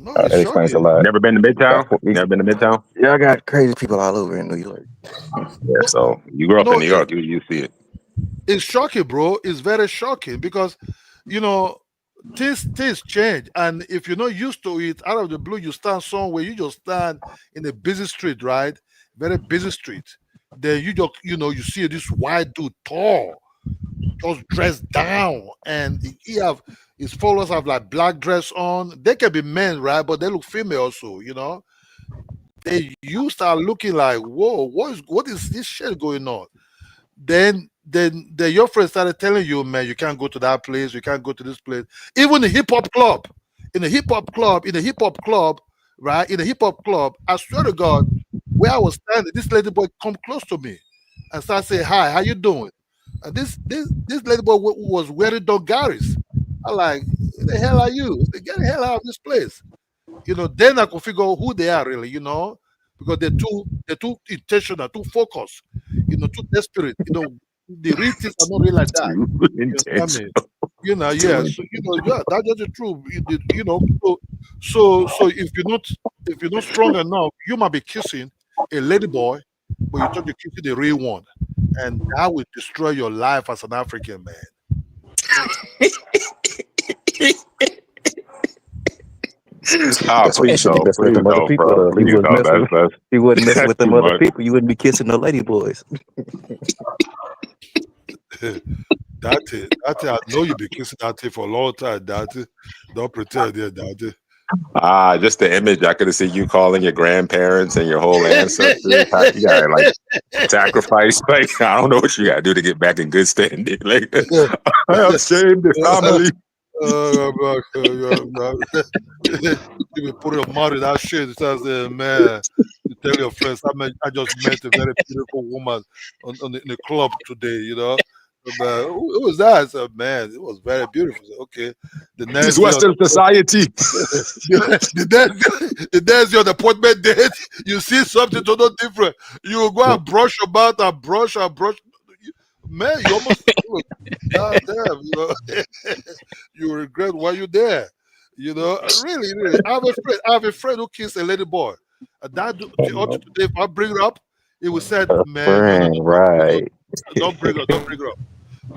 No, it's That explains a shocking. lot. Never been to Got, Midtown? Never been to Midtown? yeah, I got crazy people all over in New York. Yeah. No, So you grew up in no, New York, you see it. it's shocking, bro. It's very shocking because, you know, things change, and if you're not used to it, out of the blue, you stand somewhere. You just stand in a busy street, right? Very busy street. Then you see this white dude, tall, just dressed down, and he have his followers have like black dress on. They can be men, right? But they look female also. You start looking like, whoa, what is this shit going on? Then your friends started telling you, man, you can't go to that place, you can't go to this place. Even the hip hop club, right? In the hip hop club, I swear to God, where I was standing, this lady boy come close to me and start saying, "Hi, how you doing?" And this lady boy was wearing Garis. I like, who the hell are you? I said, get the hell out of this place. Then I could figure out who they are really, because they're too intentional, too focused, too desperate. The real things are not really like that. Too You understand me? intentional. Yeah. So yeah, that's just the truth. So if you're not strong enough, you might be kissing a lady boy, but you thought you're kissing the real one, and that will destroy your life as an African man. That's why you shouldn't be messing with them other people. bro. Though. If you Please wasn't don't. messing with, if you wasn't messing That's with them too other much. people, you wouldn't be kissing no lady boys. That I know you be kissing that for a long time. Don't pretend, yeah, that. Just the image. I could have seen you calling your grandparents and your whole ancestors. You gotta like sacrifice. Like I don't know what you gotta do to get back in good standing. Like I have shamed the family. You be putting your mouth in that shit. It says, man, you tell your friends, I just met a very beautiful woman in the club today, Man, who was that? I said, man, it was very beautiful. I said, okay. The This next day, Western society. the next day on the appointment date, you see something totally different. You go and brush your mouth and brush. Man, you almost God damn, you regret why you there. Really, really. I have a friend who kissed a lady boy. And today, if I bring it up, he will say, man, no, no, Friend, no, no, right? don't bring it up, don't bring it up.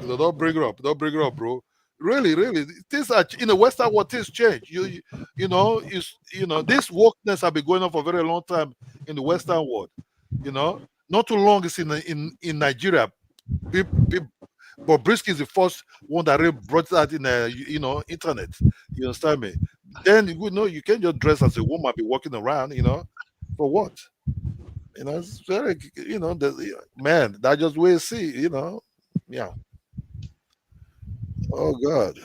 Don't bring it up, don't bring it up, bro. Really, really. Things are in the Western world, things change. This wokeness have been going on for a very long time in the Western world. Not too long it's in Nigeria. But Brisky is the first one that really brought that in internet. You understand me? Then you can't just dress as a woman, be walking around, for what? It's very, man, that just way to see, yeah. Oh God.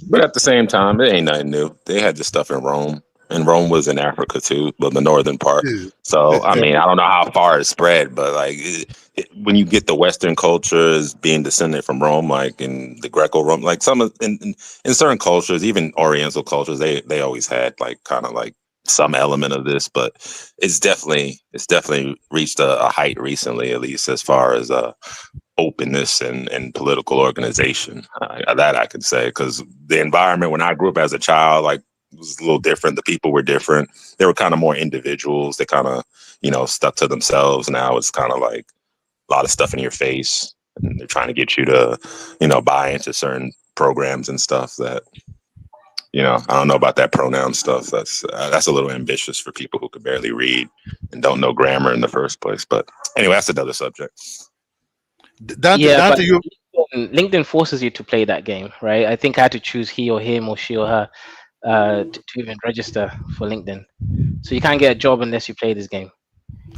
But at the same time, it ain't nothing new. They had this stuff in Rome, and Rome was in Africa too, but the northern part. So I mean, I don't know how far it spread, but like when you get the Western cultures being descended from Rome, like in the Greco-Rome, like in certain cultures, even Oriental cultures, they always had like kind of like some element of this, but it's definitely reached a height recently, at least as far as openness and political organization. That I could say, because the environment when I grew up as a child, like was a little different. The people were different. They were kind of more individuals. They kind of, stuck to themselves. Now it's kind of like a lot of stuff in your face, and they're trying to get you to, buy into certain programs and stuff that, I don't know about that pronoun stuff. That's a little ambitious for people who could barely read and don't know grammar in the first place. But anyway, that's another subject. Yeah, but you LinkedIn forces you to play that game, right? I think I had to choose he or him or she or her. to even register for LinkedIn. So you can't get a job unless you play this game.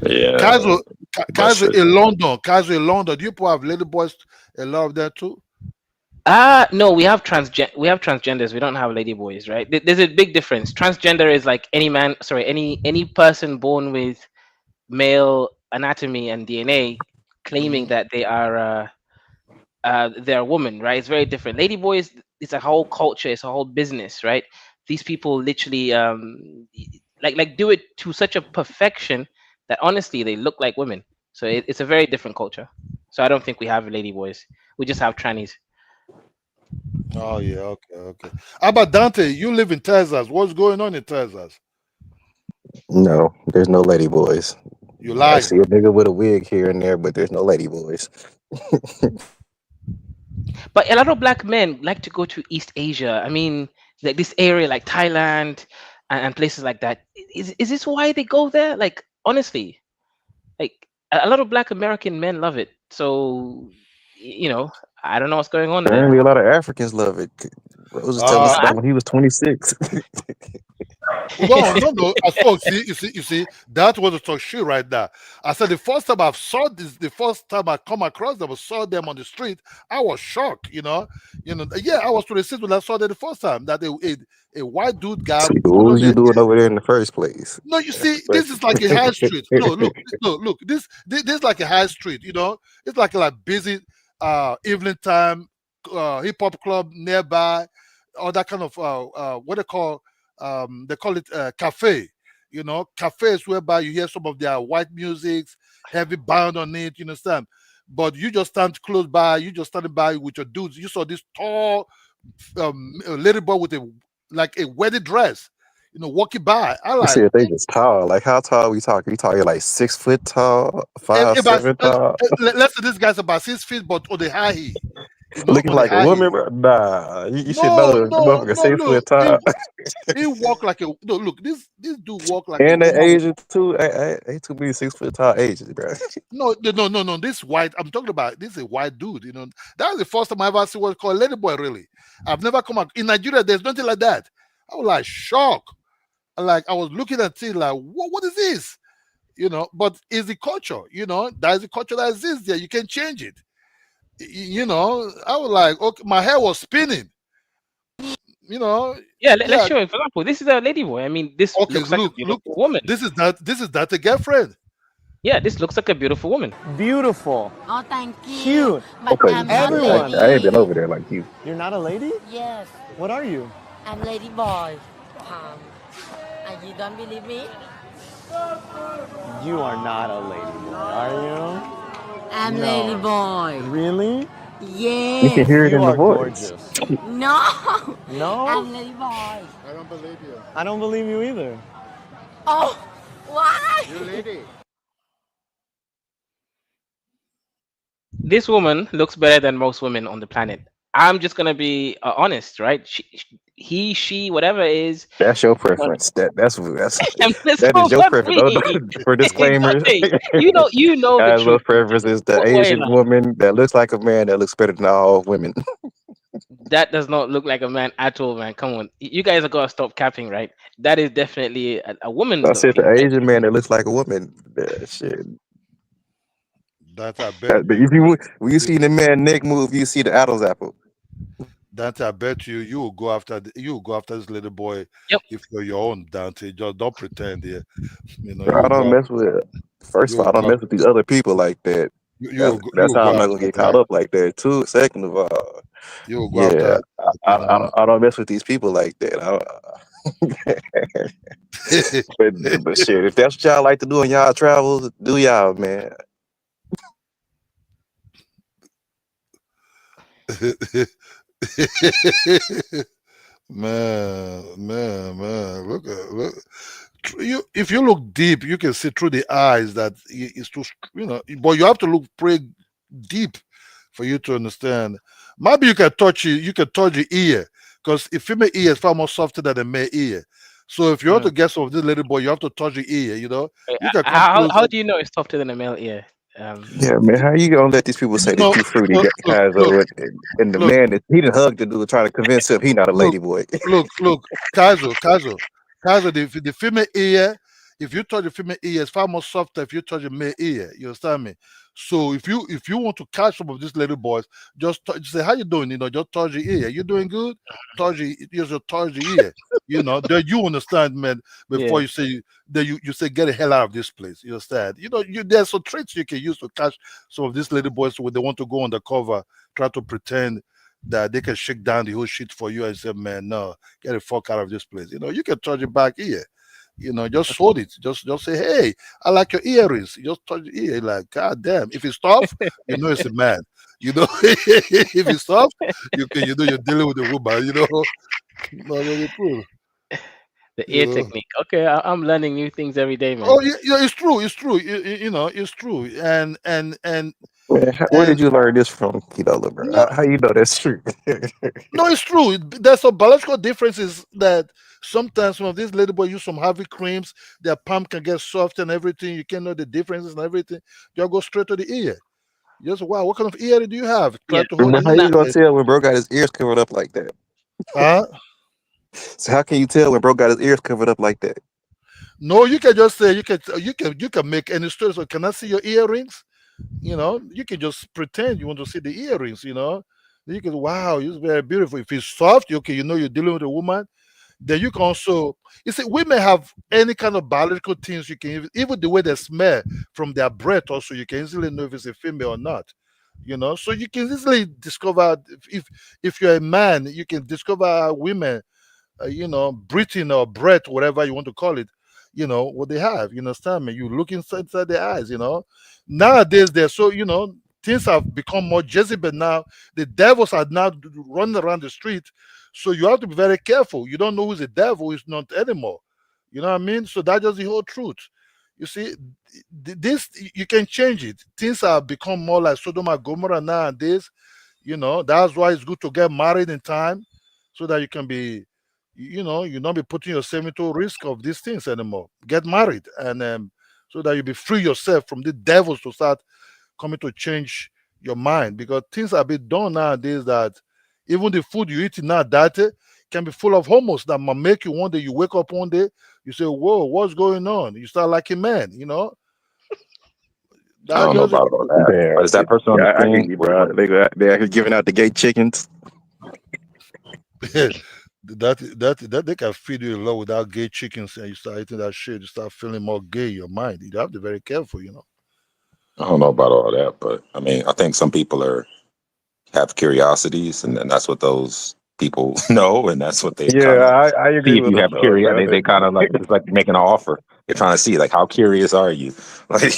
Yeah, Casual, but casual shit. in London, casual in London. Do you people have lady boys? A lot of that too. No, we have transgenders. We don't have ladyboys, right? There's a big difference. Transgender is like any man, sorry, any person born with male anatomy and DNA claiming Hmm. that they're a woman, right? It's very different. Ladyboys, it's a whole culture, it's a whole business, right? These people literally like do it to such a perfection that honestly they look like women. So it's a very different culture. So I don't think we have ladyboys. We just have trannies. Oh yeah, okay, okay. How about Dante? You live in Texas. What's going on in Texas? No, there's no lady boys. You I lying? see a nigga with a wig here and there, but there's no lady boys. But a lot of black men like to go to East Asia. I mean, like this area, like Thailand and places like that. Is this why they go there? Like honestly, like a lot of black American men love it. So you know, I don't know what's going on there. Apparently, a lot of Africans love it. Rose was telling us Uh, No, about when he was 26. no, no, no. I saw. See. That was a talk shit right there. I said the first time I saw this, the first time I come across them, saw them on the street, I was shocked. Yeah, I was 26 when I saw them the first time. That a white dude So got what put on was you the. doing over there in the first place? No, you That's see, the this is like a high street. No, question. look. This is like a high street. It's like busy evening time hip hop club nearby, or that kind of what they call it cafe. Cafes whereby you hear some of their white musics, heavy band on it. You understand? But you just stand close by. You just standing by with your dudes. You saw this tall lady boy with a wedding dress. Walking by. I You like. said they was tall. Like how tall we talking? We talking like 6 foot tall, five, About, 7 tall, let's say this guy's about 6 feet, but on the high heel. looking On the like a high heel. woman, bro. Nah, you should No, know the no, motherfucker no. 6 foot Look, tall, he walk like a no. Look, this dude walk like a and that woman with. Asian too. Ain't too many 6 foot tall Asians, bro. No. This white. I'm talking about. This is a white dude. That was the first time I ever see what's called ladyboy. Really, I've never come out in Nigeria. There's nothing like that. I was like shocked. Like I was looking at it like, what is this? But it's the culture. That is the culture that exists there. You can change it. I was like, okay, my hair was spinning. You know, Yeah, let's yeah. show it. For example, this is a ladyboy. I mean, this Okay, looks like a look. beautiful woman. This is that a girlfriend. Yeah, this looks like a beautiful woman. Beautiful. Oh, thank you. Cute. But Okay, I'm not Everyone. I ain't been lady. over there like you. You're not a lady? Yes, What are you? I'm lady boy. And you don't believe me? You are not a lady boy, are I'm you? lady boy. Really? You can Yes. hear it You in the are voice. gorgeous. No. No? I'm lady boy. I don't believe you. I don't believe you either. Oh, why? You lady. This woman looks better than most women on the planet. I'm just gonna be honest, right? She, whatever it is. That's your uh, preference. That's Let's that go is your for preference. Oh, me. for disclaimers, Dante, you know the guys, truth. little preference is the Wait, Asian woman that looks like a man that looks better than all women. that does not look like a man at all, man. Come on, you guys are gonna stop capping, right? That is definitely a woman's I look. said the Asian man that looks like a woman. Shit. That I bet. But if you when you see the man neck move, you see the Adam's apple. Dante, I bet you will go after you will go after this little boy Yep. if you're your own Dante. Just don't pretend here. You Bro, I will don't go. mess with. First You of all, will I don't go. mess with these other people like that. You That's will how I'm go not gonna after get caught that. up like that too. Second of all, You will go yeah, after. I don't mess with these people like that. But shit, if that's what y'all like to do in y'all travels, do y'all, man. Man. Look. If you look deep, you can see through the eyes that it's too. But you have to look pretty deep for you to understand. Maybe you can touch it. You can touch the ear because a female ear is far more softer than a male ear. So if you want Mm. to get some of this little boy, you have to touch the ear. Wait, You can come how close. do you know it's softer than a male ear? Yeah, man. How you gonna let these people say that No, you fruity, look, look, guys? look, And the look, man that he done hugged the dude trying to convince him he not a look, lady boy. look, Kazo, the female ear, if you touch the female ear, it's far more softer if you touch the male ear. You understand me? So if you want to catch some of these little boys, just say, how you doing? Just touch the ear. You doing good? Just touch the ear. Then you understand, man, before Yeah. you say that you say get the hell out of this place. You understand? There's some tricks you can use to catch some of these little boys when they want to go undercover, try to pretend that they can shake down the whole shit for you and say, man, no, get the fuck out of this place. You can touch it back here. Just hold it. Just say, hey, I like your earrings. You just touch the ear, like, god damn. If it's tough, it's a man. If it's soft, you're dealing with a woman. No, the truth. The You ear know. technique. Okay, I'm learning new things every day, man. Oh yeah, it's true. It's true. It's true. And Man, where did you learn this from, Kilo, bro? no, How you know that's true? no, it's true. There's some biological differences that sometimes some of these little boys use some heavy creams. Their palm can get soft and everything. You can know the differences and everything. They'll go straight to the ear. Just wow, what kind of ear do you have? Yeah, Try to hold But it how in. you gonna tell when bro got his ears covered up like that? Huh? So how can you tell when bro got his ears covered up like that? No, you can just say you can make any story. So can I see your earrings? You can just pretend you want to see the earrings. You can wow, it's very beautiful. If it's soft, okay, you're dealing with a woman. Then you can also women have any kind of biological things you can even the way they smell from their breath also you can easily know if it's a female or not. So you can easily discover if you're a man, you can discover women breathing or breath, whatever you want to call it, what they have. You understand me? You look inside their eyes. Nowadays, they're so, things have become more Jezebel now. The devils are now running around the street. So you have to be very careful. You don't know who's the devil, who's not anymore. You know what I mean? So that's just the whole truth. You see, this, you can change it. Things have become more like Sodom and Gomorrah nowadays. That's why it's good to get married in time so that you can be, you not be putting yourself into risk of these things anymore. Get married and so that you be free yourself from the devils to start coming to change your mind, because things are being done nowadays that even the food you eat now that can be full of hormones that might make you one day you wake up one day, you say, whoa, what's going on? You start liking men. I That don't know just the about all truth. that. Yeah, But is that person on the I hear screen? you, bro. They out here giving out the gay chickens. that they can feed you a lot without gay chickens, and you start eating that shit, you start feeling more gay in your mind. You have to be very careful. I don't know about all that, but I mean, I think some people have curiosities, and then that's what those people know, and that's what they kind Yeah, of I see. agree If with you them have though, curiosity, brother. they kind of like it's like making an offer. They're trying to see like how curious are you, like,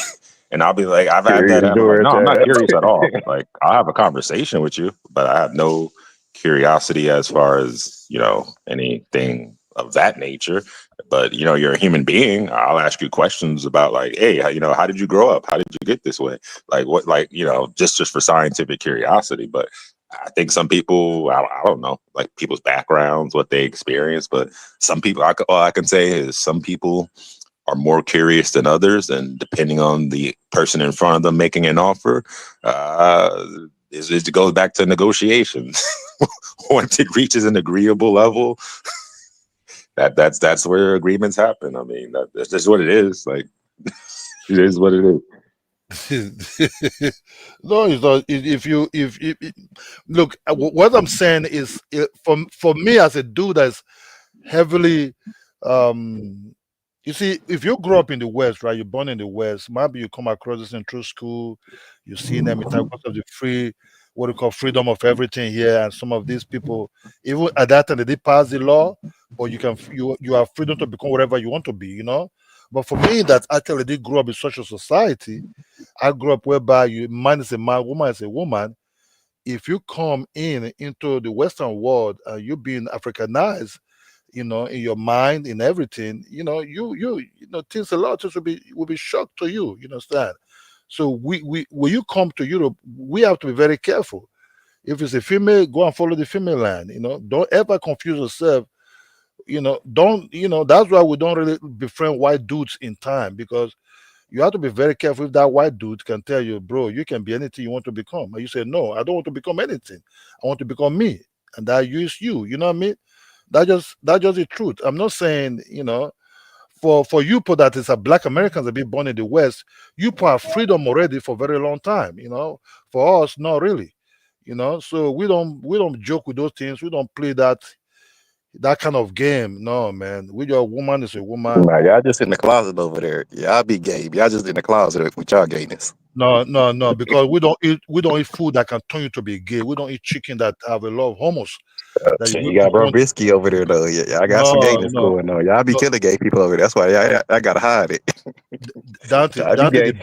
and I'll be like, I've had that. Curious I'm like, George no, I'm not ass. curious at all. Like, I'll have a conversation with you, but I have no curiosity as far as anything of that nature. But you're a human being. I'll ask you questions about like, hey, how did you grow up? How did you get this way? Like what, like just for scientific curiosity. But I think some people, I don't know, like people's backgrounds, what they experience. But some people, all I can say is some people are more curious than others, and depending on the person in front of them making an offer, it goes back to negotiations. Once it reaches an agreeable level, that's where agreements happen. I mean, that's just what it is. Like, it is what it is. No, it's not. If look, what I'm saying is, for me as a dude that's heavily, um, you see, if you grow up in the West, right, you're born in the West, maybe you come across this in through school, you see them in terms of the free, what we call freedom of everything here, and some of these people, even at that time, they did pass the law, but you have freedom to become whatever you want to be. But for me, that actually did grow up in such a society, I grew up whereby man is a man, woman is a woman. If you come into the Western world, you being Africanized, in your mind, in everything, things, a lot of things will be shocked to you. You understand? So we when you come to Europe, we have to be very careful. If it's a female, go and follow the female line. Don't ever confuse yourself. Don't. That's why we don't really befriend white dudes in time, because You have to be very careful if that white dude can tell you, bro, you can be anything you want to become. And you say, no, I don't want to become anything. I want to become me. And that you is you. You know what I mean? That's just the truth. I'm not saying, for you put that it's a black Americans that be born in the West, you put have freedom already for a very long time. For us, not really. So we don't joke with those things. We don't play that kind of game. No, man. We your woman is a woman. Nah, y'all just in the closet over there. Y'all be gay. Y'all just in the closet with y'all gayness. No, no, no, because we don't eat food that can turn you to be gay. We don't eat chicken that have a lot of hormones that Shit, you, you you got don't. Brisky over there though. Yeah, y'all got some No, gayness no, going on. Y'all be no. killing gay people over there. That's why I gotta hide it. Dante, Y'all be Dante, gay.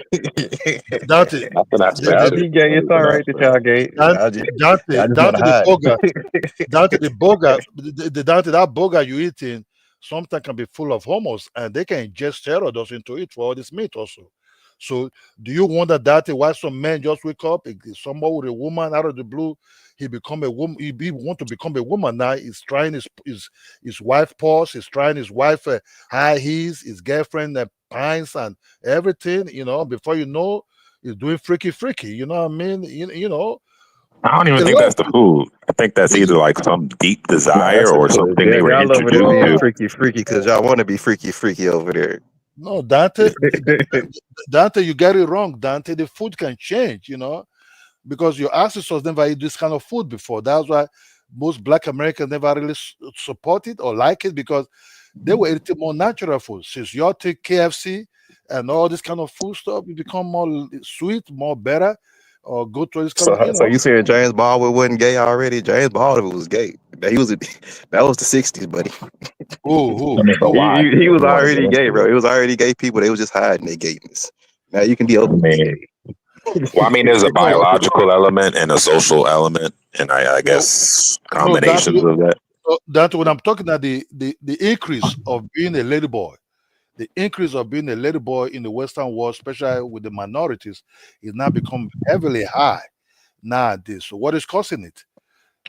Dante, Nothing I Y'all special. be gay. It's all Nothing I right that y'all gay. Dante, Y'all just want Dante to the hide boga, it. Dante the boga, the Dante that boga you eating sometimes can be full of hormones, and they can inject steroids into it for all this meat also. So, do you wonder that why some men just wake up, someone with a woman out of the blue, he become a woman, he want to become a woman now. He's trying his wife purse, he's trying his wife high heels, his girlfriend pants and everything. Before you know, he's doing freaky. You know what I mean? I don't even A think lot of that's the food. I think that's either people. like some deep Nah, desire that's the or food. something Yeah, they were y'all over there introduced being to. No, freaky because y'all want to be freaky over there. no, Dante, you get it wrong, Dante. The food can change, because your ancestors never eat this kind of food before. That's why most Black Americans never really support it or like it because they were eating more natural food. Since you all take KFC and all this kind of food stuff, you become more sweet, more better, or go to this kind of, So you saying James Baldwin wasn't gay already? James Baldwin was gay. He was that was the '60s, buddy. Who, I mean, but who? why? He If was you want to get already gay, into bro. it. It was already gay people. They was just hiding their gayness. Now you can be I openly mean, gay. well, I mean, there's a No, biological element and a social element, and I no, guess no, Dante. combinations of that. Dante, when I'm talking about the increase of being a lady boy, the increase of being a lady boy in the Western world, especially with the minorities, is now become heavily high nowadays. So what is causing it?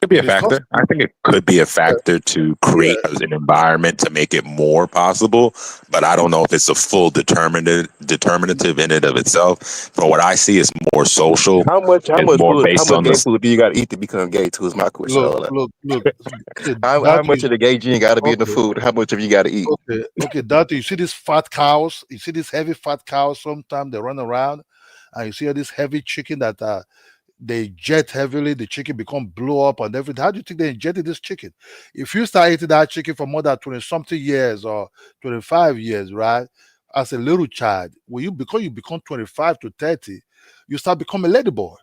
Could be a What is causing factor. I think it could be a it? factor to Yeah, create an environment to make it more possible, but I don't know if it's a full determinative in and of itself. From what I see, it's more social. How much? How It's much more food? How based much on gay this. food do you got to eat to become gay? Too is my question. look, Hold up. look, look. How That much of the gay gene got to be in the okay, food? How much of you got to eat? okay. That you see these fat cows, you see these heavy fat cows. Sometimes they run around, and you see all this heavy chicken that they jet heavily, the chicken become blow up and everything. How do you think they injected this chicken? If you start eating that chicken for more than 20 something years or 25 years, right? As a little child, when you become 25 to 30, you start becoming a lady boy.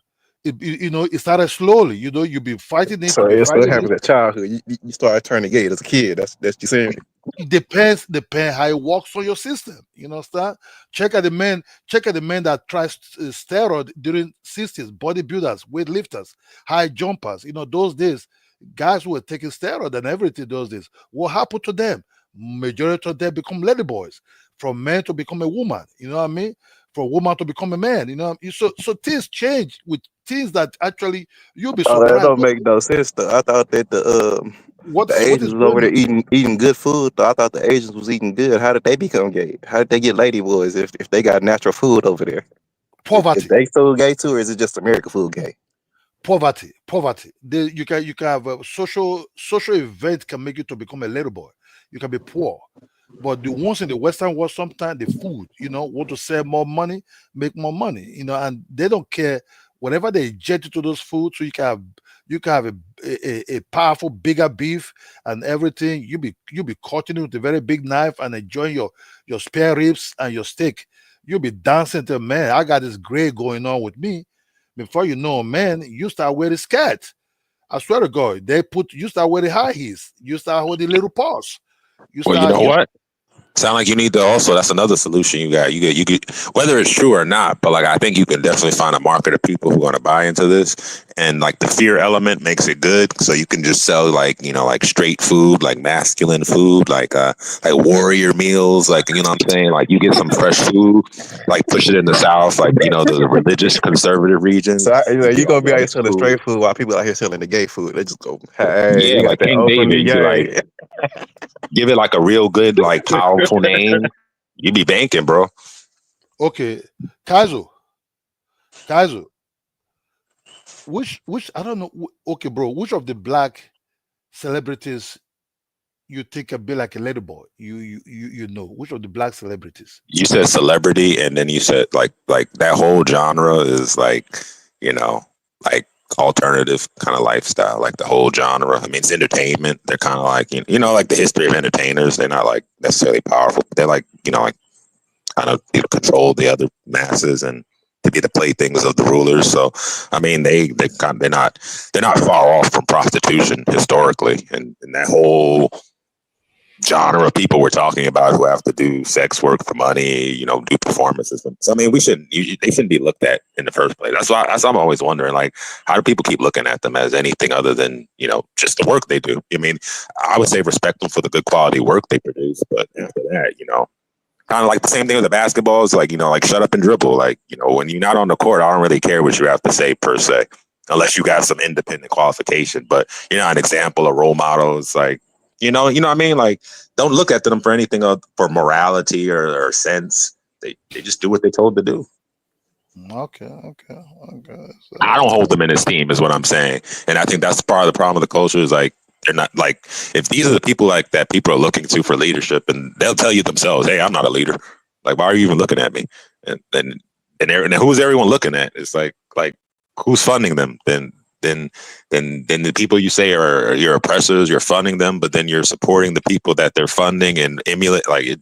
It started slowly, you've been fighting it, So you've been it still fighting it. happens at childhood. You start turning gay as a kid. That's you saying. It depends how it works on your system. You understand? Check out the men that try steroid during 60s, bodybuilders, weightlifters, high jumpers. Those days, guys who were taking steroid and everything those days. What happened to them? Majority of them become lady boys. From man to become a woman. You know what I mean? From woman to become a man. So things change with things that actually you'll be Oh, that surprised. don't make no sense though. I thought that the What Asians is was over going there on? eating good food. Though I thought the Asians was eating good. How did they become gay? How did they get lady boys if they got natural food over there? Is Poverty. they food gay too, or is it just American food gay? Poverty. You can have a social event can make you to become a little boy. You can be poor, but the ones in the Western world sometimes the food, want to sell more money, make more money, and they don't care whenever they inject into those foods. So you can have a powerful bigger beef and everything. You be cutting it with a very big knife and enjoying your spare ribs and your steak. You'll be dancing to, man, I got this gray going on with me. Before you know, man, you start wearing skirts. I swear to God, you start wearing high heels. You start holding little paws. You Well, you start know you what? Sound like you need to also. That's another solution you got. You get whether it's true or not, but like I think you can definitely find a market of people who are going to buy into this, and like the fear element makes it good. So you can just sell like straight food, like masculine food, like warrior meals, like what I'm saying. Like you get some fresh food, like push it in the South, like the religious conservative regions. So You you get gonna like be out all here this selling food. straight food while people out here selling the gay food. They just go, hey, Yeah, you got like that King openly David. You could like gay. give it like a real good, like powerful name. You be banking, bro. Okay, Kazu, Kazu, which I don't know. Okay, bro, which of the black celebrities you think can be like a little boy? You know which of the black celebrities? You said celebrity, and then you said like that whole genre is like, you know, like alternative kind of lifestyle, like the whole genre. I mean, it's entertainment. They're kind of like like the history of entertainers. They're not like necessarily powerful. But they're like like kind of control the other masses and to be the playthings of the rulers. So I mean, they're not far off from prostitution historically, and that whole genre of people we're talking about who have to do sex work for money, do performances. So I mean, they shouldn't be looked at in the first place. That's why I'm always wondering, like, how do people keep looking at them as anything other than just the work they do? I mean, I would say respect them for the good quality work they produce, but after that, kind of like the same thing with the basketball is like, like shut up and dribble. Like, when you're not on the court, I don't really care what you have to say per se, unless you got some independent qualification. But you're not an example, a role model. It's like, you know what I mean? Like, don't look at them for anything for morality or sense. They just do what they told to do. Okay. I don't hold them in esteem, is what I'm saying. And I think that's part of the problem with the culture is like, they're not like, if these are the people like that people are looking to for leadership, and they'll tell you themselves, hey, I'm not a leader. Like, why are you even looking at me? And who's everyone looking at? It's like who's funding them? Then the people you say are your oppressors, you're funding them, but then you're supporting the people that they're funding and emulate. It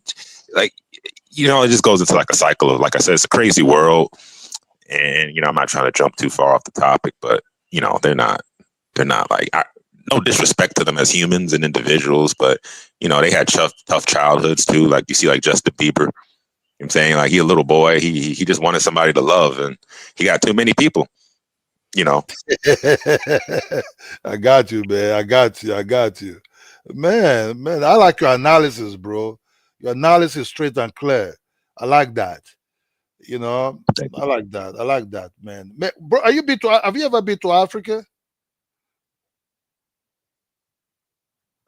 just goes into like a cycle of, like I said, it's a crazy world. And I'm not trying to jump too far off the topic, but they're not like, no disrespect to them as humans and individuals, but they had tough childhoods too. Like you see, like Justin Bieber. I'm saying, like, he a little boy, he just wanted somebody to love, and he got too many people. I got you, man. I got you. Man, I like your analysis, bro. Your analysis is straight and clear. I like that. I like that, man. Bro, have you ever been to Africa?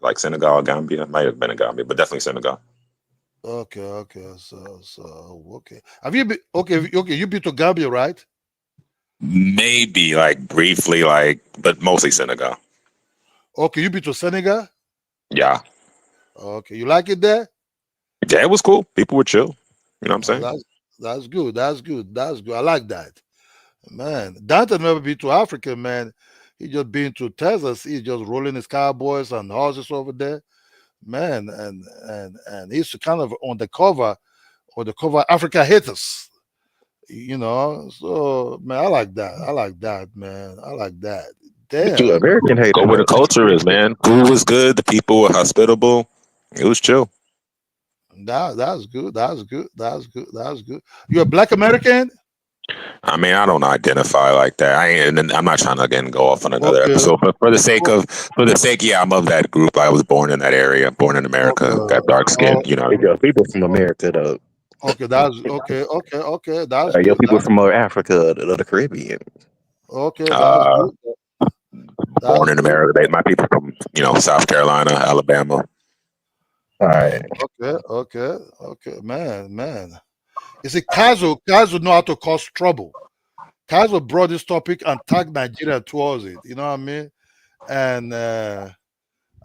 Like Senegal, Gambia, might have been in Gambia, but definitely Senegal. Okay. So okay. Have you been okay? You been to Gambia, right? Maybe like briefly, but mostly Senegal. Okay, you been to Senegal? Yeah. Okay, you like it there? Yeah, it was cool. People were chill. You know what I'm saying? That's good. That's good. I like that, man. Dante never been to Africa, man. He just been to Texas. He's just rolling his cowboys and horses over there, man. And he's kind of on the cover Africa haters. So man, I like that, man. I like that. Damn. You American hater. Go where the culture is, man. Food was good. The people were hospitable. It was chill. That's good. You're a Black American? I mean, I don't identify like that. I'm not trying to again go off on another episode, but for the sake, yeah, I'm of that group. I was born in that area, born in America, got dark skin. People from America, though. Okay, that's okay. That's Your good. people from Africa or the Caribbean. Okay, that's good. Born in America. My people from South Carolina, Alabama. All right. Okay, man. You see, Kazu know how to cause trouble. Kazu brought this topic and tagged Nigeria towards it. You know what I mean? And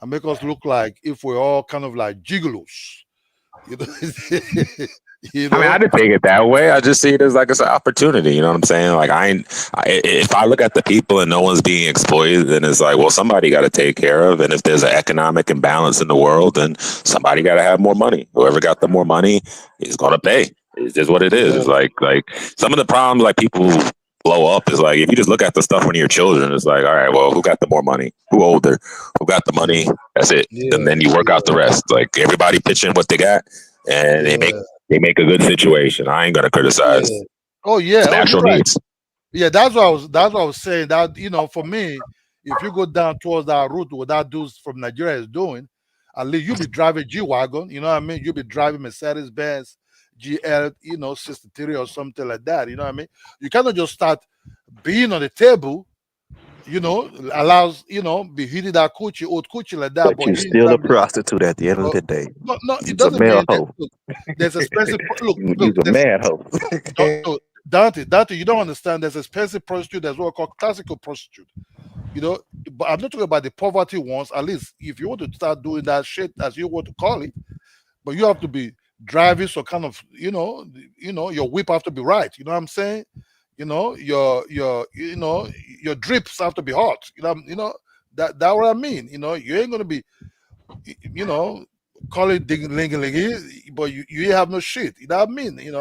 make us look like if we're all kind of like gigolos. I mean, I didn't take it that way. I just see it as like it's an opportunity. You know what I'm saying? Like, if I look at the people and no one's being exploited, then it's like, well, somebody got to take care of. And if there's an economic imbalance in the world, then somebody got to have more money. Whoever got the more money is going to pay. It's just what it is. It's like some of the problems like people blow up is like, if you just look at the stuff when you're children, it's like, all right, well, who got the more money? Who older? Who got the money? That's it. And then you work out the rest. Like, everybody pitching what they got, and they make a good situation. I ain't gonna criticize. Yeah. Oh yeah, it's natural needs. Yeah, that's what I was saying. That for me, if you go down towards that route, what that dude from Nigeria is doing, at least you'll be driving G-Wagon. You know what I mean? You'll be driving Mercedes Benz GL, 63 or something like that. You know what I mean? You cannot just start being on the table, allows, be hitting that coochie, old coochie like that, But but you you ain't still a trying to be. prostitute at the end of Uh, the day. no, it You's a doesn't male mean that. hoe. Look, there's expensive. Look, You's look, a man hoe. no, Dante, you don't understand. There's expensive prostitute. There's what called classical prostitute. You know, but I'm not talking about the poverty ones. At least if you want to start doing that shit, as you want to call it, but you have to be driving some kind of, your whip have to be right. You know what I'm saying? Your drips have to be hot. That what I mean. You ain't gonna be, you know, call it ding ling but you ain't have no shit. You know what I mean? You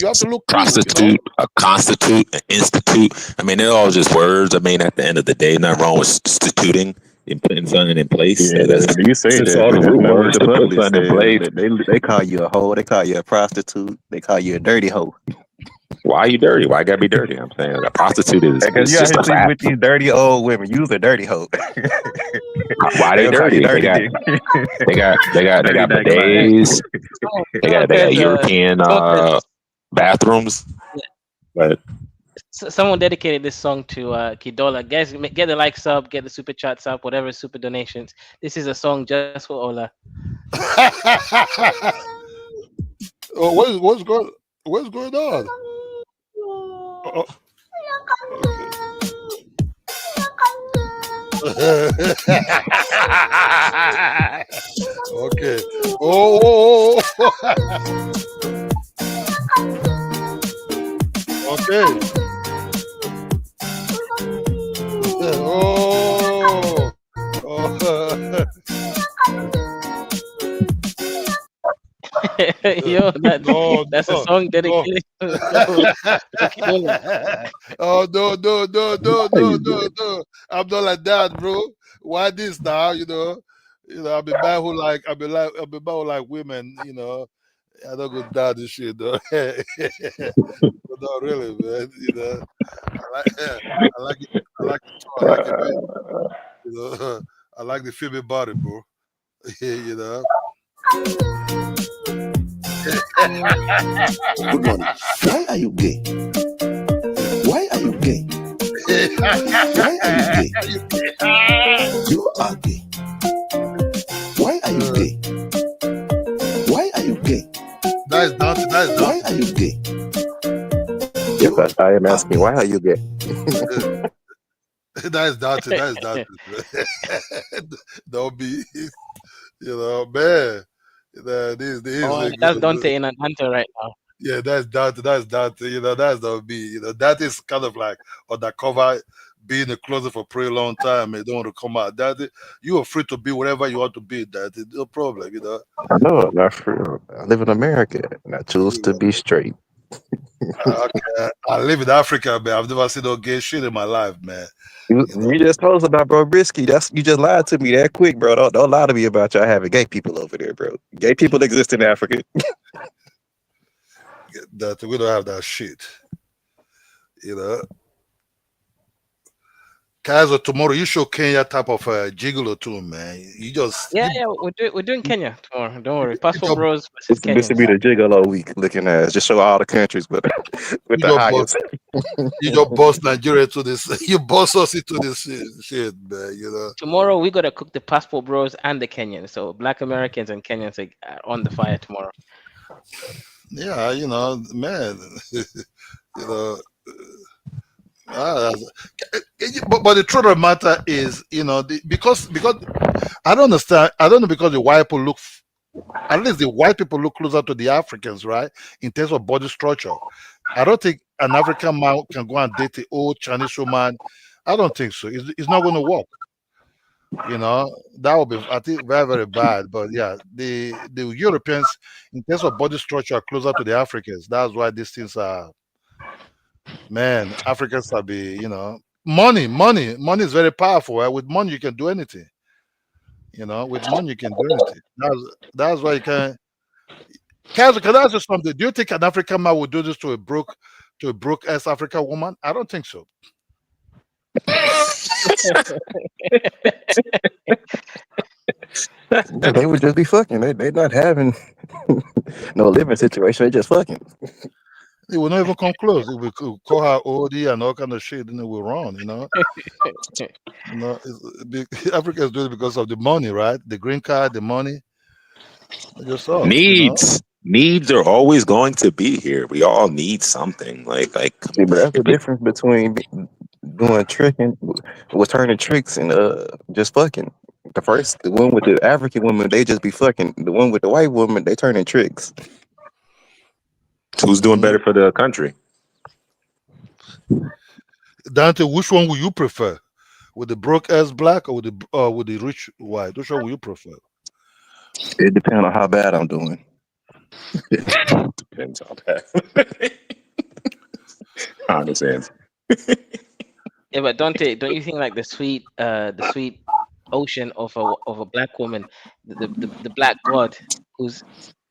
have to look cool. Prostitute, a constitute, an institute. I mean, they're all just words. I mean, at the end of the day, nothing wrong with instituting and putting something in place. Yeah, you say That's that, all but the that's root not what words the to put public something in says. place. They call you a hoe. They call you a prostitute. They call you a dirty hoe. Why are you dirty? Why I gotta be dirty? I'm saying a prostitute Because is you out just here a sleeping fact. with these dirty old women. You's a dirty hoe. Why They they gonna call you dirty? dirty dick. They Dirty got dick line. bidets. Someone They got says, European someone says, bathrooms. But someone dedicated this song to Kidola. Guys, get the likes up, get the super chats up, whatever super donations. This is a song just for Ola. Oh, what's going on? Oh, okay. Okay. Oh. Okay. Oh. Oh. Yo, No, that's a no, song no. dedicated to Kidola. Oh, no. I'm not like that, bro. Why this now? I'm a man who like I'm a man who like women. I don't go down this shit though. But no, really, man. I like I like it. I like it tall. I like it big. I like the female body, bro. you know. Good morning. Why are you gay? Why are you gay? Why are you gay? You are gay. Why are you gay? Why are you gay? That is Dante. Why are you gay? Yes, I am asking, why are you gay? That is Dante. Don't be, man. These Oh, that's niggas. Dante in Atlanta right now. Yeah, that's Dante. That's not me. That is kind of like undercover, being a closer for a pretty long time. And don't want to come out. You are free to be whatever you want to be. That is no problem. I know, not for real. I live in America and I choose to be straight. Okay, I live in Africa, man. I've never seen no gay shit in my life, man. You just told us about bro Brisky. You just lied to me that quick, bro. Don't lie to me about y'all having gay people over there, bro. Gay people exist in Africa. That we don't have that shit. Kaiser, tomorrow you show Kenya type of gigolo too, man. You just Yeah, we're doing Kenya tomorrow. Don't worry. Passport you Bros versus This would Kenyans. be the gigolo week looking at. Just show all the countries, but with the just boss, highest. you just boss Nigeria to this. You boss us into this shit, man. Tomorrow we gotta cook the Passport Bros and the Kenyans. So Black Americans and Kenyans are on the fire tomorrow. Yeah, man. you know. But the truth of the matter is, because I don't understand. I don't know, because the white people at least the white people look closer to the Africans, right? In terms of body structure. I don't think an African man can go and date the old Chinese woman. I don't think so. It's not going to work. That would be, I think, very, very bad. But yeah, the Europeans, in terms of body structure, are closer to the Africans. That's why these things are, man, Africans are money is very powerful. Right? With money, you can do anything. With money, you can do anything. That's why you can. Kaz, can I ask you something? Do you think an African man would do this to a broke ass African woman? I don't think so. They would just be fucking. They not having no living situation. They just fucking. It will not even come close. If we could call her oldie and all kind of shit, then it will run. Africa is doing it because of the money, right? The green card, the money. It just sucks. Needs are always going to be here. We all need something. Like See, but that's the if it, difference between doing tricking, with turning tricks and just fucking. The one with the African woman, they just be fucking. The one with the white woman, they turning tricks. who's doing better for the country? Dante, which one would you prefer? With the broke ass black or with the rich white? Which one would you prefer? It depends on how bad I'm doing. Depends on that. Honest answer. Yeah, but don't you think like the sweet ocean of a black woman, the black god who's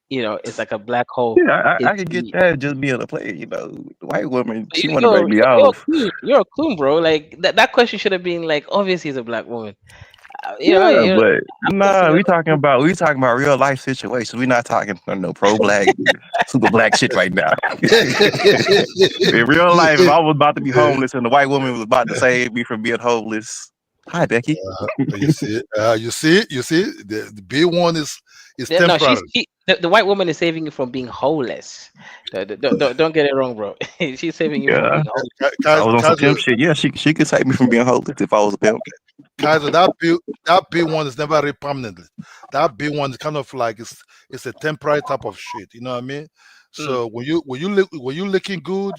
it's like a black hole. Yeah, I can get that just being a player. The white woman, she want to break me off. You're a coon, bro. Like that question should have been like obviously it's a black woman. Yeah, but I'm guessing we talking about real life situations. We're not talking no pro black, super black shit right now. In real life, if I was about to be homeless and the white woman was about to save me from being homeless, hi Becky. You see the B1 is temporary. No, the white woman is saving you from being homeless. Don't get it wrong, bro. She's saving you from being homeless. I was on some pimp shit. Yeah, she could save me from being homeless if I was a pimp. Kaiser, that B1 is never permanent. That B1 is kind of like it's a temporary type of shit. You know what I mean? So when you looking good,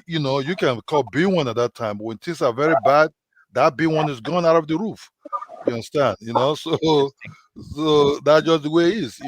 you can call B1 at that time. But when things are very bad, that B1 is gone out of the roof. You understand? So that's just the way it is.